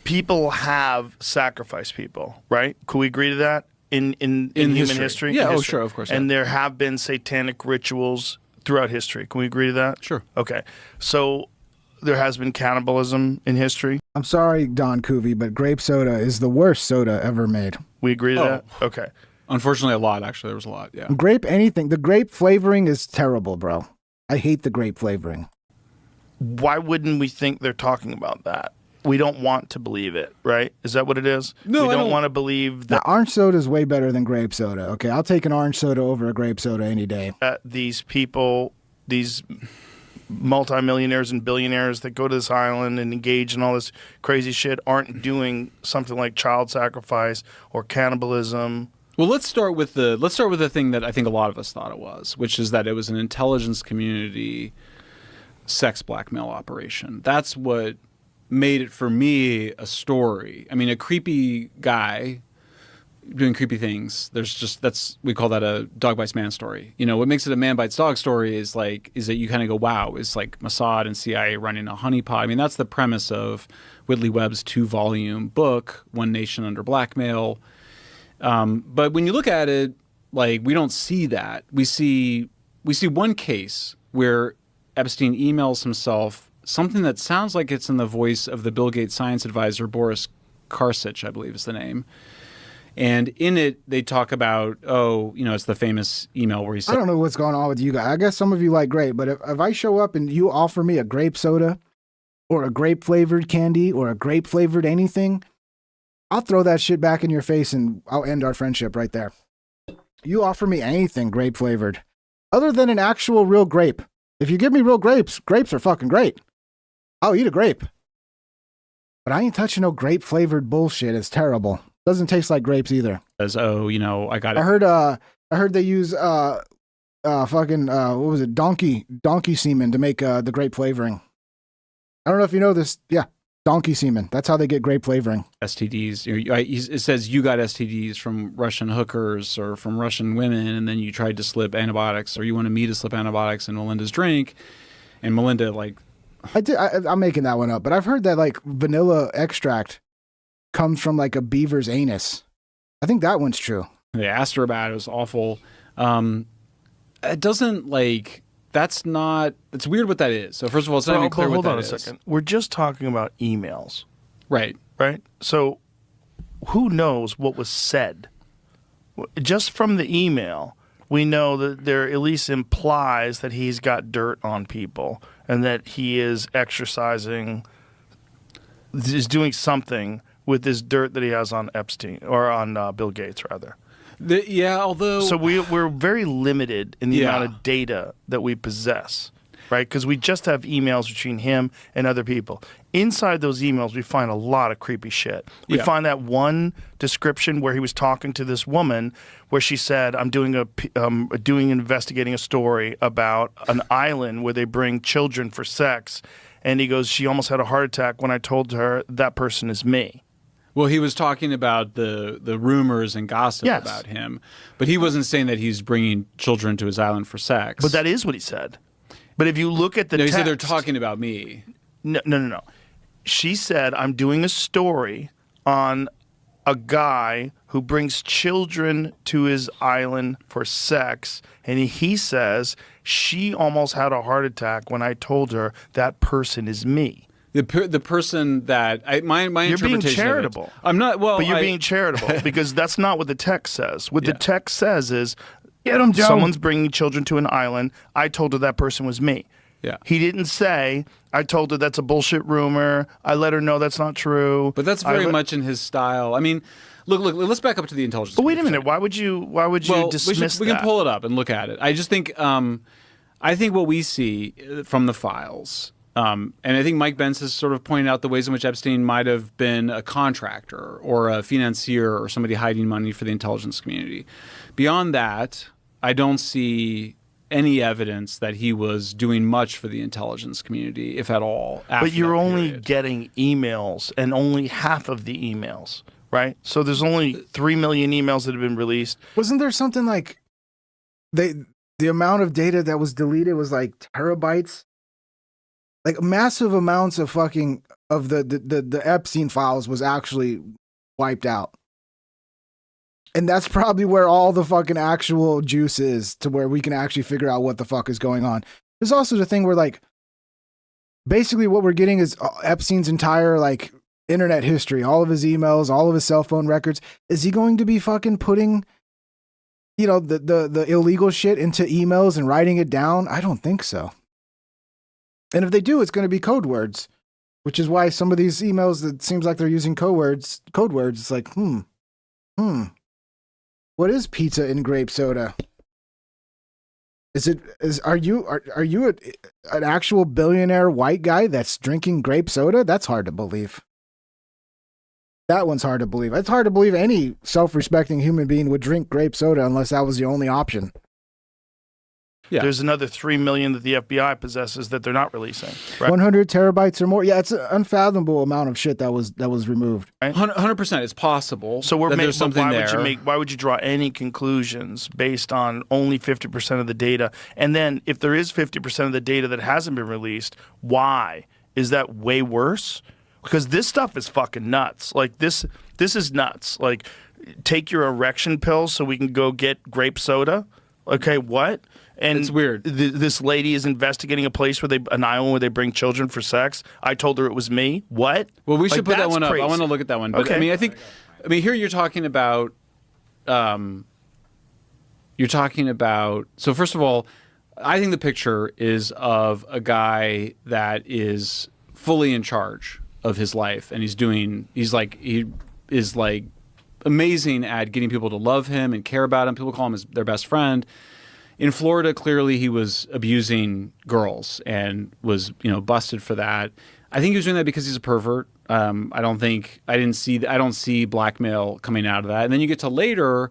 S10: people have sacrificed people, right? Could we agree to that in human history?
S15: Yeah,
S10: in
S15: sure, of course.
S10: And there have been satanic rituals throughout history. Can we agree to that?
S15: Sure.
S10: Okay. So there has been cannibalism in history.
S1: I'm sorry, Don Coovey, but grape soda is the worst soda ever made.
S10: We agree to that? Okay.
S15: Unfortunately, a lot, actually. There was a lot, yeah.
S1: The grape flavoring is terrible, bro. I hate the grape flavoring.
S10: Why wouldn't we think they're talking about that? We don't want to believe it, right? Is that what it is?
S15: No,
S10: we don't want to believe that.
S1: Now, orange soda is way better than grape soda. Okay, I'll take an orange soda over a grape soda any day.
S10: These people, these multimillionaires and billionaires that go to this island and engage in all this crazy shit aren't doing something like child sacrifice or cannibalism.
S15: Well, let's start with the thing that I think a lot of us thought it was, which is that it was an intelligence community sex blackmail operation. That's what made it for me a story. I mean, a creepy guy doing creepy things. We call that a dog bites man story. What makes it a man bites dog story is that you kind of go, wow, it's like Mossad and CIA running a honeypot. I mean, that's the premise of Whitley Webb's 2-volume book, One Nation Under Blackmail. But when you look at it, like, we don't see that. We see one case where Epstein emails himself something that sounds like it's in the voice of the Bill Gates science advisor, Boris Karcich, I believe is the name. And in it, they talk about, it's the famous email where he said,
S1: I don't know what's going on with you guys. I guess some of you like grape, but if I show up and you offer me a grape soda or a grape flavored candy or a grape flavored anything, I'll throw that shit back in your face and I'll end our friendship right there. You offer me anything grape flavored other than an actual real grape. If you give me real grapes, grapes are fucking great. I'll eat a grape. But I ain't touching no grape flavored bullshit. It's terrible. Doesn't taste like grapes either.
S15: I got it.
S1: I heard they use what was it? Donkey semen to make the grape flavoring. I don't know if you know this. Yeah. Donkey semen. That's how they get grape flavoring.
S15: STDs. It says you got STDs from Russian hookers or from Russian women, and then you tried to slip antibiotics, or you wanted me to slip antibiotics in Melinda's drink, and Melinda
S1: I'm making that one up, but I've heard that like vanilla extract comes from like a beaver's anus. I think that one's true.
S15: They asked her about it. It was awful. It doesn't that's not, it's weird what that is. So first of all, it's not even clear what that is.
S10: Hold on a second. We're just talking about emails.
S15: Right.
S10: Right? So who knows what was said? Just from the email, we know that there at least implies that he's got dirt on people and that he is doing something with this dirt that he has on Epstein, or on Bill Gates, rather. So we're very limited in the amount of data that we possess, right? Because we just have emails between him and other people. Inside those emails, we find a lot of creepy shit. We find that one description where he was talking to this woman, where she said, "I'm investigating a story about an island where they bring children for sex," and he goes, "She almost had a heart attack when I told her that person is me."
S15: Well, he was talking about the rumors and gossip about him, but he wasn't saying that he's bringing children to his island for sex.
S10: But that is what he said. But if you look at the text,
S15: he said they're talking about me.
S10: No. She said, "I'm doing a story on a guy who brings children to his island for sex," and he says, "She almost had a heart attack when I told her that person is me."
S15: The person that my
S10: You're
S15: interpretation
S10: being charitable.
S15: Of it, I'm not. Well,
S10: but you're being charitable because that's not what the text says. What the text says is,
S1: "Get him, Joe.
S10: Someone's bringing children to an island. I told her that person was me."
S15: Yeah.
S10: He didn't say, "I told her that's a bullshit rumor. I let her know that's not true."
S15: But that's very much in his style. I mean, look. Let's back up to the intelligence.
S10: But wait a minute. Why would you dismiss that?
S15: We can pull it up and look at it. I just think, I think what we see from the files. And I think Mike Benz has sort of pointed out the ways in which Epstein might have been a contractor or a financier or somebody hiding money for the intelligence community. Beyond that, I don't see any evidence that he was doing much for the intelligence community, if at all.
S10: But you're only getting emails, and only half of the emails, right? So there's only 3 million emails that have been released.
S1: Wasn't there something like the amount of data that was deleted was like terabytes? Like massive amounts of the Epstein files was actually wiped out. And that's probably where all the fucking actual juice is, to where we can actually figure out what the fuck is going on. There's also the thing where like basically what we're getting is Epstein's entire like internet history, all of his emails, all of his cell phone records. Is he going to be fucking putting the illegal shit into emails and writing it down? I don't think so. And if they do, it's going to be code words, which is why some of these emails, it seems like they're using code words. It's like, what is pizza and grape soda? Are you an actual billionaire white guy that's drinking grape soda? That's hard to believe. That one's hard to believe. It's hard to believe any self-respecting human being would drink grape soda unless that was the only option.
S10: Yeah. There's another 3 million that the FBI possesses that they're not releasing. Right?
S1: 100 terabytes or more. Yeah, it's an unfathomable amount of shit that was removed.
S15: 100%. It's possible.
S10: So there's something there. Why would you draw any conclusions based on only 50% of the data? And then if there is 50% of the data that hasn't been released, why? Is that way worse? Because this stuff is fucking nuts. Like this is nuts. Like, take your erection pills so we can go get grape soda. Okay, what? And
S15: it's weird.
S10: This lady is investigating an island where they bring children for sex. I told her it was me. What?
S15: Well, we should put that one up. I want to look at that one. But okay. I mean, here you're talking about So first of all, I think the picture is of a guy that is fully in charge of his life, and he is amazing at getting people to love him and care about him. People call him their best friend. In Florida, clearly he was abusing girls and was, busted for that. I think he was doing that because he's a pervert. I don't see blackmail coming out of that. And then you get to later,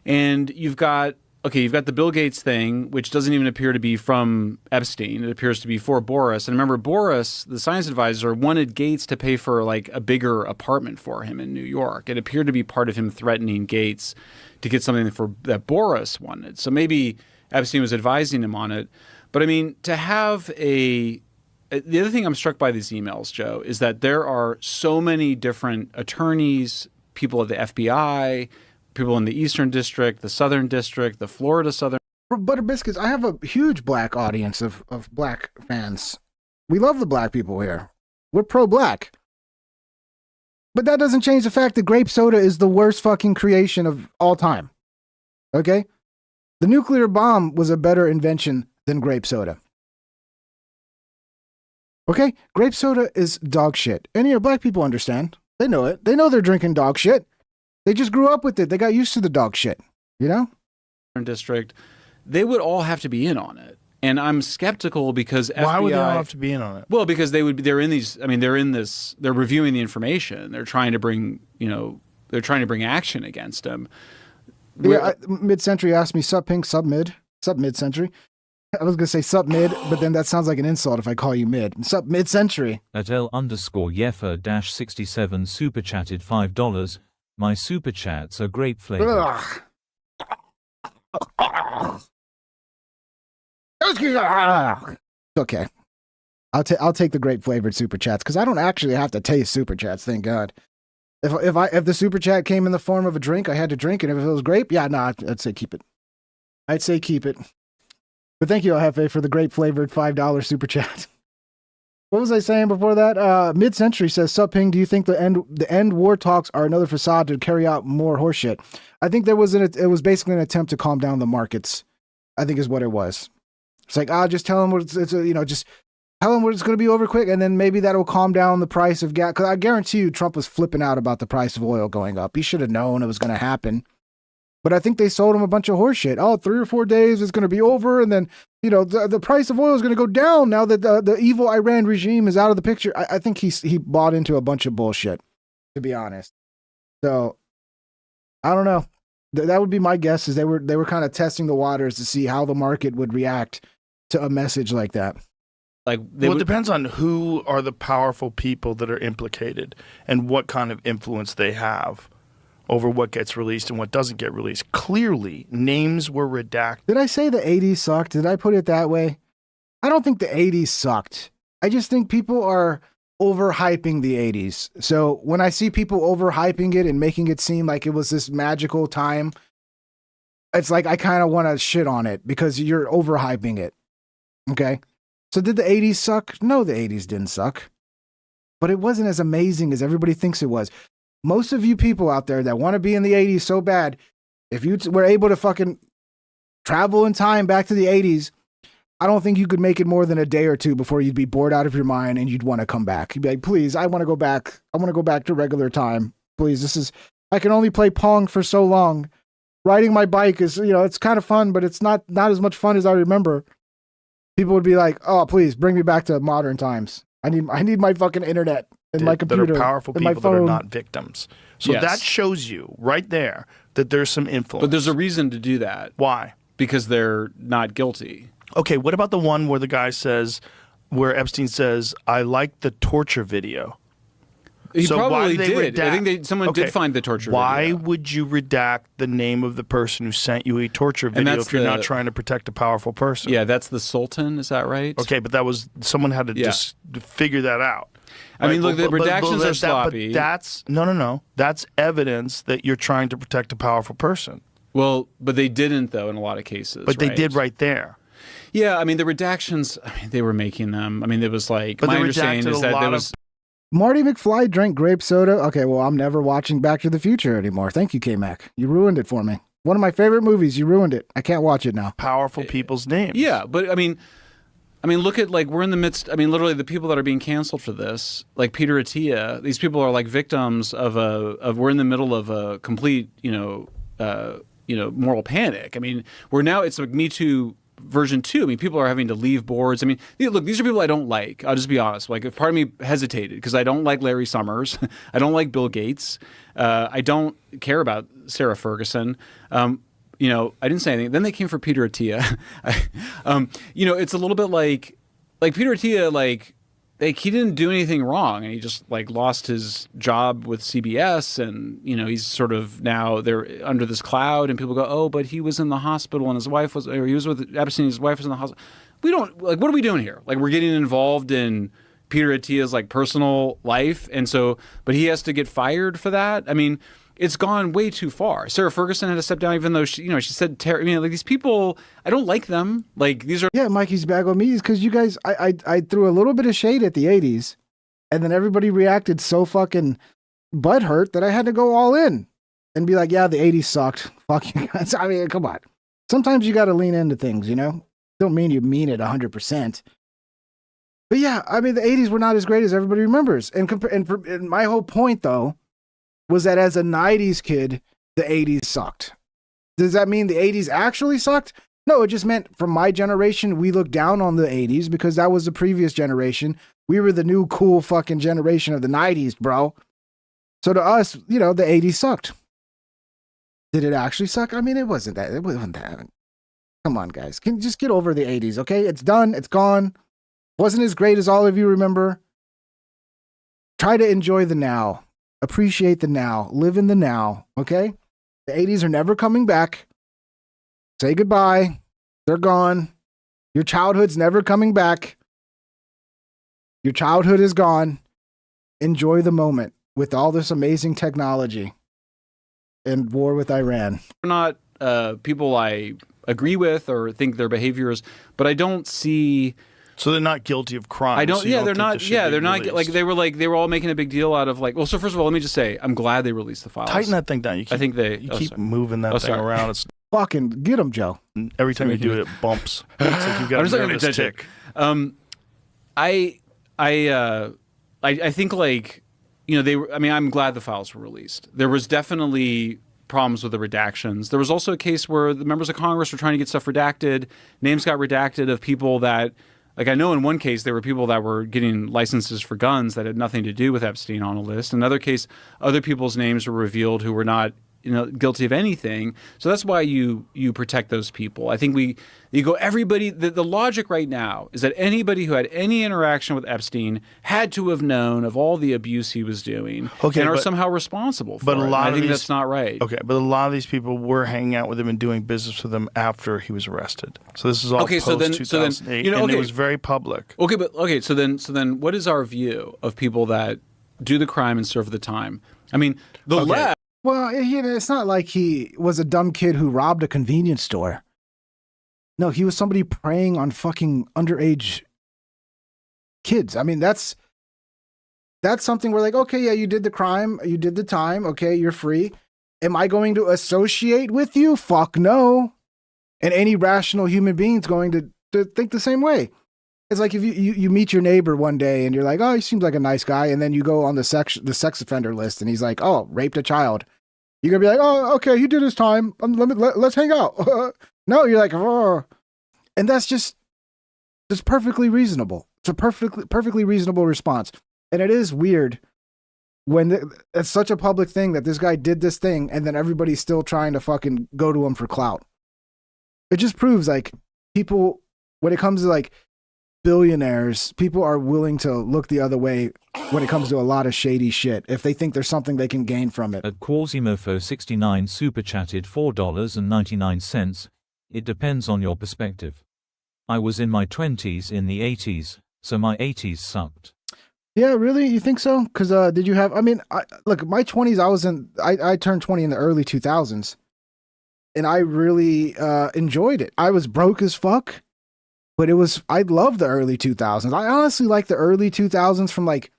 S15: and you've got the Bill Gates thing, which doesn't even appear to be from Epstein. It appears to be for Boris. And remember, Boris, the science advisor, wanted Gates to pay for like a bigger apartment for him in New York. It appeared to be part of him threatening Gates to get something that Boris wanted. So maybe Epstein was advising him on it. But I mean, to have the other thing I'm struck by these emails, Joe, is that there are so many different attorneys, people at the FBI, people in the Eastern District, the Southern District, the Florida Southern.
S1: Butter Biscuits, I have a huge black audience of black fans. We love the black people here. We're pro-black. But that doesn't change the fact that grape soda is the worst fucking creation of all time. Okay? The nuclear bomb was a better invention than grape soda. Okay? Grape soda is dog shit. And black people understand. They know it. They know they're drinking dog shit. They just grew up with it. They got used to the dog shit,
S15: District, they would all have to be in on it. And I'm skeptical because FBI...
S10: Why would they all have to be in on it?
S15: Well, because they're reviewing the information. They're trying to bring, action against him.
S1: Yeah, Mid-Century asked me, sup pink, sub mid, sup mid-century. I was going to say sup mid, but then that sounds like an insult if I call you mid. Sup mid-century.
S23: At L_Yeffa-67 super chatted $5. My super chats are grape flavored.
S1: Okay. I'll take the grape flavored super chats because I don't actually have to taste super chats, thank God. If the super chat came in the form of a drink, I had to drink it. If it was grape, I'd say keep it. I'd say keep it. But thank you, Jefe, for the grape flavored $5 super chat. What was I saying before that? Mid-Century says, sup ping, do you think the end war talks are another facade to carry out more horseshit? I think it was basically an attempt to calm down the markets, I think is what it was. It's like, just tell them just tell them it's going to be over quick, and then maybe that'll calm down the price of gas. Because I guarantee you Trump was flipping out about the price of oil going up. He should have known it was going to happen. But I think they sold him a bunch of horseshit. 3 or 4 days it's going to be over, and then the price of oil is going to go down now that the evil Iran regime is out of the picture. I think he bought into a bunch of bullshit, to be honest. So I don't know. That would be my guess. Is they were kind of testing the waters to see how the market would react to a message like that.
S10: It depends on who are the powerful people that are implicated and what kind of influence they have over what gets released and what doesn't get released. Clearly, names were redacted.
S1: Did I say the 80s sucked? Did I put it that way? I don't think the 80s sucked. I just think people are overhyping the 80s. So when I see people overhyping it and making it seem like it was this magical time, it's like I kind of want to shit on it because you're overhyping it. Okay? So did the 80s suck? No, the 80s didn't suck. But it wasn't as amazing as everybody thinks it was. Most of you people out there that want to be in the 80s so bad, if you were able to fucking travel in time back to the 80s, I don't think you could make it more than a day or two before you'd be bored out of your mind and you'd want to come back. You'd be like, please, I want to go back. I want to go back to regular time. Please, I can only play Pong for so long. Riding my bike is, it's kind of fun, but it's not as much fun as I remember. People would be like, oh, please bring me back to modern times. I need my fucking internet. And my computer,
S10: that are powerful
S1: and
S10: people that are not victims. So that shows you right there that there's some influence.
S15: But there's a reason to do that.
S10: Why?
S15: Because they're not guilty.
S10: Okay, what about the one where the guy says, where Epstein says, I like the torture video?
S15: He probably did. I think someone did find the torture video.
S10: Why would you redact the name of the person who sent you a torture video if you're not trying to protect a powerful person?
S15: Yeah, that's the Sultan, is that right?
S10: Okay, but someone had to just figure that out.
S15: I mean, look, the redactions are sloppy.
S10: But that's no. That's evidence that you're trying to protect a powerful person.
S15: Well, but they didn't, though, in a lot of cases.
S10: But they did right there.
S15: Yeah, I mean, the redactions, they were making them. I mean, it was like, my understanding is that there was
S1: Marty McFly drank grape soda. Okay, well, I'm never watching Back to the Future anymore. Thank you, K-Mac. You ruined it for me. One of my favorite movies. You ruined it. I can't watch it now.
S10: Powerful people's names.
S15: Yeah, but I mean, look at like we're in the midst. I mean, literally the people that are being canceled for this, like Peter Attia. These people are like victims of we're in the middle of a complete, moral panic. I mean, it's like Me Too version 2. I mean, people are having to leave boards. I mean, look, these are people I don't like. I'll just be honest. Like, if part of me hesitated because I don't like Larry Summers. I don't like Bill Gates. I don't care about Sarah Ferguson. I didn't say anything. Then they came for Peter Attia. It's a little bit like Peter Attia, like he didn't do anything wrong, and he just like lost his job with CBS, and he's sort of now they're under this cloud, and people go, oh, but he was in the hospital, and he was with Epstein, his wife was in the hospital. We don't like. What are we doing here? Like, we're getting involved in Peter Attia's like personal life, and so, but he has to get fired for that. I mean, it's gone way too far. Sarah Ferguson had to step down, even though she said, like these people, I don't like them. Like, these are.
S1: Yeah, Mikey's back on me is because you guys, I threw a little bit of shade at the 80s, and then everybody reacted so fucking butthurt that I had to go all in and be like, yeah, the 80s sucked. Fuck you guys. I mean, come on. Sometimes you got to lean into things, Don't mean you mean it 100%. But yeah, I mean, the 80s were not as great as everybody remembers. And my whole point, though, was that as a 90s kid, the 80s sucked. Does that mean the 80s actually sucked? No, it just meant from my generation, we looked down on the 80s because that was the previous generation. We were the new cool fucking generation of the 90s, bro. So to us, the 80s sucked. Did it actually suck? I mean, it wasn't that. Come on, guys. Can you just get over the 80s, okay? It's done. It's gone. Wasn't as great as all of you remember. Try to enjoy the now. Appreciate the now. Live in the now, okay? The 80s are never coming back. Say goodbye. They're gone. Your childhood's never coming back. Your childhood is gone. Enjoy the moment with all this amazing technology and war with Iran.
S15: They're not people I agree with or think their behaviors, but I don't see.
S10: So they're not guilty of crime.
S15: I don't.
S10: So
S15: Yeah, they're not. Yeah, they're not.
S10: Released.
S15: Like they were all making a big deal out of like. Well, so first of all, let me just say, I'm glad they released the files.
S10: Tighten that thing down. You keep moving that thing around. It's
S1: fucking get them, Joe.
S10: Every time you do it, it bumps. It's like you've got a nervous tick.
S15: I think like they were. I mean, I'm glad the files were released. There was definitely problems with the redactions. There was also a case where the members of Congress were trying to get stuff redacted. Names got redacted of people that. Like, I know in one case, there were people that were getting licenses for guns that had nothing to do with Epstein on a list. In another case, other people's names were revealed who were not, guilty of anything. So that's why you protect those people. I think you go, everybody, the logic right now is that anybody who had any interaction with Epstein had to have known of all the abuse he was doing and are somehow responsible for it. I think that's not right.
S10: Okay, but a lot of these people were hanging out with him and doing business with him after he was arrested. So this is all post 2008, and it was very public.
S15: So then what is our view of people that do the crime and serve the time? I mean, the left.
S1: Well, it's not like he was a dumb kid who robbed a convenience store. No, he was somebody preying on fucking underage kids. I mean, that's something where like, okay, yeah, you did the crime, you did the time, okay, you're free. Am I going to associate with you? Fuck no. And any rational human being's going to think the same way. It's like if you meet your neighbor one day and you're like, oh, he seems like a nice guy, and then you go on the sex offender list and he's like, oh, raped a child. You're gonna be like, oh, okay, he did his time. Let's hang out. No, you're like, oh. And that's perfectly reasonable. It's a perfectly reasonable response. And it is weird when it's such a public thing that this guy did this thing and then everybody's still trying to fucking go to him for clout. It just proves like people, when it comes to like billionaires, people are willing to look the other way when it comes to a lot of shady shit if they think there's something they can gain from it.
S23: At Quasimofo69 super chatted $4.99. It depends on your perspective. I was in my 20s in the 80s, so my 80s sucked.
S1: Yeah, really? You think so? Because did you have, look, my 20s, I turned 20 in the early 2000s, and I really enjoyed it. I was broke as fuck. But I loved the early 2000s. I honestly like the early 2000s from like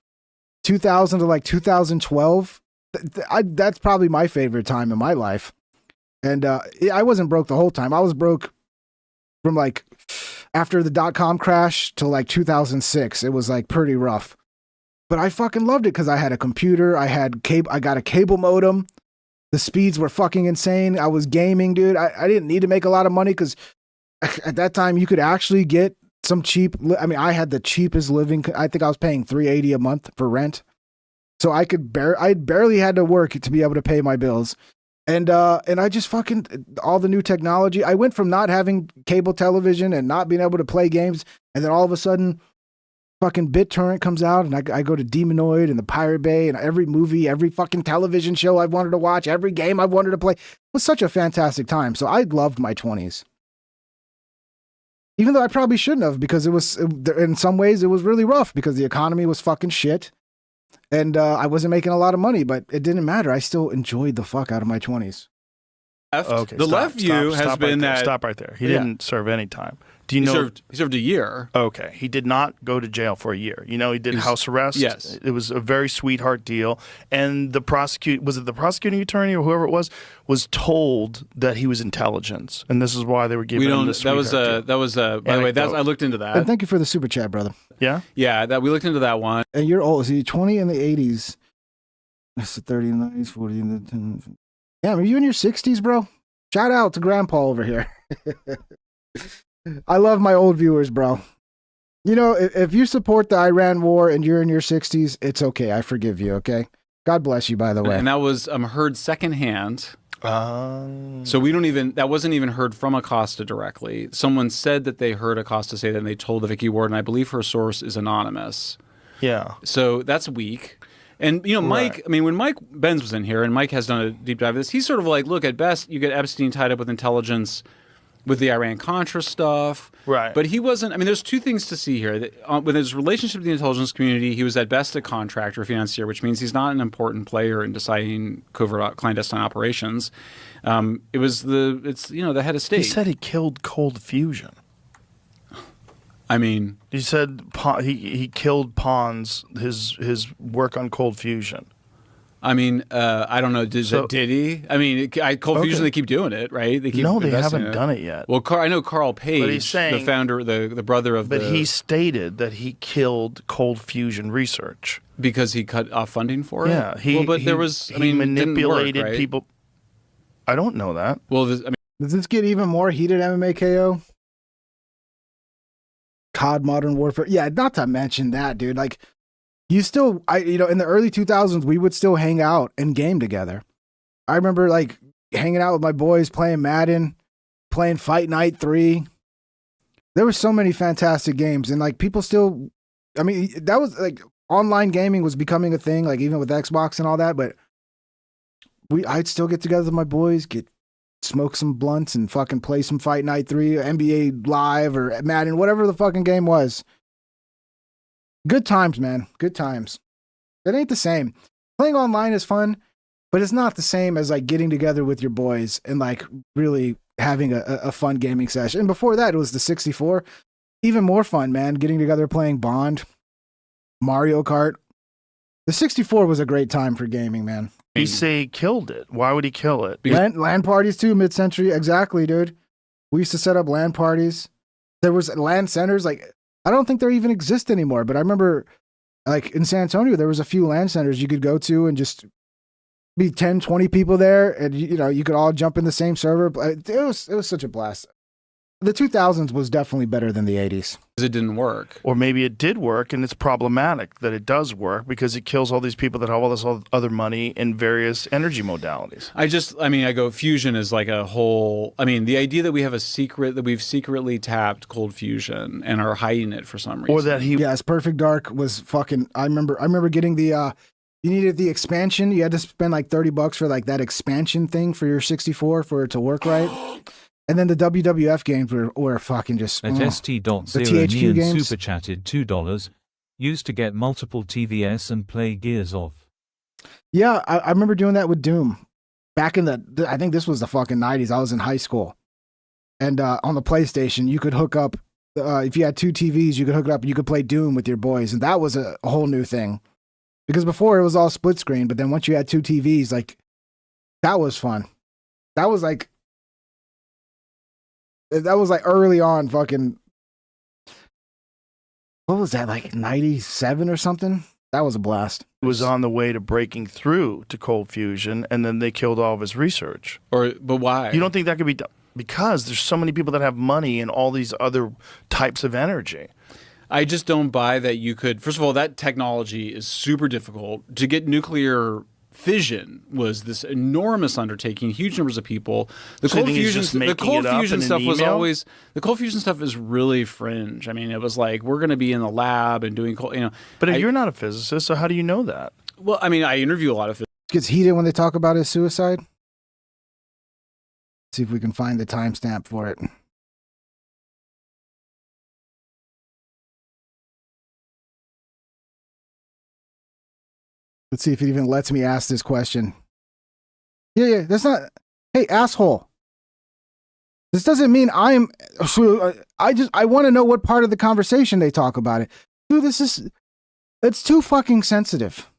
S1: 2000 to like 2012. That's probably my favorite time in my life. And I wasn't broke the whole time. I was broke from like after the .com crash to like 2006. It was like pretty rough. But I fucking loved it because I had a computer. I got a cable modem. The speeds were fucking insane. I was gaming, dude. I didn't need to make a lot of money because at that time you could actually get some cheap. I mean, I had the cheapest living. I think I was paying $380 a month for rent. So I barely had to work to be able to pay my bills. And I just fucking, all the new technology. I went from not having cable television and not being able to play games. And then all of a sudden, fucking BitTorrent comes out and I go to Demonoid and the Pirate Bay and every movie, every fucking television show I've wanted to watch, every game I've wanted to play. It was such a fantastic time. So I loved my 20s. Even though I probably shouldn't have, because in some ways it was really rough because the economy was fucking shit. And I wasn't making a lot of money, but it didn't matter. I still enjoyed the fuck out of my 20s.
S15: Okay, the left view has been that.
S10: Stop right there. He didn't serve any time. Do you
S15: he
S10: know?
S15: He served a year.
S10: Okay. He did not go to jail for a year. You know, he did house arrest.
S15: Yes.
S10: It was a very sweetheart deal. And the prosecuting attorney or whoever it was told that he was intelligence. And this is why they were giving him the sweetheart deal.
S15: By the way, I looked into that.
S1: And thank you for the super chat, brother.
S10: Yeah?
S15: Yeah, we looked into that one.
S1: And you're old. See, 20 in the 80s. That's the 30 in the 90s, 40 in the 10s. Damn, are you in your 60s, bro? Shout out to Grandpa over here. I love my old viewers, bro. You know, if you support the Iran war and you're in your 60s, it's okay. I forgive you, okay? God bless you, by the way.
S15: And that was heard secondhand. So that wasn't even heard from Acosta directly. Someone said that they heard Acosta say that and they told the Vicky Ward, and I believe her source is anonymous.
S10: Yeah.
S15: So that's weak. And, you know, Mike,
S10: Right.
S15: I mean, when Mike Benz was in here, and Mike has done a deep dive of this, he's sort of like, look, at best, you get Epstein tied up with intelligence with the Iran-Contra stuff.
S10: Right.
S15: But he wasn't, I mean, there's two things to see here. With his relationship with the intelligence community, he was at best a contractor, financier, which means he's not an important player in deciding covert clandestine operations. The head of state.
S10: He said he killed Cold Fusion.
S15: I mean,
S10: he said he killed Pons, his work on Cold Fusion.
S15: I mean, I don't know. Did he? I mean, Cold Fusion, they keep doing it, right? They
S10: haven't done it yet.
S15: Well, I know Carl Page,
S10: But he's saying,
S15: the founder, the brother of
S10: But he stated that he killed Cold Fusion research.
S15: Because he cut off funding for it?
S10: Yeah.
S15: He
S10: manipulated
S15: right?
S10: people. I don't know that.
S15: Well,
S1: does this get even more heated, MMA KO? COD Modern Warfare. Yeah, not to mention that, dude. Like, in the early 2000s, we would still hang out and game together. I remember, like, hanging out with my boys, playing Madden, playing Fight Night 3. There were so many fantastic games. And, like, people still... I mean, that was, like... Online gaming was becoming a thing, like, even with Xbox and all that. But I'd still get together with my boys, smoke some blunts and fucking play some Fight Night 3, NBA Live or Madden, whatever the fucking game was. Good times, man. Good times. It ain't the same. Playing online is fun, but it's not the same as like getting together with your boys and like really having a fun gaming session. And before that, it was the 64. Even more fun, man. Getting together, playing Bond, Mario Kart. The 64 was a great time for gaming, man.
S10: He say he killed it. Why would he kill it?
S1: LAN parties too, mid-century. Exactly, dude. We used to set up LAN parties. There was LAN centers. Like, I don't think they even exist anymore, but I remember like in San Antonio, there was a few LAN centers you could go to and just be 10, 20 people there. And, you could all jump in the same server. It was such a blast. The 2000s was definitely better than the 80s.
S15: It didn't work.
S10: Or maybe it did work, and it's problematic that it does work because it kills all these people that have all this other money in various energy modalities.
S15: I go, fusion is like a whole... I mean, the idea that we have that we've secretly tapped cold fusion and are hiding it for some reason.
S1: Or that Yes, Perfect Dark was fucking... I remember getting the... you needed the expansion. You had to spend like $30 for like that expansion thing for your 64 for it to work right. And then the WWF games were fucking just...
S23: At ST.0 Neon super chatted $2, used to get multiple TVS and play Gears of.
S1: Yeah, I remember doing that with Doom. Back in I think this was the fucking 90s. I was in high school. And on the PlayStation, you could hook up... if you had two TVs, you could hook it up and you could play Doom with your boys. And that was a whole new thing. Because before it was all split screen, but then once you had 2 TVs, like that was fun. That was like early on fucking, what was that, like 97 or something? That was a blast.
S10: It was on the way to breaking through to cold fusion, and then they killed all of his research.
S15: But why?
S10: You don't think that could be done? Because there's so many people that have money and all these other types of energy.
S15: I just don't buy that you could. First of all, that technology is super difficult. To get nuclear fission was this enormous undertaking, huge numbers of people. The cold fusion stuff was always, the cold fusion stuff is really fringe. I mean, it was like, we're going to be in the lab and doing cold,
S10: But you're not a physicist, so how do you know that?
S15: Well, I mean, I interview a lot of physicists.
S1: Gets heated when they talk about his suicide. See if we can find the timestamp for it. Let's see if it even lets me ask this question. Yeah, that's not. Hey, asshole. This doesn't mean I want to know what part of the conversation they talk about it. Dude, it's too fucking sensitive.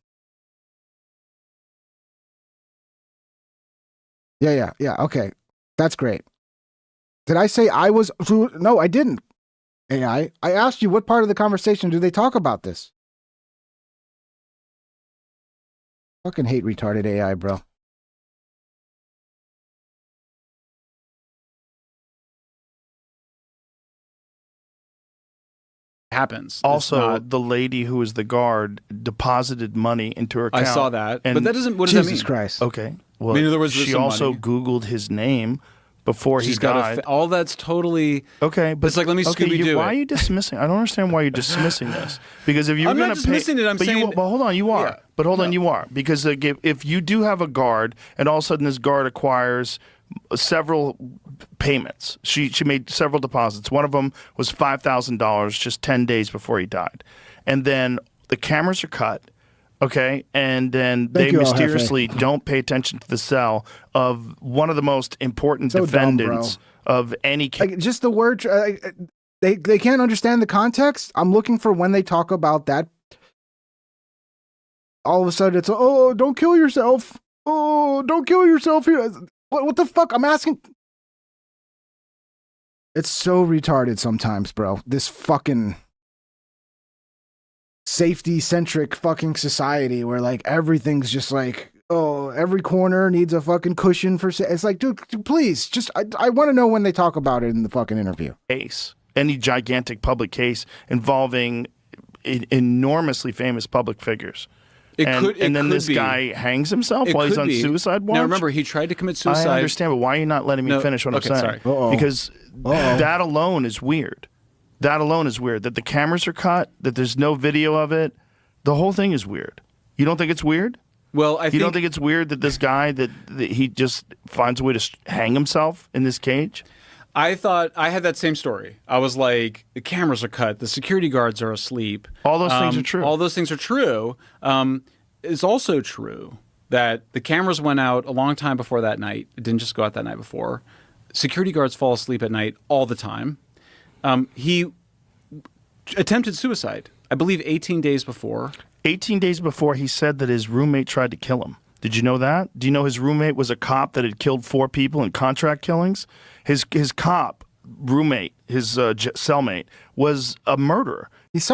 S1: Yeah. Okay. That's great. Did I say I was? No, I didn't. AI. I asked you what part of the conversation do they talk about this? Fucking hate retarded AI, bro.
S15: Happens.
S10: Also, the lady who was the guard deposited money into her account.
S15: I saw that. But that doesn't, what does that mean?
S1: Jesus Christ.
S10: Okay. Well,
S15: I mean, in other words,
S10: she also Googled his name before he died.
S15: All that's totally
S10: okay. But
S15: it's like, let me Scooby-Doo
S10: why are you dismissing? I don't understand why you're dismissing this. Because if you're going to
S15: not dismissing it, I'm saying.
S10: But hold on, you are.
S15: Yeah.
S10: But hold on, you are. Because if you do have a guard, and all of a sudden this guard acquires several payments. She made several deposits. One of them was $5,000 just 10 days before he died. And then the cameras are cut. Okay, and then they mysteriously don't pay attention to the cell of one of the most important defendants of any case.
S1: Like, just the word, they can't understand the context. I'm looking for when they talk about that. All of a sudden, it's don't kill yourself. Oh, don't kill yourself here. What the fuck? I'm asking. It's so retarded sometimes, bro. This fucking safety-centric fucking society where like everything's just like, oh, every corner needs a fucking cushion for. It's like, dude, please, just I want to know when they talk about it in the fucking interview.
S10: Case, any gigantic public case involving enormously famous public figures. And then this guy hangs himself while he's on suicide watch.
S15: Now remember, he tried to commit suicide.
S10: I understand, but why are you not letting me finish what I'm saying?
S15: Sorry.
S10: Because that alone is weird. That alone is weird. That the cameras are cut, that there's no video of it. The whole thing is weird. You don't think it's weird?
S15: Well,
S10: you don't think it's weird that this guy, that he just finds a way to hang himself in this cage?
S15: I thought I had that same story. I was like, the cameras are cut, the security guards are asleep.
S10: All those things are true.
S15: All those things are true. It's also true that the cameras went out a long time before that night. It didn't just go out that night before. Security guards fall asleep at night all the time. He attempted suicide, I believe 18 days before.
S10: 18 days before, he said that his roommate tried to kill him. Did you know that? Do you know his roommate was a cop that had killed 4 people in contract killings? His cop roommate, his cellmate, was a murderer.
S1: This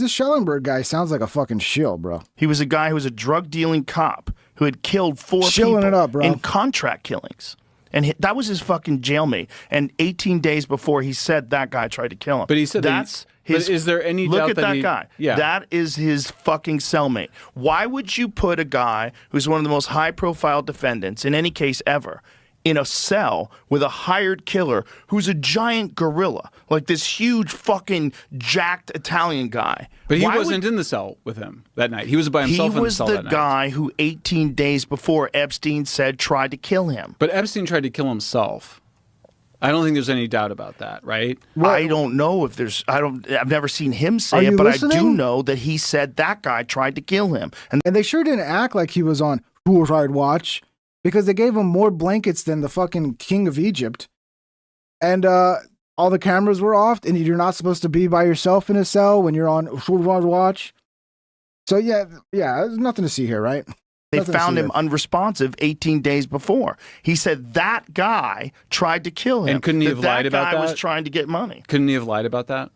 S1: Schellenberg guy sounds like a fucking shill, bro.
S10: He was a guy who was a drug-dealing cop who had killed 4
S1: Shilling
S10: people
S1: it up, bro.
S10: in contract killings. And that was his fucking jailmate. And 18 days before, he said that guy tried to kill him.
S15: But he said
S10: that's his.
S15: But is there any
S10: look
S15: doubt
S10: at that guy?
S15: Yeah.
S10: That is his fucking cellmate. Why would you put a guy who's one of the most high-profile defendants in any case ever in a cell with a hired killer who's a giant gorilla, like this huge fucking jacked Italian guy?
S15: But he wasn't in the cell with him that night. He was by himself in the cell that night.
S10: He was the guy who 18 days before Epstein said tried to kill him.
S15: But Epstein tried to kill himself. I don't think there's any doubt about that, right?
S10: I don't know if there's. I've never seen him say it, but I do know that he said that guy tried to kill him,
S1: and they sure didn't act like he was on suicide watch because they gave him more blankets than the fucking king of Egypt, and all the cameras were off, and you're not supposed to be by yourself in a cell when you're on suicide watch. So yeah, there's nothing to see here, right?
S10: They
S1: Nothing to
S10: found
S1: see
S10: him
S1: here.
S10: unresponsive 18 days before. He said that guy tried to kill him.
S15: And couldn't he have lied about
S10: that guy was
S15: that?
S10: trying to get money.
S15: Couldn't he have lied about that?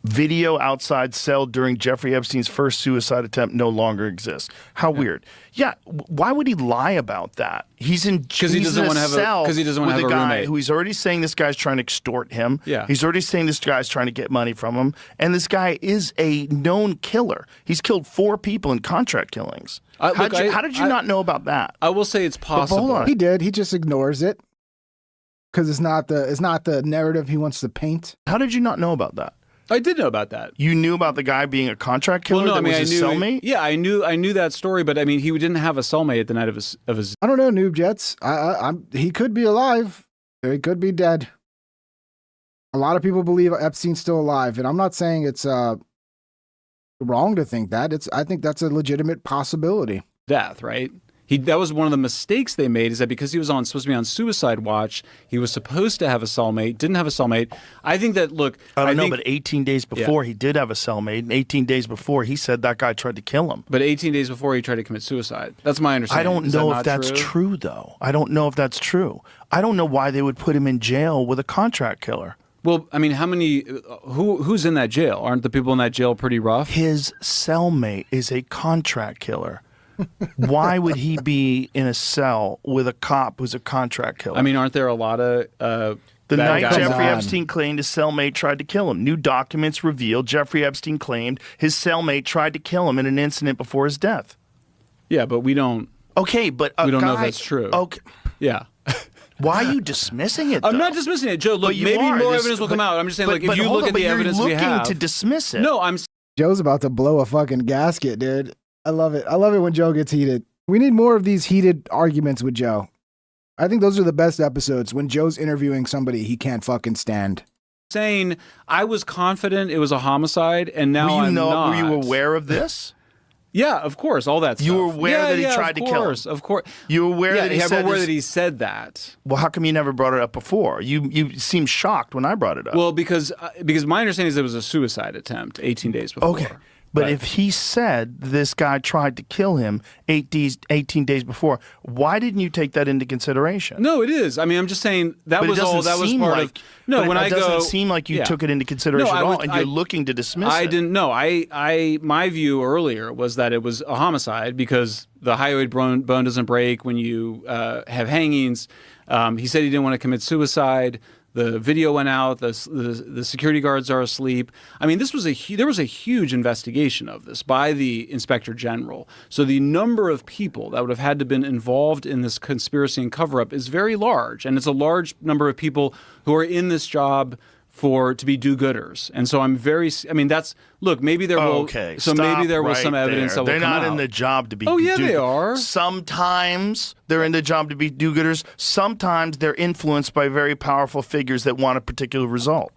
S10: Video outside cell during Jeffrey Epstein's first suicide attempt no longer exists. How weird. Yeah, why would he lie about that? He's in
S15: Because he doesn't want to have
S10: cell
S15: because he doesn't want to
S10: with
S15: have a
S10: guy
S15: roommate.
S10: who he's already saying this guy's trying to extort him.
S15: Yeah.
S10: He's already saying this guy's trying to get money from him. And this guy is a known killer. He's killed 4 people in contract killings. How did you not know about that?
S15: I will say it's possible.
S10: hold on.
S1: He did. He just ignores it because it's not the narrative he wants to paint.
S10: How did you not know about that?
S15: I did know about that.
S10: You knew about the guy being a contract killer that was his cellmate?
S15: Yeah, I knew that story, but I mean, he didn't have a cellmate at the night of his.
S1: I don't know, Noob Jets. He could be alive, or he could be dead. A lot of people believe Epstein's still alive, and I'm not saying it's wrong to think that. I think that's a legitimate possibility.
S15: Death, right? That was one of the mistakes they made, is that because he was supposed to be on suicide watch, he was supposed to have a cellmate, didn't have a cellmate. I think that, look...
S10: I don't know, but 18 days before he did have a cellmate, and 18 days before he said that guy tried to kill him.
S15: But 18 days before he tried to commit suicide. That's my understanding.
S10: I don't know if that's true, though. I don't know if that's true. I don't know why they would put him in jail with a contract killer.
S15: Well, I mean, how many... Who's in that jail? Aren't the people in that jail pretty rough?
S10: His cellmate is a contract killer. Why would he be in a cell with a cop who's a contract killer?
S15: I mean, aren't there a lot of...
S10: The night Jeffrey Epstein claimed his cellmate tried to kill him. New documents reveal Jeffrey Epstein claimed his cellmate tried to kill him in an incident before his death.
S15: Yeah, but we don't...
S10: Okay, but
S15: we don't know if that's true.
S10: Okay.
S15: Yeah.
S10: Why are you dismissing it, though?
S15: I'm not dismissing it, Joe. Look, maybe more evidence will come out. I'm just saying, like, if you look at the evidence we have...
S10: You're looking to dismiss it.
S15: No, I'm...
S1: Joe's about to blow a fucking gasket, dude. I love it. I love it when Joe gets heated. We need more of these heated arguments with Joe. I think those are the best episodes, when Joe's interviewing somebody he can't fucking stand.
S15: Saying I was confident it was a homicide, and now I'm not.
S10: Were you aware of this?
S15: Yeah, of course, all that stuff.
S10: You were aware that he tried to kill him?
S15: Of course.
S10: You were aware that he said
S15: aware that he said that.
S10: Well, how come you never brought it up before? You seemed shocked when I brought it up.
S15: Well, because my understanding is it was a suicide attempt 18 days before.
S10: Okay. But if he said this guy tried to kill him 18 days before, why didn't you take that into consideration?
S15: No, it is. I mean, I'm just saying that was all. That was part of. No, when I go,
S10: it doesn't seem like you took it into consideration at all, and you're looking to dismiss it.
S15: I didn't know. My view earlier was that it was a homicide because the hyoid bone doesn't break when you have hangings. He said he didn't want to commit suicide. The video went out. The security guards are asleep. I mean, there was a huge investigation of this by the Inspector General. So the number of people that would have had to been involved in this conspiracy and cover-up is very large, and it's a large number of people who are in this job to be do-gooders. And so maybe there will.
S10: Okay,
S15: so maybe there was some evidence that will
S10: come out. They're not in the job to be.
S15: Oh yeah, they are.
S10: Sometimes they're in the job to be do-gooders. Sometimes they're influenced by very powerful figures that want a particular result.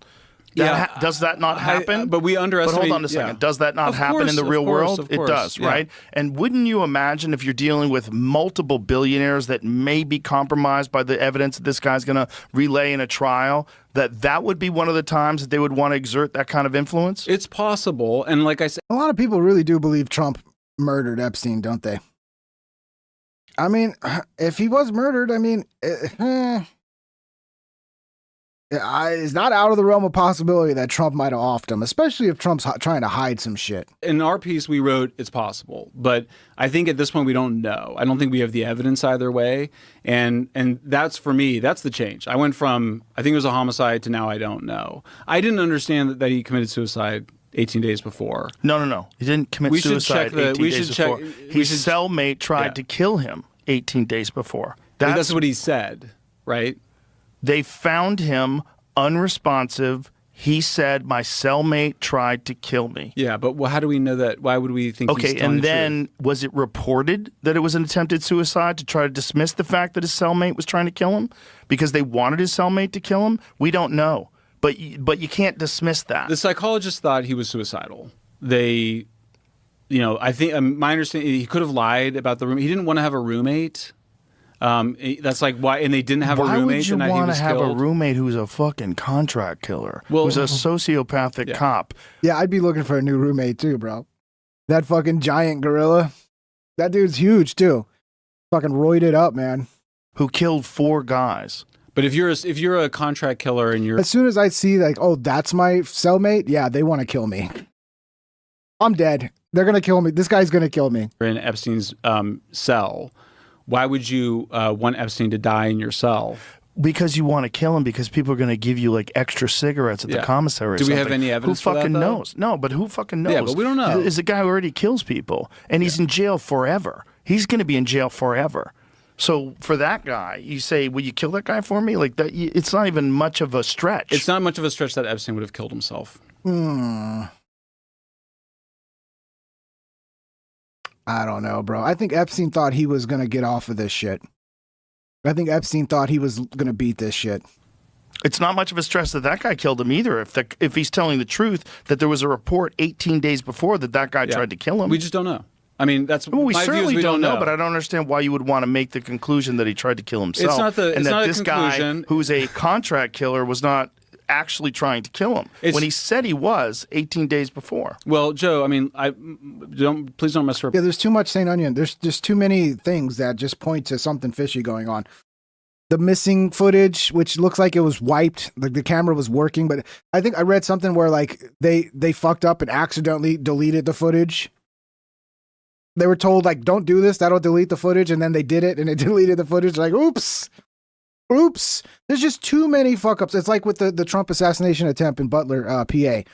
S10: Does that not happen?
S15: But we underestimate.
S10: But hold on a second. Does that not happen in the real world? It does, right? And wouldn't you imagine if you're dealing with multiple billionaires that may be compromised by the evidence that this guy's going to relay in a trial, that would be one of the times that they would want to exert that kind of influence?
S15: It's possible. And like I said,
S1: a lot of people really do believe Trump murdered Epstein, don't they? I mean, if he was murdered, I mean, it's not out of the realm of possibility that Trump might have offed him, especially if Trump's trying to hide some shit.
S15: In our piece, we wrote it's possible, but I think at this point we don't know. I don't think we have the evidence either way, and that's, for me, that's the change. I went from I think it was a homicide to now I don't know. I didn't understand that he committed suicide 18 days before.
S10: No. He didn't commit suicide 18 days before. His cellmate tried to kill him 18 days before.
S15: That's what he said, right?
S10: They found him unresponsive. He said, my cellmate tried to kill me.
S15: Yeah, but how do we know that? Why would we think he's telling
S10: and then was it reported that it was an attempted suicide to try to dismiss the fact that his cellmate was trying to kill him? Because they wanted his cellmate to kill him? We don't know. But you can't dismiss that.
S15: The psychologist thought he was suicidal. I think my understanding, he could have lied about the room. He didn't want to have a roommate. That's like why, and they didn't have a roommate.
S10: Why would you want to have a roommate who's a fucking contract killer, who's a sociopathic cop?
S1: Yeah, I'd be looking for a new roommate too, bro. That fucking giant gorilla. That dude's huge too. Fucking roided up, man.
S10: Who killed 4 guys.
S15: But if you're a contract killer and you're
S1: As soon as I see like, oh, that's my cellmate, yeah, they want to kill me. I'm dead. They're gonna kill me. This guy's gonna kill me.
S15: in Epstein's cell, why would you want Epstein to die in your cell?
S10: Because you want to kill him, because people are going to give you like extra cigarettes at the commissary. Or
S15: Do we have
S10: something.
S15: any evidence
S10: Who
S15: for that,
S10: fucking
S15: though?
S10: knows? No, but who fucking knows?
S15: Yeah, but we don't know.
S10: Is a guy who already kills people, and he's in jail forever. He's going to be in jail forever. So for that guy, you say, "Will you kill that guy for me?" Like that, it's not even much of a stretch.
S15: It's not much of a stretch that Epstein would have killed himself.
S1: I don't know, bro. I think Epstein thought he was gonna get off of this shit. I think Epstein thought he was gonna beat this shit.
S10: It's not much of a stretch that that guy killed him either. If he's telling the truth, that there was a report 18 days before that guy tried to kill him.
S15: We just don't know. I mean, that's
S10: well, we
S15: my
S10: certainly
S15: view is we
S10: don't know,
S15: know.
S10: but I don't understand why you would want to make the conclusion that he tried to kill himself.
S15: It's not the-
S10: and
S15: it's
S10: that
S15: not a
S10: this
S15: conclusion.
S10: guy, who's a contract killer, was not actually trying to kill him when he said he was 18 days before.
S15: Well, Joe, I mean, please don't mess up.
S1: Yeah, there's too much St. Onion. There's just too many things that just point to something fishy going on. The missing footage, which looks like it was wiped, like the camera was working, but I think I read something where like they fucked up and accidentally deleted the footage. They were told like, don't do this, that'll delete the footage, and then they did it and it deleted the footage. Like, oops. There's just too many fuck ups. It's like with the Trump assassination attempt in Butler, PA. It's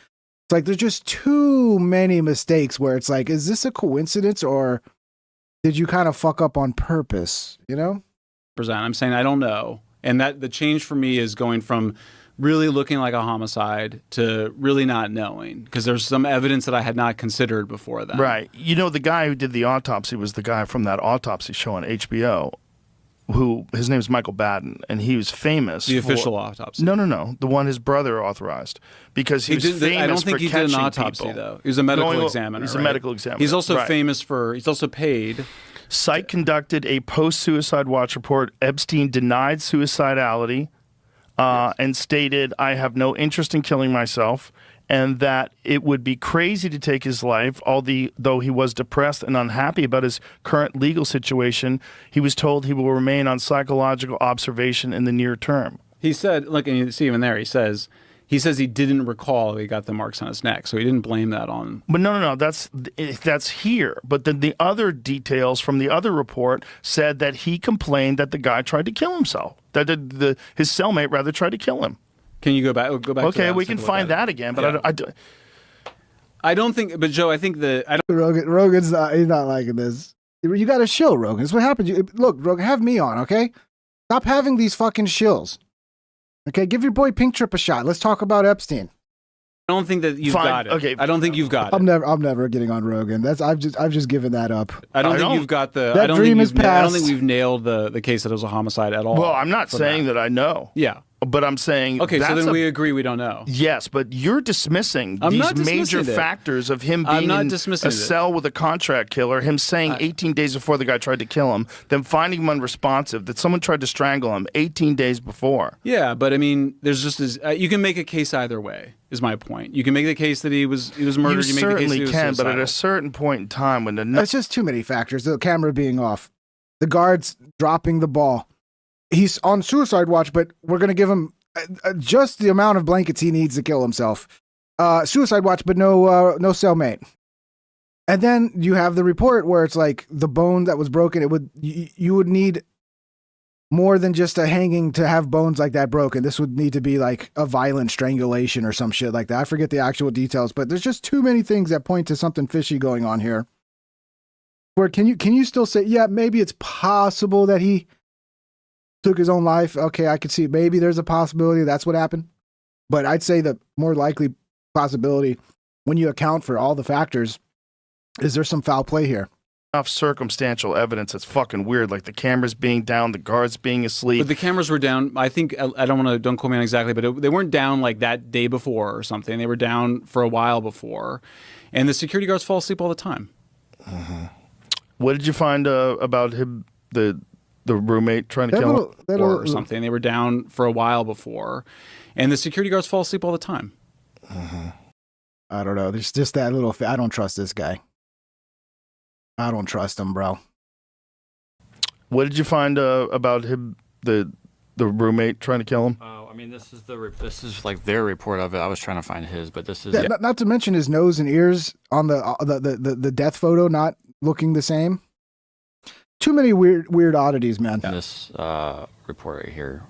S1: like there's just too many mistakes where it's like, is this a coincidence or did you kind of fuck up on purpose? You know?
S15: I'm saying I don't know. And that the change for me is going from really looking like a homicide to really not knowing, because there's some evidence that I had not considered before that.
S10: Right. You know, the guy who did the autopsy was the guy from that autopsy show on HBO, who his name is Michael Baden, and he was famous.
S15: The official autopsy.
S10: No. The one his brother authorized, because he was famous
S15: I don't think
S10: for
S15: he did an
S10: catching
S15: autopsy
S10: people.
S15: though. He was a medical examiner.
S10: He's a
S15: right?
S10: medical examiner.
S15: He's also
S10: Right.
S15: famous for. He's also paid.
S10: Site conducted a post-suicide watch report. Epstein denied suicidality and stated, "I have no interest in killing myself," and that it would be crazy to take his life, though he was depressed and unhappy about his current legal situation. He was told he will remain on psychological observation in the near term.
S15: He said, look, and you see even there, he says he didn't recall he got the marks on his neck, so he didn't blame that on.
S10: But no, that's here. But then the other details from the other report said that he complained that the guy tried to kill himself, that his cellmate rather tried to kill him.
S15: Can you go back? to
S10: Okay,
S15: that?
S10: we
S15: Let's
S10: can
S15: take a look
S10: find
S15: at
S10: that
S15: it.
S10: again. But
S15: Yeah. I don't think. But Joe, I think
S1: Rogan's not. He's not liking this. You got to shill, Rogan. That's what happened. Look, Rogan, have me on, okay? Stop having these fucking shills. Okay, give your boy Pink Trip a shot. Let's talk about Epstein.
S15: I don't think that you've
S10: Fine,
S15: got it.
S10: okay.
S15: I don't think you've got it.
S1: I'm never getting on Rogan. I've just given that up.
S15: I don't think you've got the.
S1: That
S15: I don't
S1: dream
S15: think
S1: is
S15: you've, I don't think
S1: past.
S15: we've nailed the case that it was a homicide at all.
S10: Well, I'm not saying that I know.
S15: Yeah.
S10: But I'm saying
S15: Okay, so
S10: that's
S15: then we agree we don't know.
S10: Yes, but you're dismissing
S15: I'm
S10: these
S15: not dismissing
S10: major
S15: it.
S10: factors of him
S15: I'm
S10: being
S15: not
S10: in
S15: dismissing
S10: a
S15: it.
S10: cell with a contract killer, him saying 18 days before the guy tried to kill him, then finding him unresponsive, that someone tried to strangle him 18 days before.
S15: Yeah, but I mean, there's just you can make a case either way. Is my point. You can make the case that he was murdered.
S10: You
S15: make the case that
S10: certainly
S15: he was
S10: can, but at
S15: suicidal.
S10: a certain point in time when the
S1: That's just too many factors. The camera being off, the guards dropping the ball. He's on suicide watch, but we're gonna give him just the amount of blankets he needs to kill himself. Suicide watch, but no cellmate. And then you have the report where it's like the bone that was broken. You would need more than just a hanging to have bones like that broken. This would need to be like a violent strangulation or some shit like that. I forget the actual details, but there's just too many things that point to something fishy going on here. Where can you still say, yeah, maybe it's possible that he took his own life? Okay, I could see maybe there's a possibility that's what happened. But I'd say the more likely possibility, when you account for all the factors, is there some foul play here?
S10: enough circumstantial evidence that's fucking weird, like the cameras being down, the guards being asleep.
S15: But the cameras were down. I think I don't quote me on exactly, but they weren't down like that day before or something. They were down for a while before, and the security guards fall asleep all the time.
S10: Mm-hmm. What did you find about him, the roommate trying to kill him
S15: or something? They were down for a while before, and the security guards fall asleep all the time.
S1: Mm-hmm. I don't know. There's just that little. I don't trust this guy. I don't trust him, bro.
S10: What did you find about him, the roommate trying to kill him?
S16: I mean, this is like their report of it. I was trying to find his, but this is
S1: Yeah, not to mention his nose and ears on the death photo not looking the same. Too many weird oddities, man.
S16: This report right here.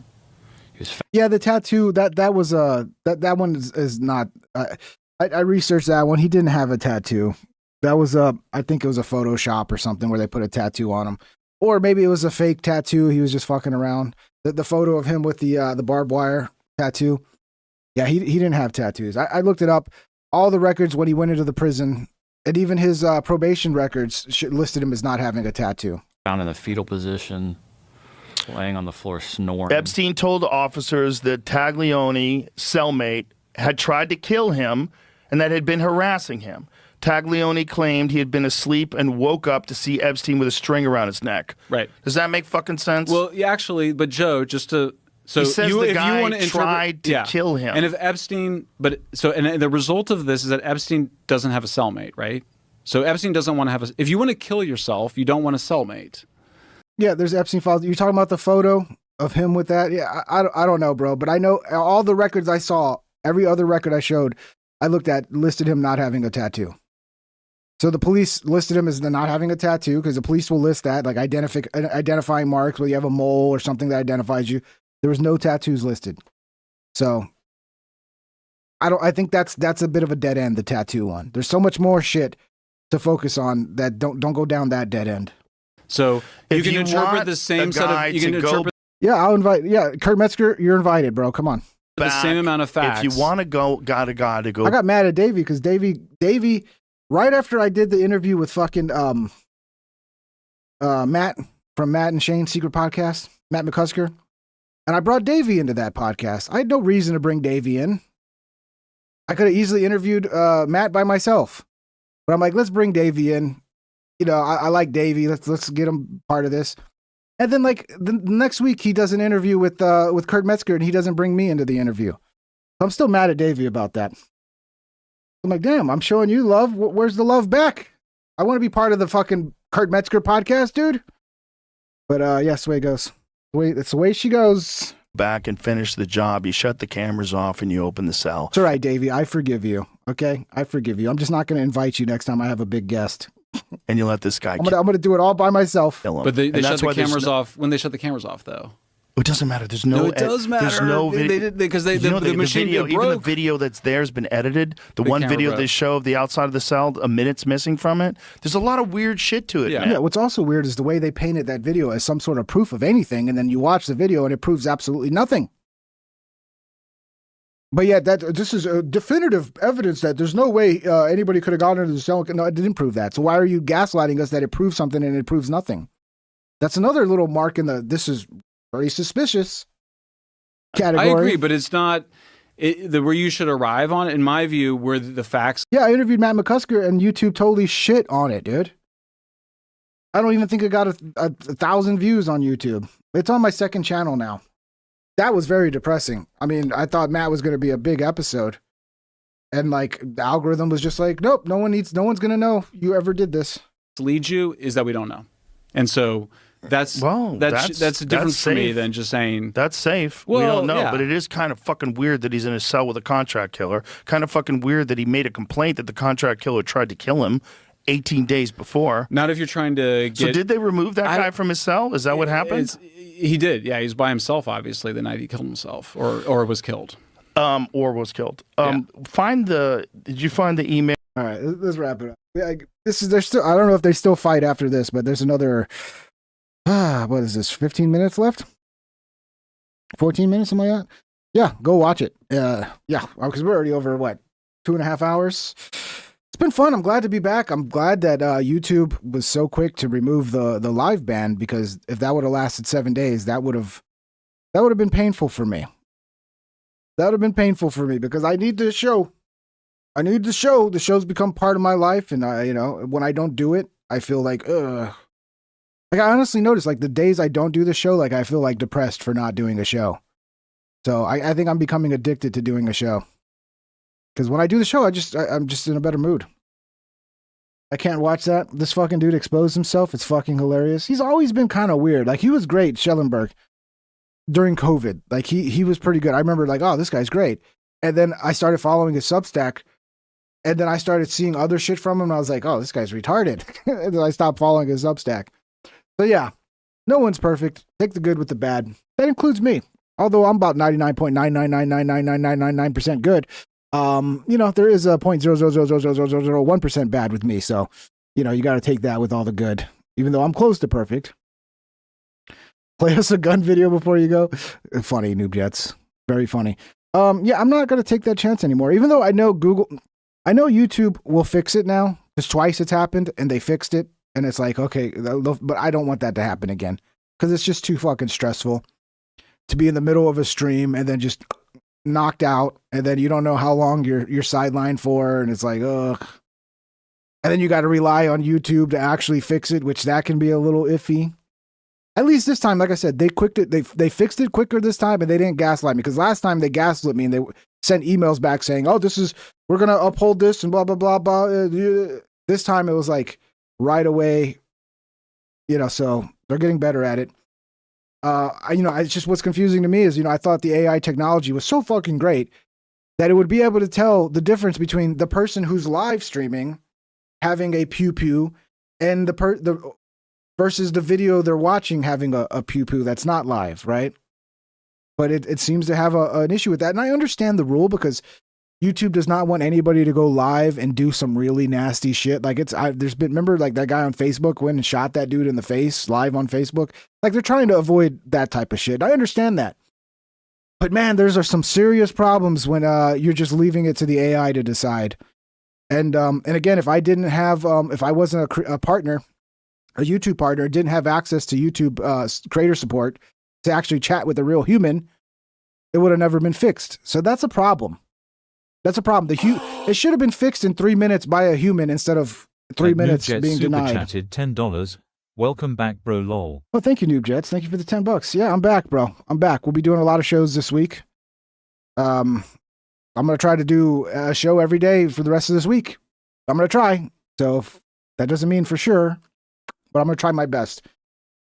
S1: Yeah, the tattoo that was that one is not. I researched that one. He didn't have a tattoo. That was I think it was a Photoshop or something where they put a tattoo on him, or maybe it was a fake tattoo. He was just fucking around. The photo of him with the barbed wire tattoo. Yeah, he didn't have tattoos. I looked it up. All the records when he went into the prison, and even his probation records listed him as not having a tattoo.
S16: Found in the fetal position, laying on the floor snoring.
S10: Epstein told officers that Taglioni, cellmate, had tried to kill him and that had been harassing him. Taglioni claimed he had been asleep and woke up to see Epstein with a string around his neck.
S15: Right.
S10: Does that make fucking sense?
S15: Well, yeah, actually, but Joe, just to so
S10: he says
S15: you,
S10: the
S15: if
S10: guy
S15: you want to
S10: tried to kill him,
S15: and if Epstein, and the result of this is that Epstein doesn't have a cellmate, right? So Epstein doesn't want to have a. If you want to kill yourself, you don't want a cellmate.
S1: Yeah, there's Epstein files. You're talking about the photo of him with that? Yeah, I don't know, bro, but I know all the records I saw, every other record I showed, I looked at listed him not having a tattoo. So the police listed him as not having a tattoo because the police will list that, like identifying marks, whether you have a mole or something that identifies you. There was no tattoos listed. So I think that's a bit of a dead end, the tattoo one. There's so much more shit to focus on that don't go down that dead end.
S15: So you can interpret the same set of you can interpret.
S1: Yeah, I'll invite. Yeah, Kurt Metzger, you're invited, bro. Come on.
S15: The same amount of facts.
S10: If you want to go, gotta go.
S1: I got mad at Davey because Davey, right after I did the interview with fucking Matt from Matt and Shane's Secret Podcast, Matt McCusker, and I brought Davey into that podcast. I had no reason to bring Davey in. I could have easily interviewed Matt by myself, but I'm like, let's bring Davey in. You know, I like Davey. Let's get him part of this. And then like the next week he does an interview with Kurt Metzger and he doesn't bring me into the interview. I'm still mad at Davey about that. I'm like, damn, I'm showing you love. Where's the love back? I want to be part of the fucking Kurt Metzger podcast, dude. But yeah, that's the way it goes. It's the way she goes.
S10: Back and finish the job. You shut the cameras off and you open the cell.
S1: It's all right, Davey. I forgive you. Okay, I forgive you. I'm just not going to invite you next time I have a big guest.
S10: And you let this guy.
S1: I'm gonna do it all by myself.
S15: But they shut the cameras off when they shut the cameras off, though.
S10: It doesn't matter. There's no.
S15: It does matter.
S10: There's no video
S15: because the machine
S10: video,
S15: broke.
S10: even the video that's there has been edited. The one video they show of the outside of the cell, a minute's missing from it. There's a lot of weird shit to it.
S1: Yeah. What's also weird is the way they painted that video as some sort of proof of anything, and then you watch the video and it proves absolutely nothing. But yeah, this is a definitive evidence that there's no way anybody could have gotten into the cell. No, it didn't prove that. So why are you gaslighting us that it proves something and it proves nothing? That's another little mark in the this is very suspicious category.
S15: I agree, but it's not where you should arrive on it, in my view, where the facts.
S1: Yeah, I interviewed Matt McCusker and YouTube totally shit on it, dude. I don't even think it got a 1,000 views on YouTube. It's on my second channel now. That was very depressing. I mean, I thought Matt was going to be a big episode. And like the algorithm was just like, nope, no one's going to know you ever did this.
S15: Leads you is that we don't know. And so that's different for me than just saying
S10: that's safe. Well, we don't know, but it is kind of fucking weird that he's in a cell with a contract killer. Kind of fucking weird that he made a complaint that the contract killer tried to kill him 18 days before.
S15: Not if you're trying to get...
S10: So did they remove that guy from his cell? Is that what happened?
S15: He did. Yeah, he was by himself, obviously, the night he killed himself, or was killed.
S10: Did you find the email?
S1: All right, let's wrap it up. Yeah, there's still. I don't know if they still fight after this, but there's another. What is this? 15 minutes left. 14 minutes, something like that. Yeah, go watch it. Yeah, because we're already over 2.5 hours. It's been fun. I'm glad to be back. I'm glad that YouTube was so quick to remove the live ban, because if that would have lasted 7 days, that would have been painful for me. That would have been painful for me because I need the show. The show's become part of my life, and when I don't do it, I feel like ugh. Like I honestly notice, like the days I don't do the show, like I feel like depressed for not doing a show. So I think I'm becoming addicted to doing a show. Because when I do the show, I'm just in a better mood. I can't watch that. This fucking dude exposed himself. It's fucking hilarious. He's always been kind of weird. Like, he was great, Schellenberg, during COVID. Like, he was pretty good. I remember, like, oh, this guy's great. And then I started following his Substack, and then I started seeing other shit from him, and I was like, oh, this guy's retarded. And then I stopped following his Substack. So, yeah, no one's perfect. Take the good with the bad. That includes me. Although I'm about 99.999999999% good. You know, there is a 0.0000001% bad with me. So, you know, you got to take that with all the good, even though I'm close to perfect. Play us a gun video before you go. Funny, Noob Jets. Very funny. Yeah, I'm not going to take that chance anymore, even though I know YouTube will fix it now, because twice it's happened and they fixed it. And it's like, okay, but I don't want that to happen again, because it's just too fucking stressful to be in the middle of a stream and then just knocked out, and then you don't know how long you're sidelined for, and it's like, ugh. And then you got to rely on YouTube to actually fix it, which that can be a little iffy. At least this time, like I said, they fixed it quicker this time, and they didn't gaslight me, because last time they gaslit me and they sent emails back saying, oh, we're going to uphold this and blah, blah, blah, blah. This time it was like right away, you know, so they're getting better at it. It's just, what's confusing to me is, I thought the AI technology was so fucking great that it would be able to tell the difference between the person who's live streaming having a pew pew and the versus the video they're watching having a pew pew that's not live, right? But it seems to have an issue with that. And I understand the rule, because YouTube does not want anybody to go live and do some really nasty shit. Like, remember, like, that guy on Facebook went and shot that dude in the face live on Facebook? Like, they're trying to avoid that type of shit. I understand that. But man, there's some serious problems when you're just leaving it to the AI to decide. And again, if I didn't have, if I wasn't a partner, a YouTube partner, didn't have access to YouTube creator support to actually chat with a real human, it would have never been fixed. So that's a problem. That's a problem. It should have been fixed in 3 minutes by a human instead of 3 minutes being denied.
S23: Super chatted $10. Welcome back, bro. Lol.
S1: Well, thank you, Noob Jets. Thank you for the $10. Yeah, I'm back, bro. I'm back. We'll be doing a lot of shows this week. I'm gonna try to do a show every day for the rest of this week. I'm gonna try. So if that doesn't mean for sure, but I'm gonna try my best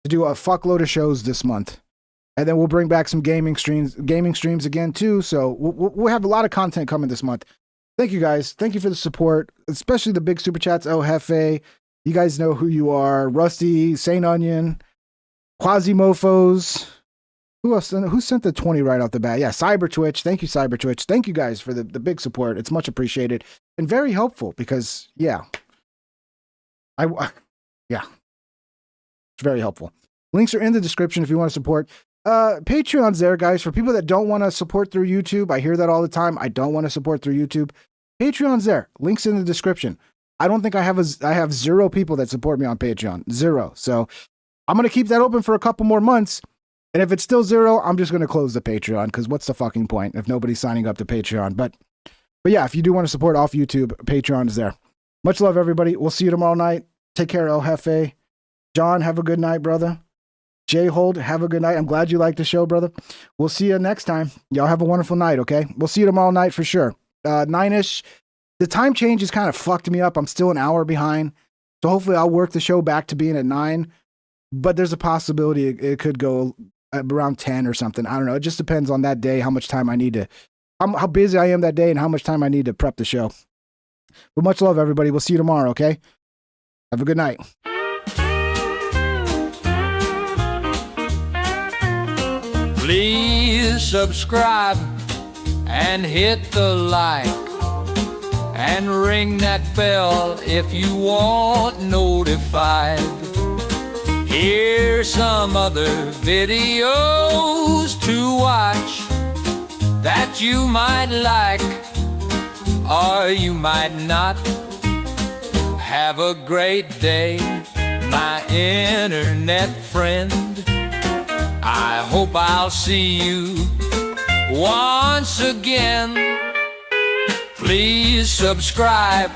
S1: to do a fuckload of shows this month. And then we'll bring back some gaming streams again too. So we'll have a lot of content coming this month. Thank you guys. Thank you for the support, especially the big super chats. Oh, Hefe, you guys know who you are. Rusty, Saint Onion, Quasimofos. Who else? Who sent the 20 right off the bat? Yeah, Cyber Twitch. Thank you, Cyber Twitch. Thank you guys for the big support. It's much appreciated and very helpful, because yeah, it's very helpful. Links are in the description if you want to support. Patreon's there, guys, for people that don't want to support through YouTube. I hear that all the time. I don't want to support through YouTube. Patreon's there. Links in the description. I don't think I have zero people that support me on Patreon. Zero. So I'm going to keep that open for a couple more months. And if it's still zero, I'm just going to close the Patreon, because what's the fucking point if nobody's signing up to Patreon? But yeah, if you do want to support off YouTube, Patreon is there. Much love, everybody. We'll see you tomorrow night. Take care, El Jefe. John, have a good night, brother. J-Hold, have a good night. I'm glad you liked the show, brother. We'll see you next time. Y'all have a wonderful night, okay? We'll see you tomorrow night for sure. 9-ish. The time change has kind of fucked me up. I'm still an hour behind. So hopefully I'll work the show back to being at 9. But there's a possibility it could go around 10 or something. I don't know. It just depends on that day, how much time I need to, how busy I am that day and how much time I need to prep the show. But much love, everybody. We'll see you tomorrow, okay? Have a good night.
S17: Please subscribe and hit the like and ring that bell if you want notified. Here's some other videos to watch that you might like or you might not. Have a great day, my internet friend. I hope I'll see you once again. Please subscribe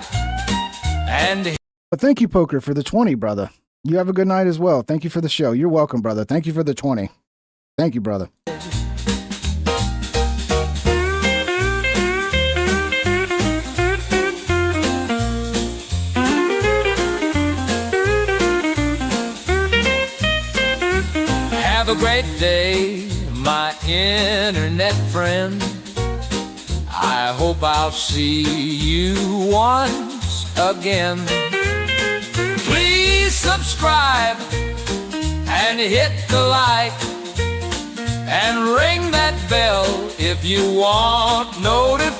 S17: and...
S1: Well, thank you, Poker, for the 20, brother. You have a good night as well. Thank you for the show. You're welcome, brother. Thank you for the 20. Thank you, brother.
S17: friend. I hope I'll see you once again. Please subscribe and hit the like and ring that bell if you want notifications.